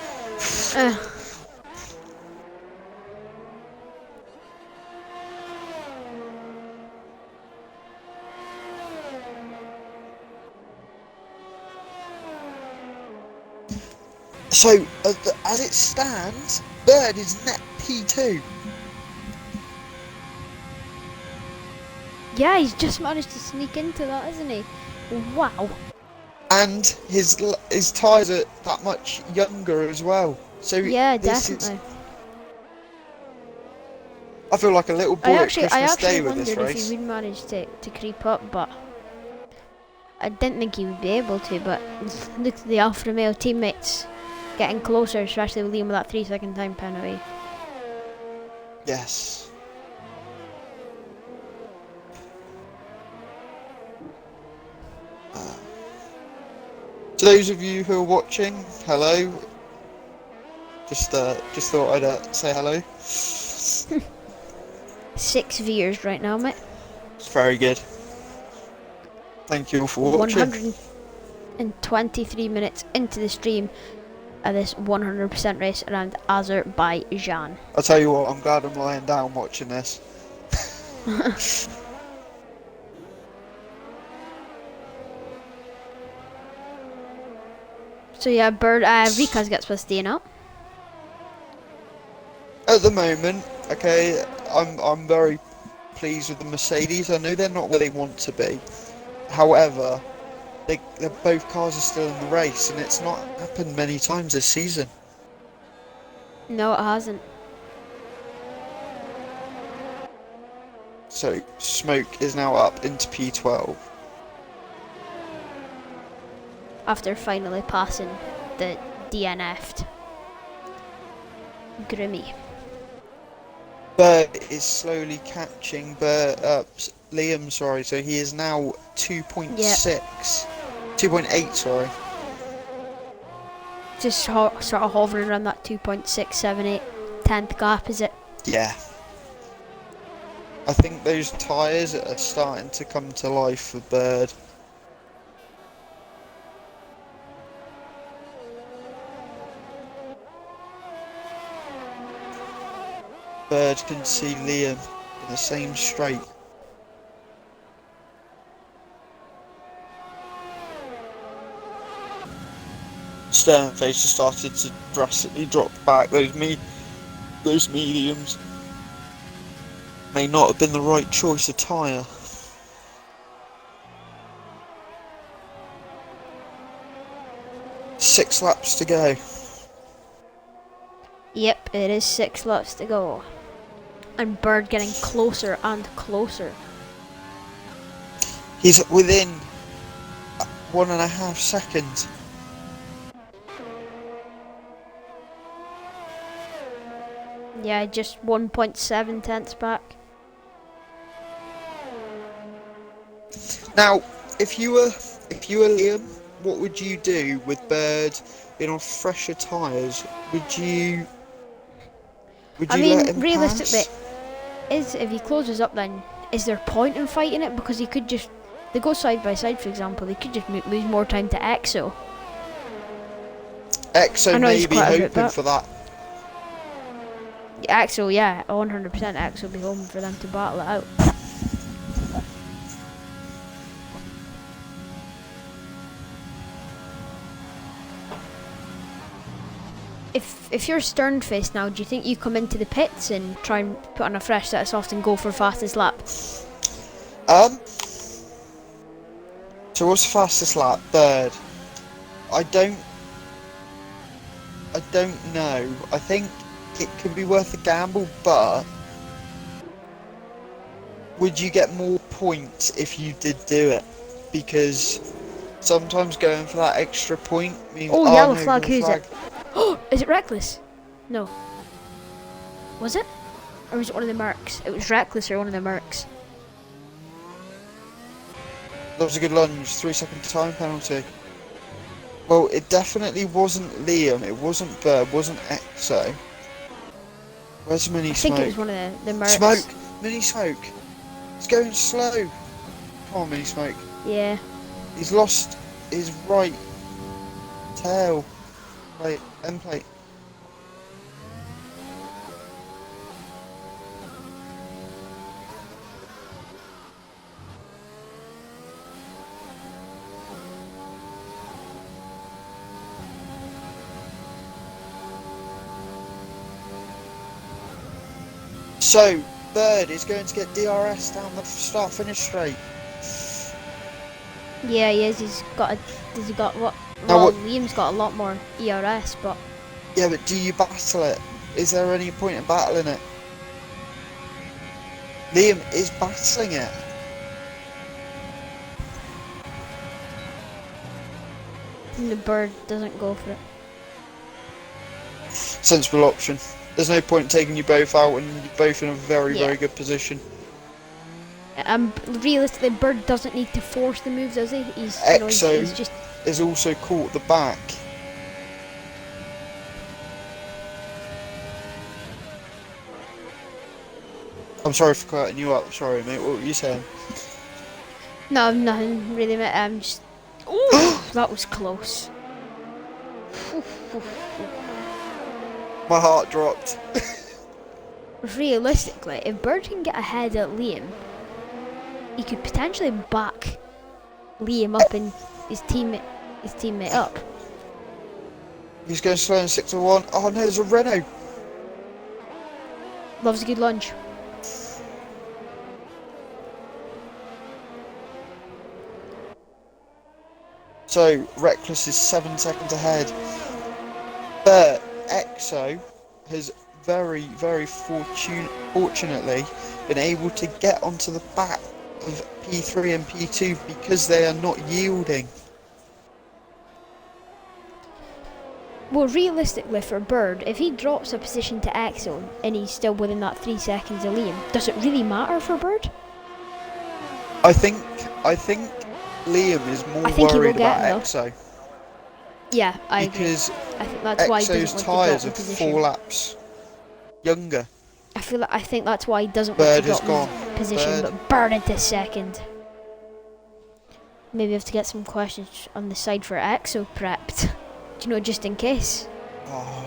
So, as it stands, Bird is net P2. Yeah, he's just managed to sneak into that, hasn't he? Wow. And his tyres are that much younger as well. So yeah, definitely. I feel like a little boy at Christmas Day with this race. I wondered if he would manage to creep up, but I didn't think he would be able to. But look at the Alfa Romeo teammates getting closer, especially with Liam with that 3 second time penalty. Yes. To those of you who are watching, hello. Just thought I'd say hello. 6 viewers right now, mate. It's very good. Thank you all for watching. 123 minutes into the stream of this 100% race around Azerbaijan. I'll tell you what, I'm glad I'm lying down watching this. So yeah, Ricaz gets plus D now. At the moment, okay, I'm very pleased with the Mercedes. I know they're not where they want to be. However, both cars are still in the race, and it's not happened many times this season. No, it hasn't. So Smoke is now up into P12. After finally passing the DNF'd Grimmy. Bird is slowly catching Liam, sorry, so he is now 2.6. 2.8, sorry. Just sort of hovering around that 2.678 10th gap, is it? Yeah. I think those tyres are starting to come to life for Bird. Bird can see Liam in the same straight. Stern face has started to drastically drop back. Those mediums may not have been the right choice of tyre. Six laps to go. Yep, it is 6 laps to go. And Bird getting closer and closer. He's within 1.5 seconds. Yeah, just 1.7 tenths back. Now, if you were Liam, what would you do with Bird being on fresher tyres? Would you I let him mean, realistically, pass? if he closes up, then is there point in fighting it? Because he could just, they go side by side, for example, they could just lose more time to Exo. Exo may be hoping for that. Exo, yeah, 100% Exo will be hoping for them to battle it out. If you're stern faced now, do you think you come into the pits and try and put on a fresh set of soft and go for fastest lap? So what's the fastest lap? Bird. I don't know. I think it could be worth a gamble, but would you get more points if you did do it? Because sometimes going for that extra point means yellow no, flag, who's flag. it? Oh, is it Reckless? No. Was it? Or was it one of the Mercs? It was Reckless or one of the Mercs. That was a good lunge, 3-second time penalty. Well, it definitely wasn't Liam, it wasn't Bird, wasn't Exo. Where's Mini Smoke? I think it was one of the Mercs. Smoke! Mini Smoke! He's going slow! Come on, Mini Smoke. Yeah. He's lost his right tail. Plate, end plate. So, Bird is going to get DRS down the start-finish straight. Yeah, he is. He's got what? Now Well, what- Liam's got a lot more ERS, but Yeah, but do you battle it? Is there any point in battling it? Liam is battling it. the Bird doesn't go for it. Sensible option. There's no point in taking you both out, and you're both in a very, Yeah. very good position. Realistically, Bird doesn't need to force the moves, does he? He's Exo just. is also caught the back. I'm sorry for cutting you up. Sorry, mate. What were you saying? No, nothing really, mate. I'm just. Ooh, that was close. My heart dropped. Realistically, if Bird can get ahead at Liam, he could potentially back Liam up and his teammate up. He's going slow in 6-1. Oh no, there's a Renault. Loves a good lunge. So, Reckless is 7 seconds ahead. But Exo has very, very fortunately been able to get onto the back of P3 and P2 because they are not yielding. Well, realistically for Bird, if he drops a position to Exo and he's still within that 3 seconds of Liam, does it really matter for Bird? I think Liam is more I think he will worried get about him, though. Exo Yeah, I agree. because I think that's why he Exo's doesn't want to tyres drop are the position. 4 laps younger. I think that's why he doesn't Bird want has to drop gone. the position, Bird. but Bird into second. Maybe have to get some questions on the side for Exo prepped. Do you know, just in case? Oh.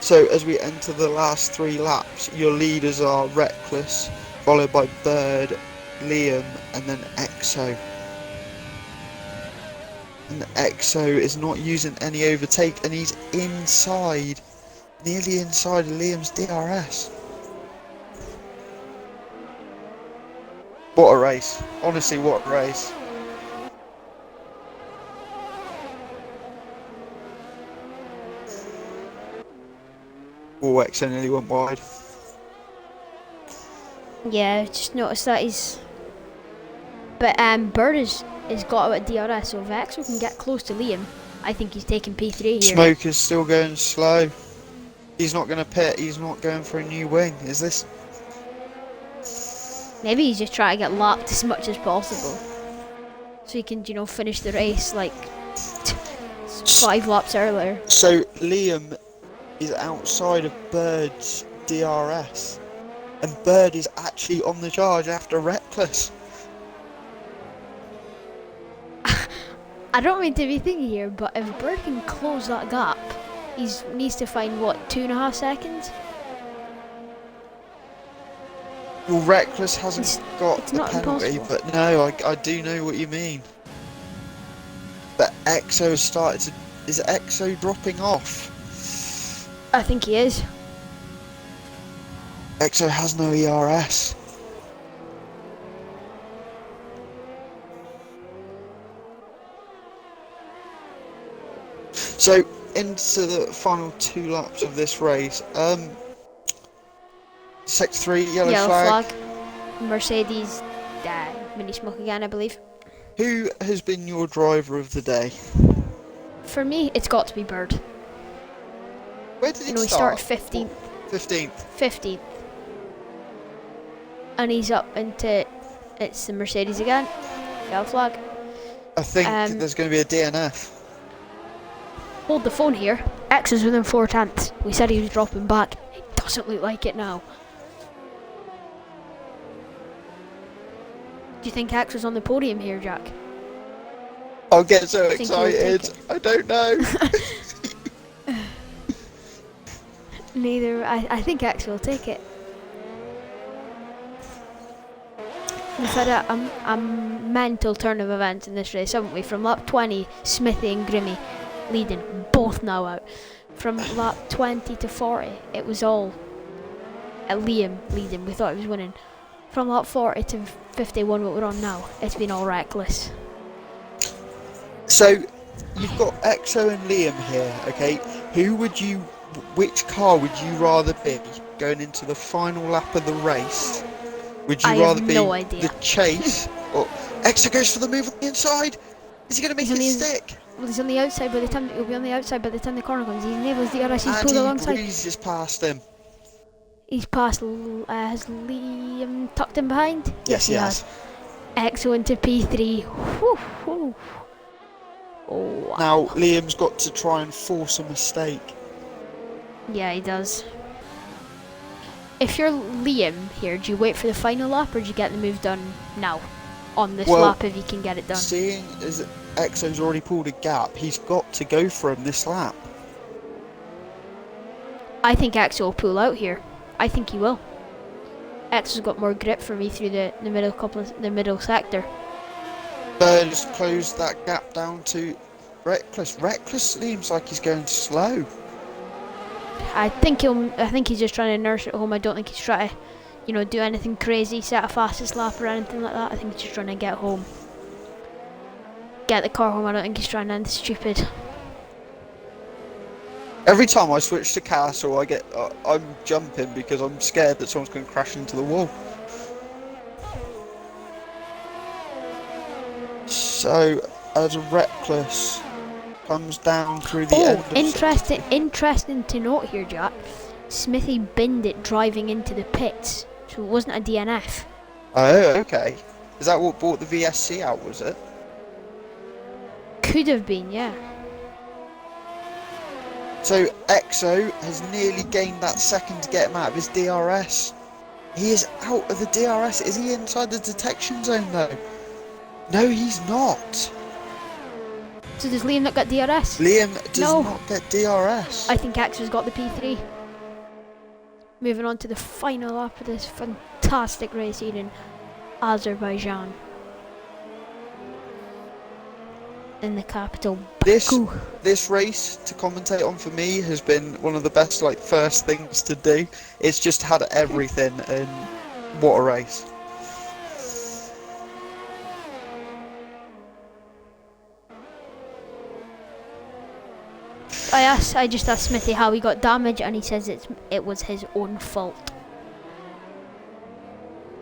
So as we enter the last 3 laps, your leaders are Reckless, followed by Bird, Liam, and then Exo. And Exo is not using any overtake, and he's inside, nearly inside of Liam's DRS. What a race. Honestly, what a race. Oh, Exo nearly went wide. Yeah, I just noticed that he's. But Bird is got out at DRS, so if Axel can get close to Liam, I think he's taking P3 here. Smoke is still going slow. He's not going to pit. He's not going for a new wing. Is this? Maybe he's just trying to get lapped as much as possible, so he can, you know, finish the race like 5 laps earlier. So Liam is outside of Bird's DRS, and Bird is actually on the charge after Reckless. I don't mean to be thinking here, but if Bird can close that gap, he needs to find what, 2.5 seconds? Well, Reckless hasn't got it's the not penalty, impossible. but no, I do know what you mean. But Exo has started to. Is Exo dropping off? I think he is. Exo has no ERS. So into the final 2 laps of this race. Sector 3, yellow flag. Mercedes, mini smoke again, I believe. Who has been your driver of the day? For me, it's got to be Bird. Where did he He start? started 15th. 15th. 15th. And he's up into. It's the Mercedes again. Yellow flag. I think there's going to be a DNF. Hold the phone here. X is within 4 tenths. We said he was dropping back. It doesn't look like it now. Do you think X was on the podium here, Jack? I'll get so Think he would take excited. I don't know. Neither. I think X will take it. We've had a mental turn of events in this race, haven't we? From lap 20, Smithy and Grimmy leading, both now out. From lap 20 to 40, it was all Liam leading. We thought he was winning. From lap 40 to 51, what we're on now, it's been all Reckless. So you've got Exo and Liam here, okay? Which car would you rather be going into the final lap of the race? Would you I rather have be no idea. the chase, or Exo goes for the move on the inside? Is he going to make it stick? Well, he's on the outside by the time. He'll be on the outside by the time the corner comes. He enables the DRS. He's And pulled he alongside. breezes past him. He's passed. Has Liam tucked him behind? Yes, he has. Exo into P3. Whew, whew. Oh, wow. Now Liam's got to try and force a mistake. Yeah, he does. If you're Liam here, do you wait for the final lap or do you get the move done now? On this lap if you can get it done. Seeing as Exo's already pulled a gap, he's got to go for him this lap. I think Exo will pull out here. I think he will. Exo's got more grip for me through the middle sector. Bird has closed that gap down to Reckless. Reckless seems like he's going slow. I think he's just trying to nurse it home. I don't think he's trying to, do anything crazy, set a fastest lap or anything like that. I think he's just trying to get home. Get the car home. I don't think he's trying anything stupid. Every time I switch to Castle, I'm jumping because I'm scared that someone's going to crash into the wall. So, as Reckless comes down through the end of interesting to note here, Jack. Smithy binned it driving into the pits, so it wasn't a DNF. Oh, okay. Is that what brought the VSC out, was it? Could have been, yeah. So Exo has nearly gained that second to get him out of his DRS. He is out of the DRS. Is he inside the detection zone though? No, he's not. So does Liam not get DRS? Liam does No. not get DRS. I think Axel's got the P3. moving on to the final lap of this fantastic race here in Azerbaijan. In the capital, Baku. This race to commentate on for me has been one of the best first things to do. It's just had everything, and what a race. I just asked Smithy how he got damaged, and he says it was his own fault.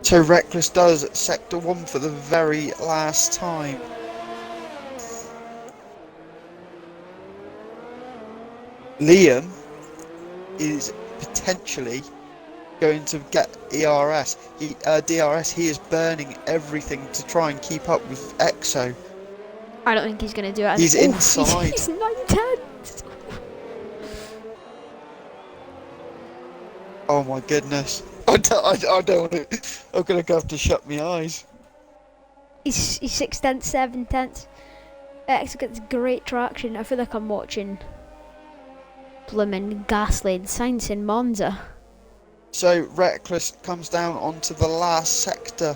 So Reckless does Sector 1 for the very last time. Liam is potentially going to get DRS. He is burning everything to try and keep up with EXO. I don't think he's going to do it. He's inside. He's 9/10. Oh my goodness. I don't want to. I'm going to have to shut my eyes. He's 6/10, 7/10. EXO gets great traction. I feel like I'm watching blooming Gasly Sainz in Monza. So Reckless comes down onto the last sector.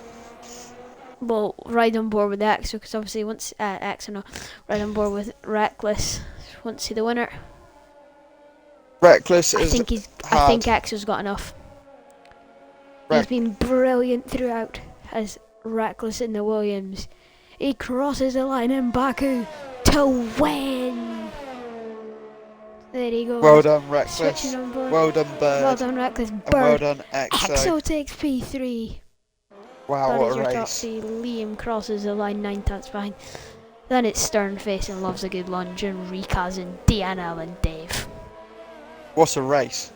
Well, ride on board with EXO, because obviously once ride on board with Reckless. Want to see the winner? Reckless I think EXO's got enough. He's been brilliant throughout as Reckless in the Williams. He crosses the line in Baku to win. There he goes. Well done, Reckless. Switching on board. Well done, Bird. Well done, Reckless. And Bird. well done, EXO. EXO takes P3. Wow, That what is a your top race. three. Liam crosses the line 9/10 behind. Then it's Sternface and loves a good lunge, and Rikaz and DNL and Dave. What a race.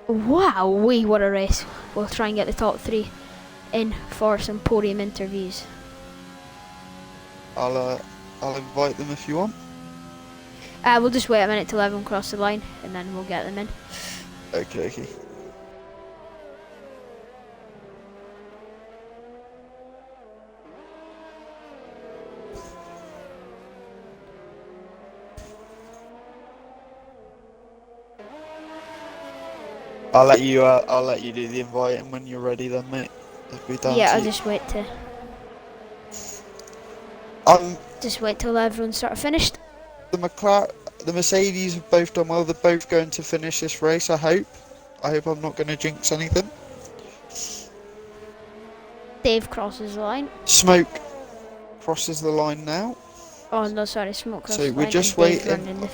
Wow, what a race. We'll try and get the top three in for some podium interviews. I'll invite them if you want. We'll just wait a minute till everyone cross the line, and then we'll get them in. Okay. I'll let you do the inviting when you're ready then, mate. It'll be down Yeah, to I'll you. just wait to Um, just wait till everyone's sort of finished. the Mercedes have both done well. They're both going to finish this race, I hope. I hope I'm not going to jinx anything. Dave crosses the line. Smoke crosses the line now. Oh no, sorry, Smoke crosses So the we're line. just and Dave's waiting running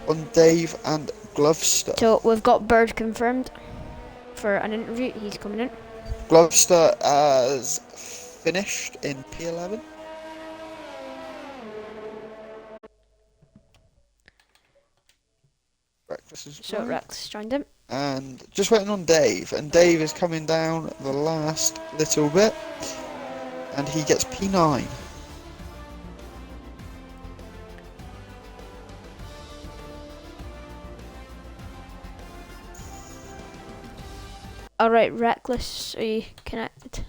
on Dave and Glovester. So we've got Bird confirmed for an interview. He's coming in. Glovester has finished in P11. Reckless is So right. Rex joined him. And just waiting on Dave, and Dave is coming down the last little bit, and he gets P9. Alright, Reckless, are you connected?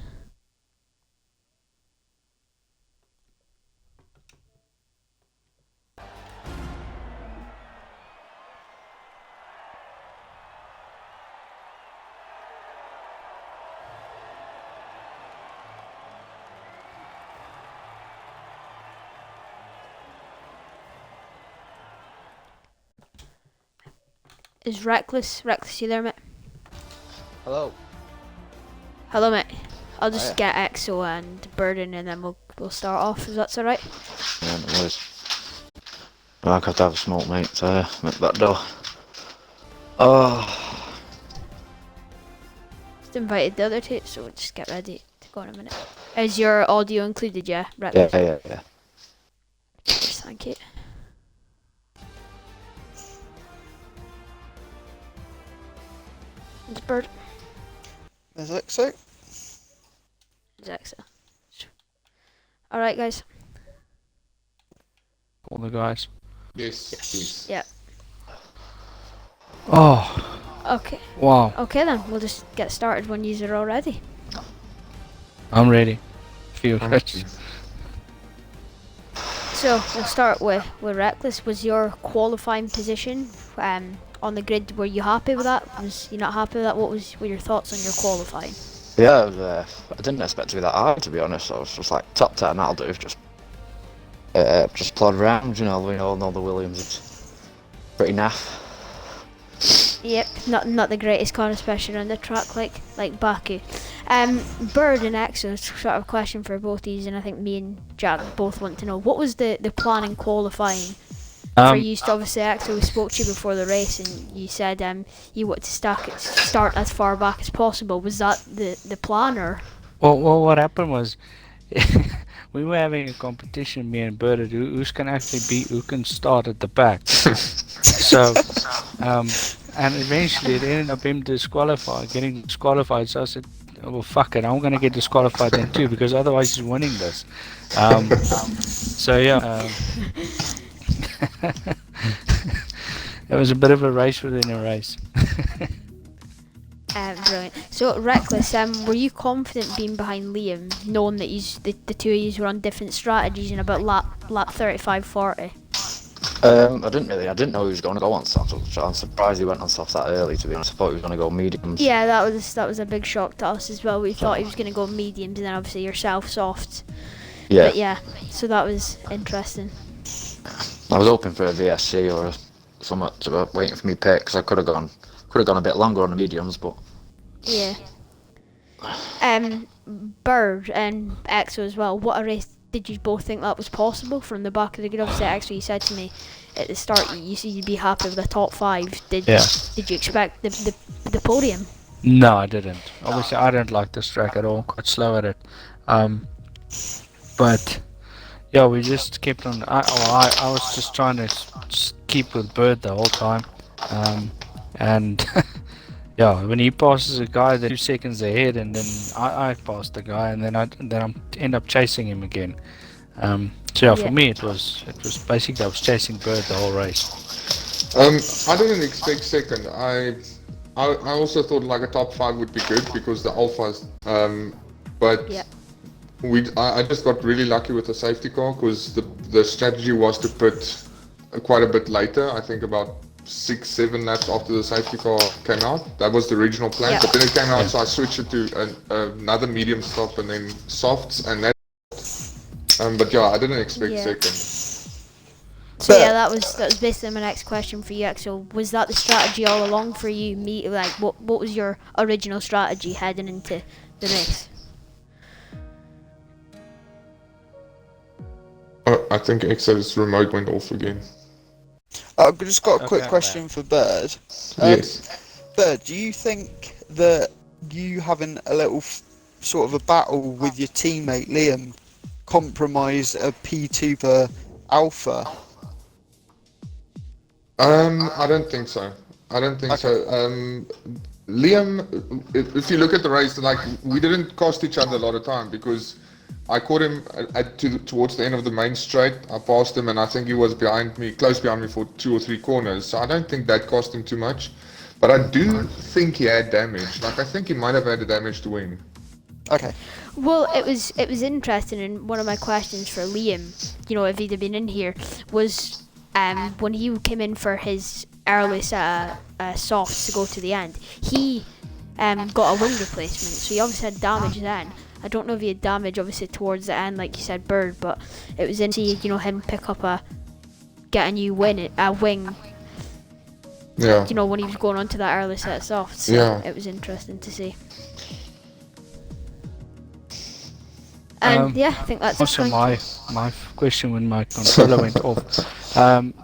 Is Reckless you there, mate? Hello. Hello, mate. I'll just Hiya. get EXO and Bird in, and then we'll start off, if that's alright. Yeah, no worries. I'll have to have a smoke, mate. At that door. Oh. Just invited the other two, so we'll just get ready to go in a minute. Is your audio included, yeah, Yeah, Reckless? yeah. Yes, thank you. It's Bird. Is that so? It's EXO. Alright, guys. All the guys. Yes. Yeah. Oh, Okay. wow. Okay then, we'll just get started when you're all ready. I'm ready. Feel rich. So we'll start with Reckless. Was your qualifying position on the grid. Were you happy with that? Was you not happy with that? What were your thoughts on your qualifying? Yeah, I didn't expect to be that high, to be honest. I was just like, top 10, that'll do. Just plod around, you know. We all know the Williams is pretty naff. Yep, not the greatest car, especially on the track like Baku. Bird and Exo, sort of question for both these, and I think me and Jack both want to know, what was the plan in qualifying for you? Obviously, Exo, we spoke to you before the race, and you said you wanted to start as far back as possible. Was that the plan, or? Well, what happened was we were having a competition, me and Bird, who's can actually who can start at the back. So, and eventually it ended up getting disqualified. So I said, oh, well, fuck it, I'm going to get disqualified then too, because otherwise he's winning this. So yeah, it was a bit of a race within a race. Brilliant. So, Reckless, were you confident being behind Liam, knowing that the two of you were on different strategies in about lap 35, 40? I didn't know he was going to go on soft. So I'm surprised he went on soft that early, to be honest. I thought he was going to go mediums. Yeah, that was a big shock to us as well. We thought he was going to go mediums, and then obviously yourself softs. Yeah. But yeah, so that was interesting. I was hoping for a VSC or something to waiting for me pick, because I could have gone a bit longer on the mediums, but yeah. Bird and Exo as well. What a race! Did you both think that was possible from the back of the grid? Obviously, Exo, you said to me at the start you said you'd be happy with the top 5. Did you expect the podium? No, I didn't. Obviously, I don't like this track at all. Quite slow at it. But yeah, we just kept on. I was just trying to keep with Bird the whole time, and yeah, when he passes a guy, they're 2 seconds ahead, and then I passed the guy, and then I end up chasing him again. So yeah, for me it was basically I was chasing Bird the whole race. I didn't expect second. I also thought like a top 5 would be good because the alphas. But yeah. I just got really lucky with the safety car, because the strategy was to put quite a bit later. I think about 6-7 laps after the safety car came out. That was the original plan, Yeah. but then it came out, so I switched it to another medium stop and then softs, and that. But yeah, I didn't expect second. So yeah, that was basically my next question for you. So was that the strategy all along for you? What was your original strategy heading into the race? I think Exo's remote went off again. I've just got a quick question for Bird. Yes. Bird, do you think that you having a little sort of a battle with your teammate Liam compromise a P2 per Alpha? I don't think so. Liam, if you look at the race, like, we didn't cost each other a lot of time, because I caught him towards the end of the main straight. I passed him, and I think he was close behind me for 2 or 3 corners. So I don't think that cost him too much. But I do think he had damage. Like, I think he might have had the damage to win. Okay. Well, it was interesting, and one of my questions for Liam, if he'd have been in here, was when he came in for his early set of softs to go to the end, he got a wing replacement, so he obviously had damage then. I don't know if he had damage obviously towards the end, like you said, Bird, but it was interesting to see, him pick up get a new wing. Yeah. When he was going on to that early set of softs. So Yeah. it was interesting to see. And I think that's Also, it. my question when my controller went off,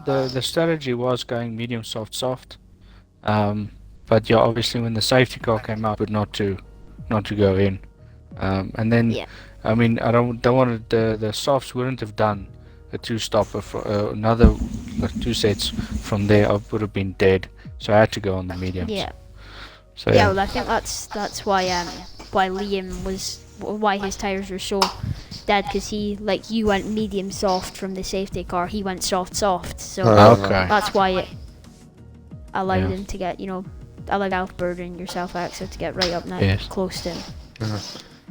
the strategy was going medium soft, but yeah, obviously when the safety car came out, but not to go in, and then I mean I don't want the softs wouldn't have done a 2-stopper for another 2 sets from there. I would have been dead, so I had to go on the mediums. Yeah. So Yeah, well, I think that's why Liam why his tires were so dead, because he, like you, went medium soft from the safety car. He went soft, so Okay. that's why it allowed him to get, allowed Alfbird and yourself Axel to get right up now, Yes. close to him.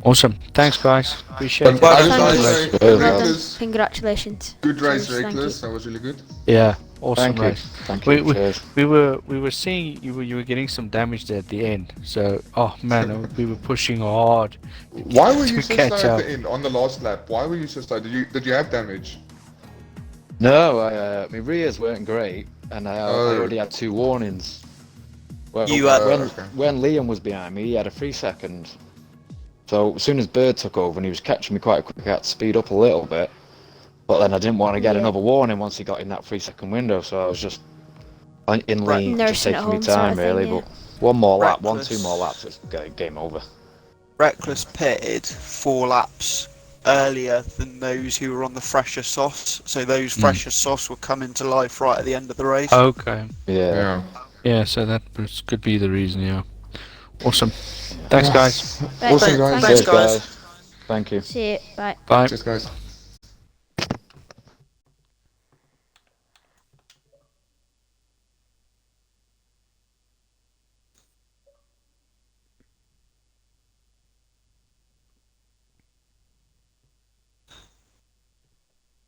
Awesome. Thanks, guys. Appreciate But I it. just Thank want to you. say, Well done. Reckless, Congratulations. good race, Cheers, thank Reckless. That was really good. Yeah, awesome Thank you. race. Thank We, you. we, Cheers. we were seeing you were getting some damage there at the end. So, oh man, we were pushing hard Why were to you so catch slow up. at the end on the last lap? Why were you so slow? Did you have damage? No, my rears weren't great, and I Oh. already had 2 warnings. Well, You had- when Liam was behind me, he had a 3-second. So as soon as Bird took over and he was catching me quite quick, I had to speed up a little bit. But then I didn't want to get Yeah. another warning once he got in that 3-second window, so I was just in Right. lane, just Nursing at taking me home sort time of thing, really. yeah. But one more lap, Reckless. 2 more laps, it's game over. Reckless pitted 4 laps earlier than those who were on the fresher softs, so those fresher softs were coming to life right at the end of the race. Okay. Yeah. Yeah, so could be the reason. Yeah. Awesome. Thanks, guys. Right, Awesome, guys. thank Thanks, you. Cheers, guys. Thank you. See you. Bye. Bye. Cheers, guys.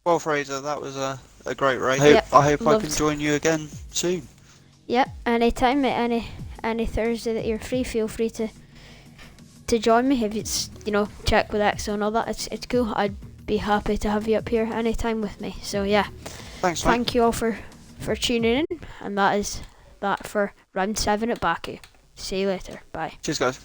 Well, Fraser, that was a great race. Yep, I hope I loved- can join you again soon. Yep. Anytime, any Thursday that you're free, feel free to join me. If it's check with EXO and all that, it's cool. I'd be happy to have you up here anytime with me. So yeah, Thanks, mate. thank you all for tuning in, and that is that for round 7 at Baku. See you later. Bye. Cheers, guys.